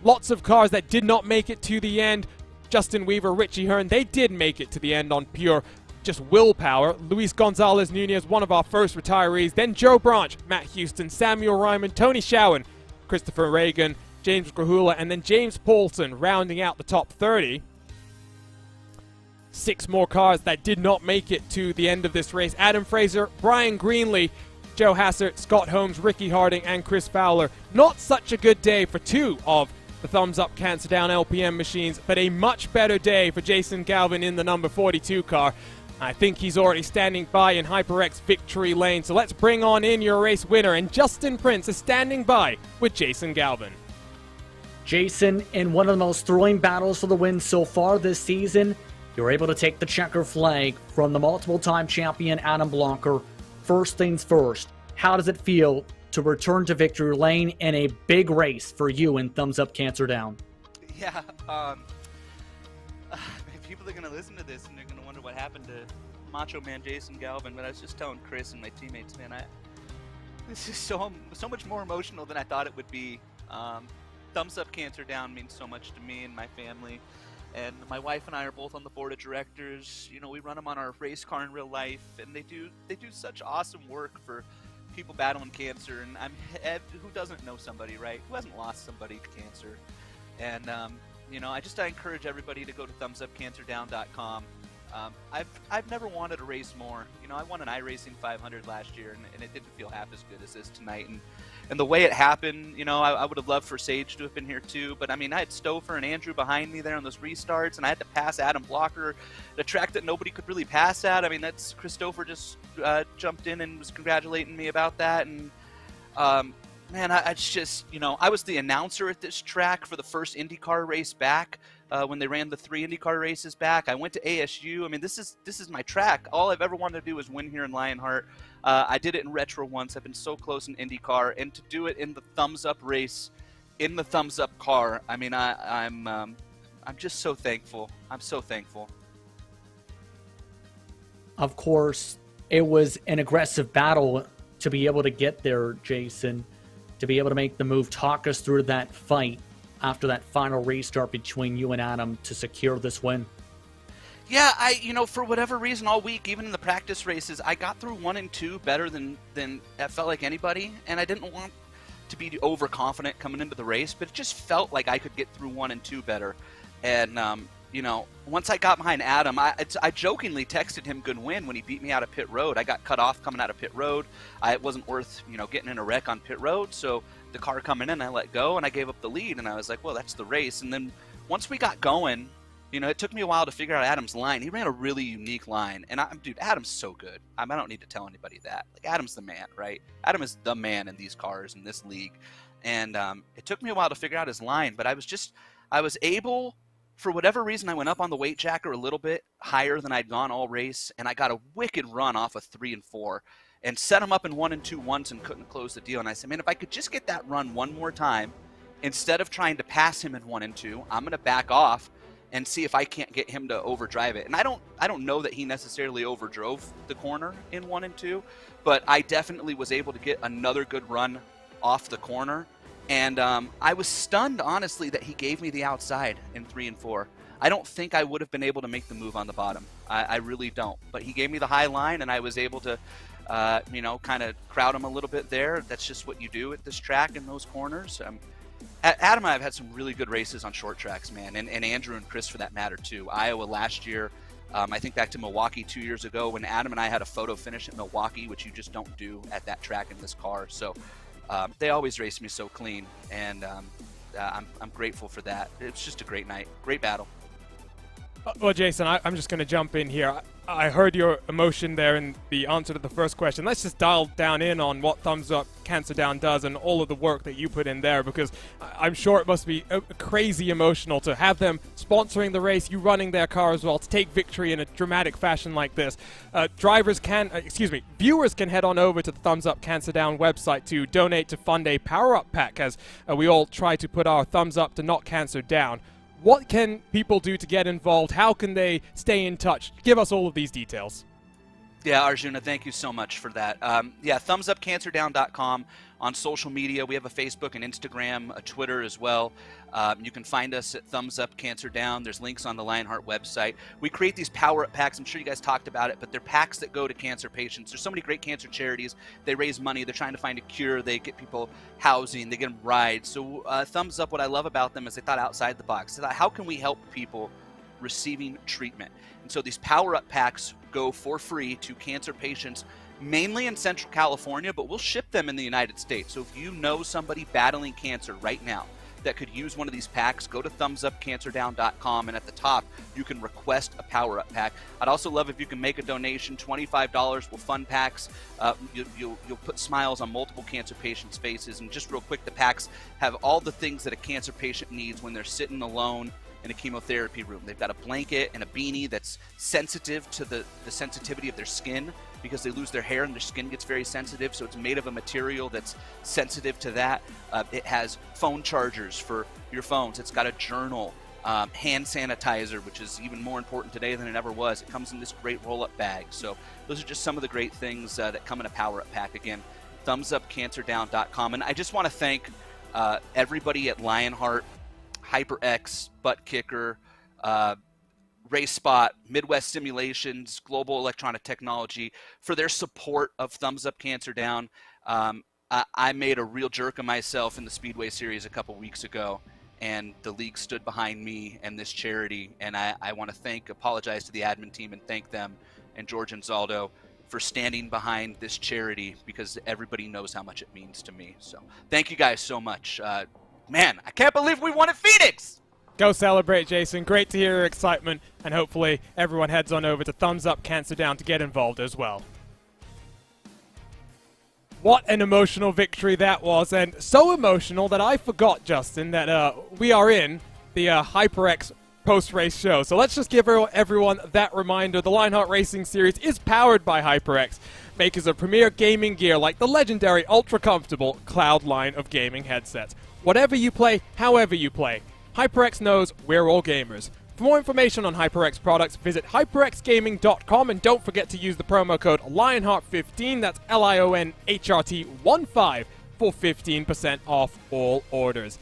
Lots of cars that did not make it to the end. Justin Weaver, Richie Hearn, they did make it to the end on pure just willpower. Luis Gonzalez Nunez, one of our first retirees. Then Joe Branch, Matt Houston, Samuel Ryman, Tony Showen, Christopher Reagan, James Grahula, and then James Paulson rounding out the top 30. 6 more cars that did not make it to the end of this race. Adam Fraser, Brian Greenlee, Joe Hassert, Scott Holmes, Ricky Harding, and Chris Fowler. Not such a good day for 2 of the Thumbs Up Cancer Down LPM machines, but a much better day for Jason Galvin in the number 42 car. I think he's already standing by in HyperX victory lane, so let's bring on in your race winner, and Justin Prince is standing by with Jason Galvin. Jason, in one of the most thrilling battles for the win so far this season, you're able to take the checker flag from the multiple-time champion Adam Blocker. First things first, how does it feel to return to victory lane in a big race for you in Thumbs Up Cancer Down? Yeah, people are going to listen to this and they're going to wonder what happened to Macho Man Jason Galvin, but I was just telling Chris and my teammates, man, this is so much more emotional than I thought it would be. Thumbs Up Cancer Down means so much to me and my family. And my wife and I are both on the board of directors. You know, we run them on our race car in real life, and they do such awesome work for people battling cancer. And who doesn't know somebody, right? Who hasn't lost somebody to cancer? And you know, I encourage everybody to go to thumbsupcancerdown.com. I've never wanted to race more. You know, I won an iRacing 500 last year, and it didn't feel half as good as this tonight. And the way it happened, you know, I would have loved for Sage to have been here too. But I mean, I had Stouffer and Andrew behind me there on those restarts, and I had to pass Adam Blocker, the track that nobody could really pass at. I mean, that's Christopher just jumped in and was congratulating me about that. And man, I just, you know, I was the announcer at this track for the first IndyCar race back when they ran the 3 IndyCar races back. I went to ASU. I mean, this is my track. All I've ever wanted to do is win here in Lionheart. I did it in retro once. I've been so close in IndyCar, and to do it in the thumbs up race, in the thumbs up car. I mean, I'm just so thankful. I'm so thankful. Of course, it was an aggressive battle to be able to get there, Jason, to be able to make the move. Talk us through that fight after that final restart between you and Adam to secure this win. Yeah, for whatever reason all week, even in the practice races, I got through 1 and 2 better than it felt like anybody, and I didn't want to be overconfident coming into the race, but it just felt like I could get through 1 and 2 better. And once I got behind Adam, I jokingly texted him good win when he beat me out of pit road. I got cut off coming out of pit road. It wasn't worth getting in a wreck on pit road, so the car coming in, I let go and I gave up the lead, and I was like, well, that's the race. And then once we got going, it took me a while to figure out Adam's line. He ran a really unique line, and dude, Adam's so good. I don't need to tell anybody that. Like, Adam's the man, right? Adam is the man in these cars in this league, and it took me a while to figure out his line, but I was able. For whatever reason, I went up on the weight jacker a little bit higher than I'd gone all race, and I got a wicked run off of 3 and 4 and set him up in 1 and 2 once and couldn't close the deal. And I said, man, if I could just get that run one more time, instead of trying to pass him in 1 and 2, I'm going to back off and see if I can't get him to overdrive it. And I don't know that he necessarily overdrove the corner in 1 and 2, but I definitely was able to get another good run off the corner. And I was stunned, honestly, that he gave me the outside in 3 and 4. I don't think I would have been able to make the move on the bottom. I really don't. But he gave me the high line, and I was able to, kind of crowd him a little bit there. That's just what you do at this track in those corners. Adam and I have had some really good races on short tracks, man, and Andrew and Chris for that matter, too. Iowa last year. I think back to Milwaukee 2 years ago when Adam and I had a photo finish at Milwaukee, which you just don't do at that track in this car. So they always race me so clean, and I'm grateful for that. It's just a great night, great battle. Well, Jason, I'm just going to jump in here. I heard your emotion there in the answer to the first question. Let's just dial down in on what Thumbs Up Cancer Down does and all of the work that you put in there, because I'm sure it must be crazy emotional to have them sponsoring the race, you running their car as well, to take victory in a dramatic fashion like this. Viewers can head on over to the Thumbs Up Cancer Down website to donate to fund a power-up pack as we all try to put our thumbs up to knock cancer down. What can people do to get involved? How can they stay in touch? Give us all of these details. Yeah, Arjuna, thank you so much for that. thumbsupcancerdown.com. On social media, we have a Facebook and Instagram, a Twitter as well. You can find us at Thumbs Up Cancer Down. There's links on the Lionheart website. We create these power-up packs. I'm sure you guys talked about it, but they're packs that go to cancer patients. There's so many great cancer charities. They raise money. They're trying to find a cure. They get people housing. They get them rides. So Thumbs Up, what I love about them is they thought outside the box. They thought, how can we help people receiving treatment? And so these power-up packs go for free to cancer patients, mainly in Central California, but we'll ship them in the United States. So if you know somebody battling cancer right now that could use one of these packs, go to thumbsupcancerdown.com, and at the top you can request a power-up pack. I'd also love if you can make a donation. $25 will fund packs. You'll put smiles on multiple cancer patients' faces. And just real quick, the packs have all the things that a cancer patient needs when they're sitting alone in a chemotherapy room. They've got a blanket and a beanie that's sensitive to the sensitivity of their skin, because they lose their hair and their skin gets very sensitive, so it's made of a material that's sensitive to that. It has phone chargers for your phones. It's got a journal, hand sanitizer, which is even more important today than it ever was. It comes in this great roll-up bag. So those are just some of the great things that come in a power-up pack. Again, thumbsupcancerdown.com. And I just want to thank everybody at Lionheart, HyperX, Butt Kicker, RaceSpot, Midwest Simulations, Global Electronic Technology for their support of Thumbs Up Cancer Down. I made a real jerk of myself in the Speedway Series a couple weeks ago, and the league stood behind me and this charity. And I want to apologize to the admin team and thank them and George and Zaldo for standing behind this charity, because everybody knows how much it means to me. So thank you guys so much. Man, I can't believe we won at Phoenix! Go celebrate, Jason. Great to hear your excitement, and hopefully everyone heads on over to Thumbs Up Cancer Down to get involved as well. What an emotional victory that was, and so emotional that I forgot, Justin, that we are in the HyperX post-race show. So let's just give everyone that reminder. The Lionheart Racing Series is powered by HyperX, makers of premier gaming gear like the legendary ultra-comfortable Cloud line of gaming headsets. Whatever you play, however you play, HyperX knows we're all gamers. For more information on HyperX products, visit hyperxgaming.com, and don't forget to use the promo code Lionheart15, that's LIONHRT15, for 15% off all orders.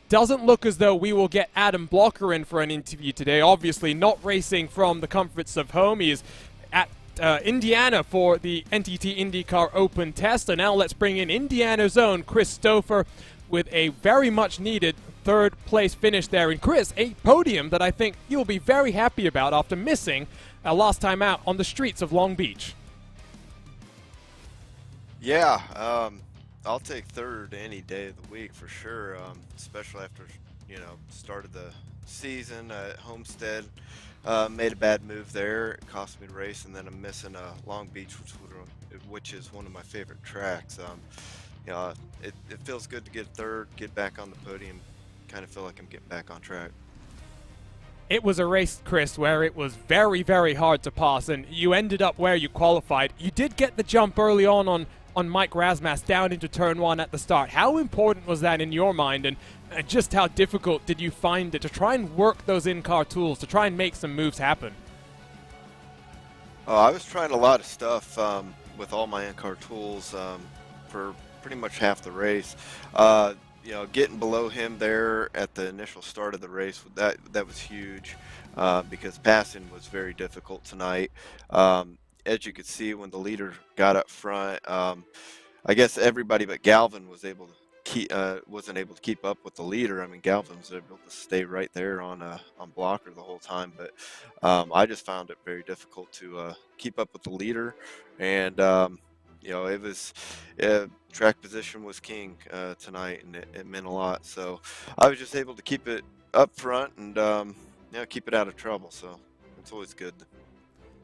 Doesn't look as though we will get Adam Blocker in for an interview today. Obviously not racing from the comforts of home. He is at Indiana for the NTT IndyCar Open test. And now let's bring in Indiana's own Chris Stouffer with a very much needed third place finish there. And Chris, a podium that I think you'll be very happy about after missing last time out on the streets of Long Beach. Yeah, I'll take third any day of the week for sure, especially after, start of the season at Homestead. Made a bad move there. It cost me the race, and then I'm missing Long Beach, which is one of my favorite tracks. It feels good to get third, get back on the podium, kind of feel like I'm getting back on track. It was a race, Chris, where it was very, very hard to pass, and you ended up where you qualified. You did get the jump early on Mike Razmas down into turn one at the start. How important was that in your mind, and just how difficult did you find it to try and work those in-car tools, to try and make some moves happen? I was trying a lot of stuff with all my in-car tools for pretty much half the race. Getting below him there at the initial start of the race, that was huge because passing was very difficult tonight. As you could see when the leader got up front, I guess everybody but Galvin wasn't able to keep up with the leader. I mean, Galvin was able to stay right there on blocker the whole time, but I just found it very difficult to keep up with the leader, and it was track position was king tonight, and it meant a lot. So I was just able to keep it up front and keep it out of trouble. So it's always good.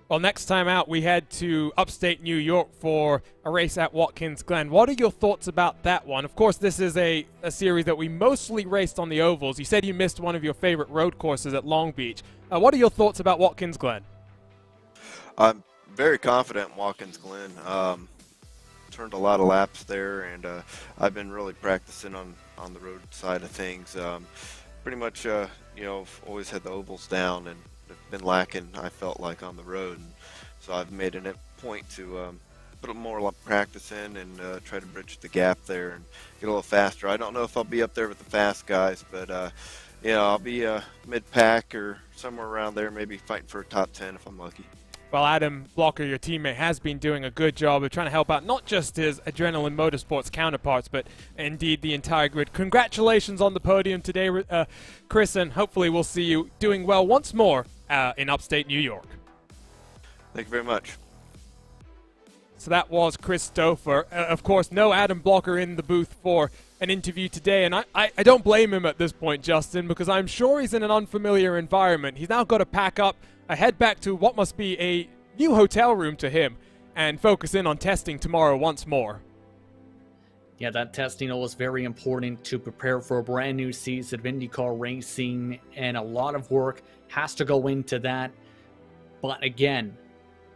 Well, next time out, we head to upstate New York for a race at Watkins Glen. What are your thoughts about that one? Of course, this is a series that we mostly raced on the ovals. You said you missed one of your favorite road courses at Long Beach. What are your thoughts about Watkins Glen? I'm very confident in Watkins Glen. Turned a lot of laps there, and I've been really practicing on the road side of things. Pretty much, always had the ovals down, and been lacking, I felt like, on the road, and so I've made a point to put more practice in and try to bridge the gap there and get a little faster. I don't know if I'll be up there with the fast guys, but I'll be mid-pack or somewhere around there, maybe fighting for a top 10 if I'm lucky. Well, Adam Blocker, your teammate, has been doing a good job of trying to help out not just his Adrenaline Motorsports counterparts, but indeed the entire grid. Congratulations on the podium today, Chris, and hopefully we'll see you doing well once more in upstate New York. Thank you very much. So that was Chris Stouffer. Of course, no Adam Blocker in the booth for an interview today, and I don't blame him at this point, Justin, because I'm sure he's in an unfamiliar environment. He's now got to pack up, head back to what must be a new hotel room to him, and focus in on testing tomorrow once more. Yeah, that testing was very important to prepare for a brand new season of IndyCar racing, and a lot of work has to go into that. But again,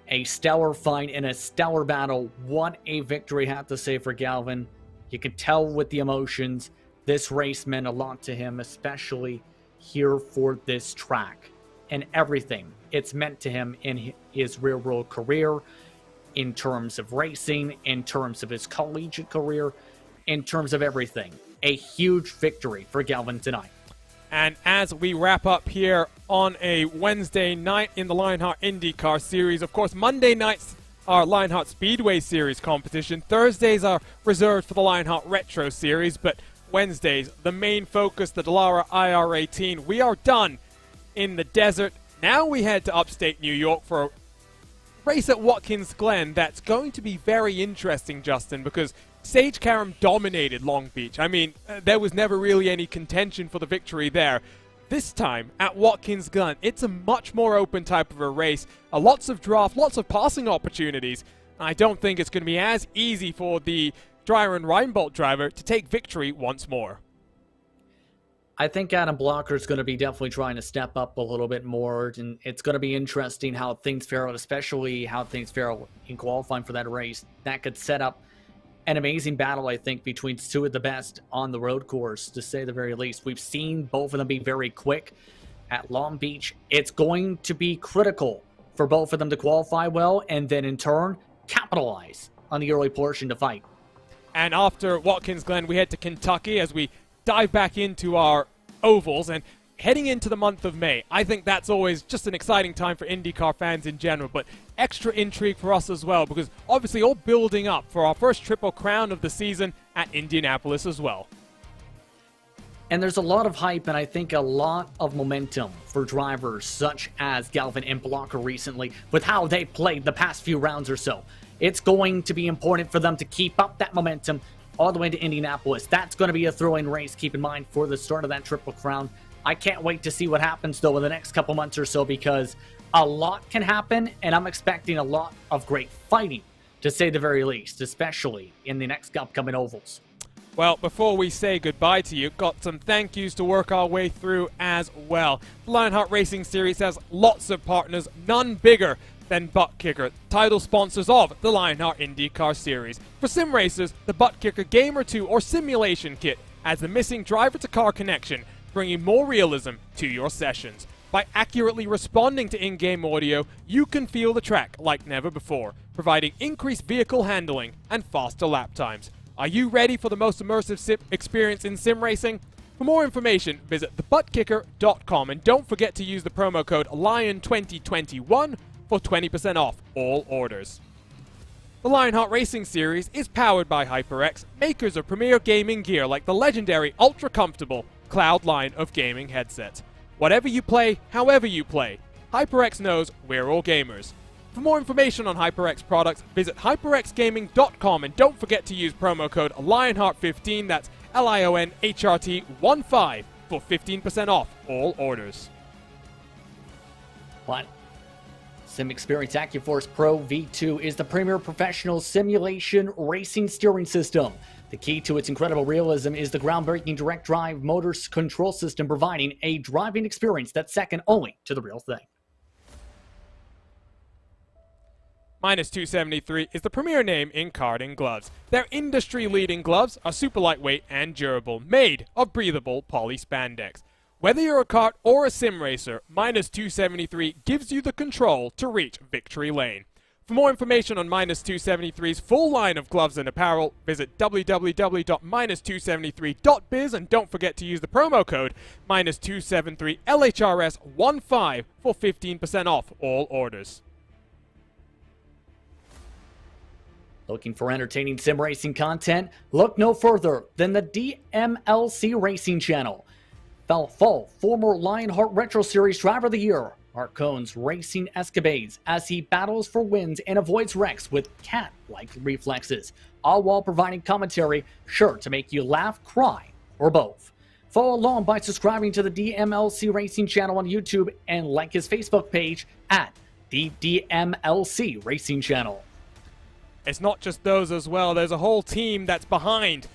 a stellar fight and a stellar battle. What a victory, I have to say, for Galvin. You could tell with the emotions, this race meant a lot to him, especially here for this track. And everything it's meant to him in his real-world career, in terms of racing, in terms of his collegiate career, in terms of everything. A huge victory for Galvin tonight. And as we wrap up here on a Wednesday night in the Lionheart IndyCar Series, of course, Monday nights are Lionheart Speedway Series competition. Thursdays are reserved for the Lionheart Retro Series, but Wednesdays, the main focus, the Dallara IR18. We are done in the desert. Now we head to upstate New York for a race at Watkins Glen that's going to be very interesting, Justin, because Sage Karam dominated Long Beach. I mean, there was never really any contention for the victory there. This time, at Watkins Glen, it's a much more open type of a race. Lots of draft, lots of passing opportunities. I don't think it's going to be as easy for the Dreyer and Reinbold driver to take victory once more. I think Adam Blocker is going to be definitely trying to step up a little bit more, and it's going to be interesting how things fare out, especially how things fare out in qualifying for that race. That could set up an amazing battle, I think, between two of the best on the road course, to say the very least. We've seen both of them be very quick at Long Beach. It's going to be critical for both of them to qualify well and then in turn capitalize on the early portion to fight. And after Watkins Glen, we head to Kentucky as we dive back into our ovals and heading into the month of May. I think that's always just an exciting time for IndyCar fans in general, but extra intrigue for us as well, because obviously all building up for our first Triple Crown of the season at Indianapolis as well. And there's a lot of hype and I think a lot of momentum for drivers such as Galvin and Blocker recently with how they played the past few rounds or so. It's going to be important for them to keep up that momentum all the way to Indianapolis. That's going to be a thrilling race, keep in mind, for the start of that Triple Crown. I can't wait to see what happens, though, in the next couple months or so, because a lot can happen, and I'm expecting a lot of great fighting, to say the very least, especially in the next upcoming ovals. Well, before we say goodbye to you, got some thank yous to work our way through as well. The Lionheart Racing Series has lots of partners, none bigger than Butt Kicker, title sponsors of the Lionheart IndyCar Series. For sim racers, the Butt Kicker Gamer 2 or Simulation Kit adds the missing driver-to-car connection, bringing more realism to your sessions. By accurately responding to in-game audio, you can feel the track like never before, providing increased vehicle handling and faster lap times. Are you ready for the most immersive sim experience in sim racing? For more information, visit thebuttkicker.com and don't forget to use the promo code LION2021 for 20% off all orders. The Lionheart Racing Series is powered by HyperX, makers of premier gaming gear like the legendary ultra-comfortable Cloud line of gaming headsets. Whatever you play, however you play, HyperX knows we're all gamers. For more information on HyperX products, visit hyperxgaming.com and don't forget to use promo code Lionheart15, that's LIONHRT15, for 15% off all orders. What? Sim Experience AccuForce Pro V2 is the premier professional simulation racing steering system. The key to its incredible realism is the groundbreaking direct drive motor control system, providing a driving experience that's second only to the real thing. Minus 273 is the premier name in karting gloves. Their industry-leading gloves are super lightweight and durable, made of breathable poly spandex. Whether you're a kart or a sim racer, Minus 273 gives you the control to reach victory lane. For more information on Minus 273's full line of gloves and apparel, visit www.minus273.biz and don't forget to use the promo code Minus 273 LHRS15 for 15% off all orders. Looking for entertaining sim racing content? Look no further than the DMLC Racing Channel. Fall former Lionheart Retro Series Driver of the Year, Mark Cohn's racing escapades as he battles for wins and avoids wrecks with cat-like reflexes, all while providing commentary sure to make you laugh, cry, or both. Follow along by subscribing to the DMLC Racing Channel on YouTube and like his Facebook page at the DMLC Racing Channel. It's not just those as well. There's a whole team that's behind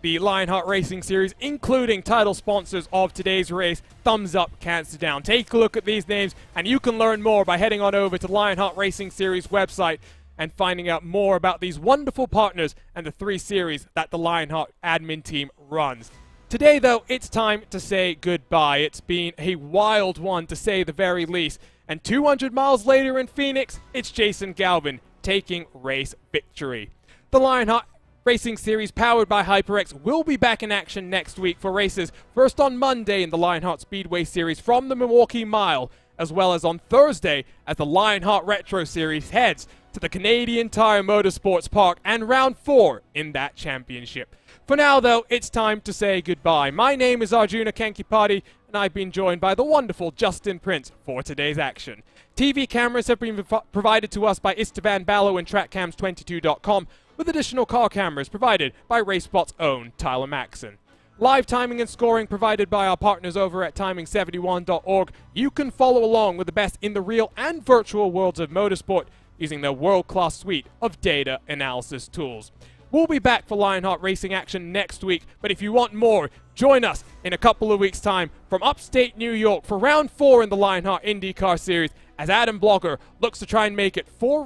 the Lionheart Racing Series, including title sponsors of today's race, Thumbs Up, Cancer Down. Take a look at these names, and you can learn more by heading on over to the Lionheart Racing Series website and finding out more about these wonderful partners and the 3 series that the Lionheart admin team runs. Today, though, it's time to say goodbye. It's been a wild one, to say the very least. And 200 miles later in Phoenix, it's Jason Galvin taking race victory. The Lionheart Racing Series, powered by HyperX, will be back in action next week for races first on Monday in the Lionheart Speedway Series from the Milwaukee Mile, as well as on Thursday as the Lionheart Retro Series heads to the Canadian Tire Motorsports Park and round 4 in that championship. For now, though, it's time to say goodbye. My name is Arjuna Kankipati, and I've been joined by the wonderful Justin Prince for today's action. TV cameras have been provided to us by Istvan Ballo and TrackCams22.com, with additional car cameras provided by RaceSpot's own Tyler Maxson. Live timing and scoring provided by our partners over at timing71.org. You can follow along with the best in the real and virtual worlds of motorsport using their world-class suite of data analysis tools. We'll be back for Lionheart Racing action next week, but if you want more, join us in a couple of weeks' time from upstate New York for round 4 in the Lionheart IndyCar Series as Adam Blocker looks to try and make it 4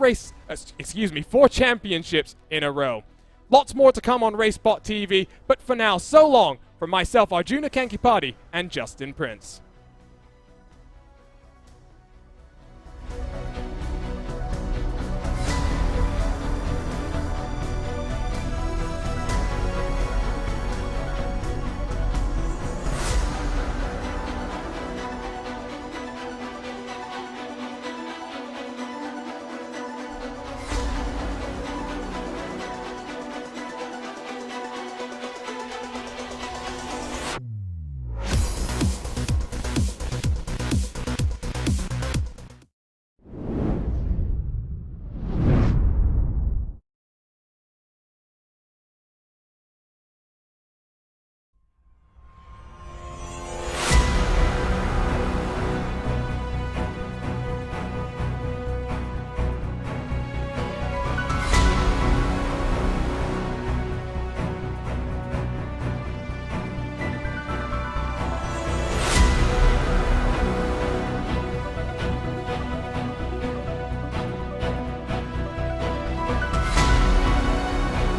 championships in a row. Lots more to come on RaceSpotTV, but for now, so long from myself, Arjuna Kankipati, and Justin Prince.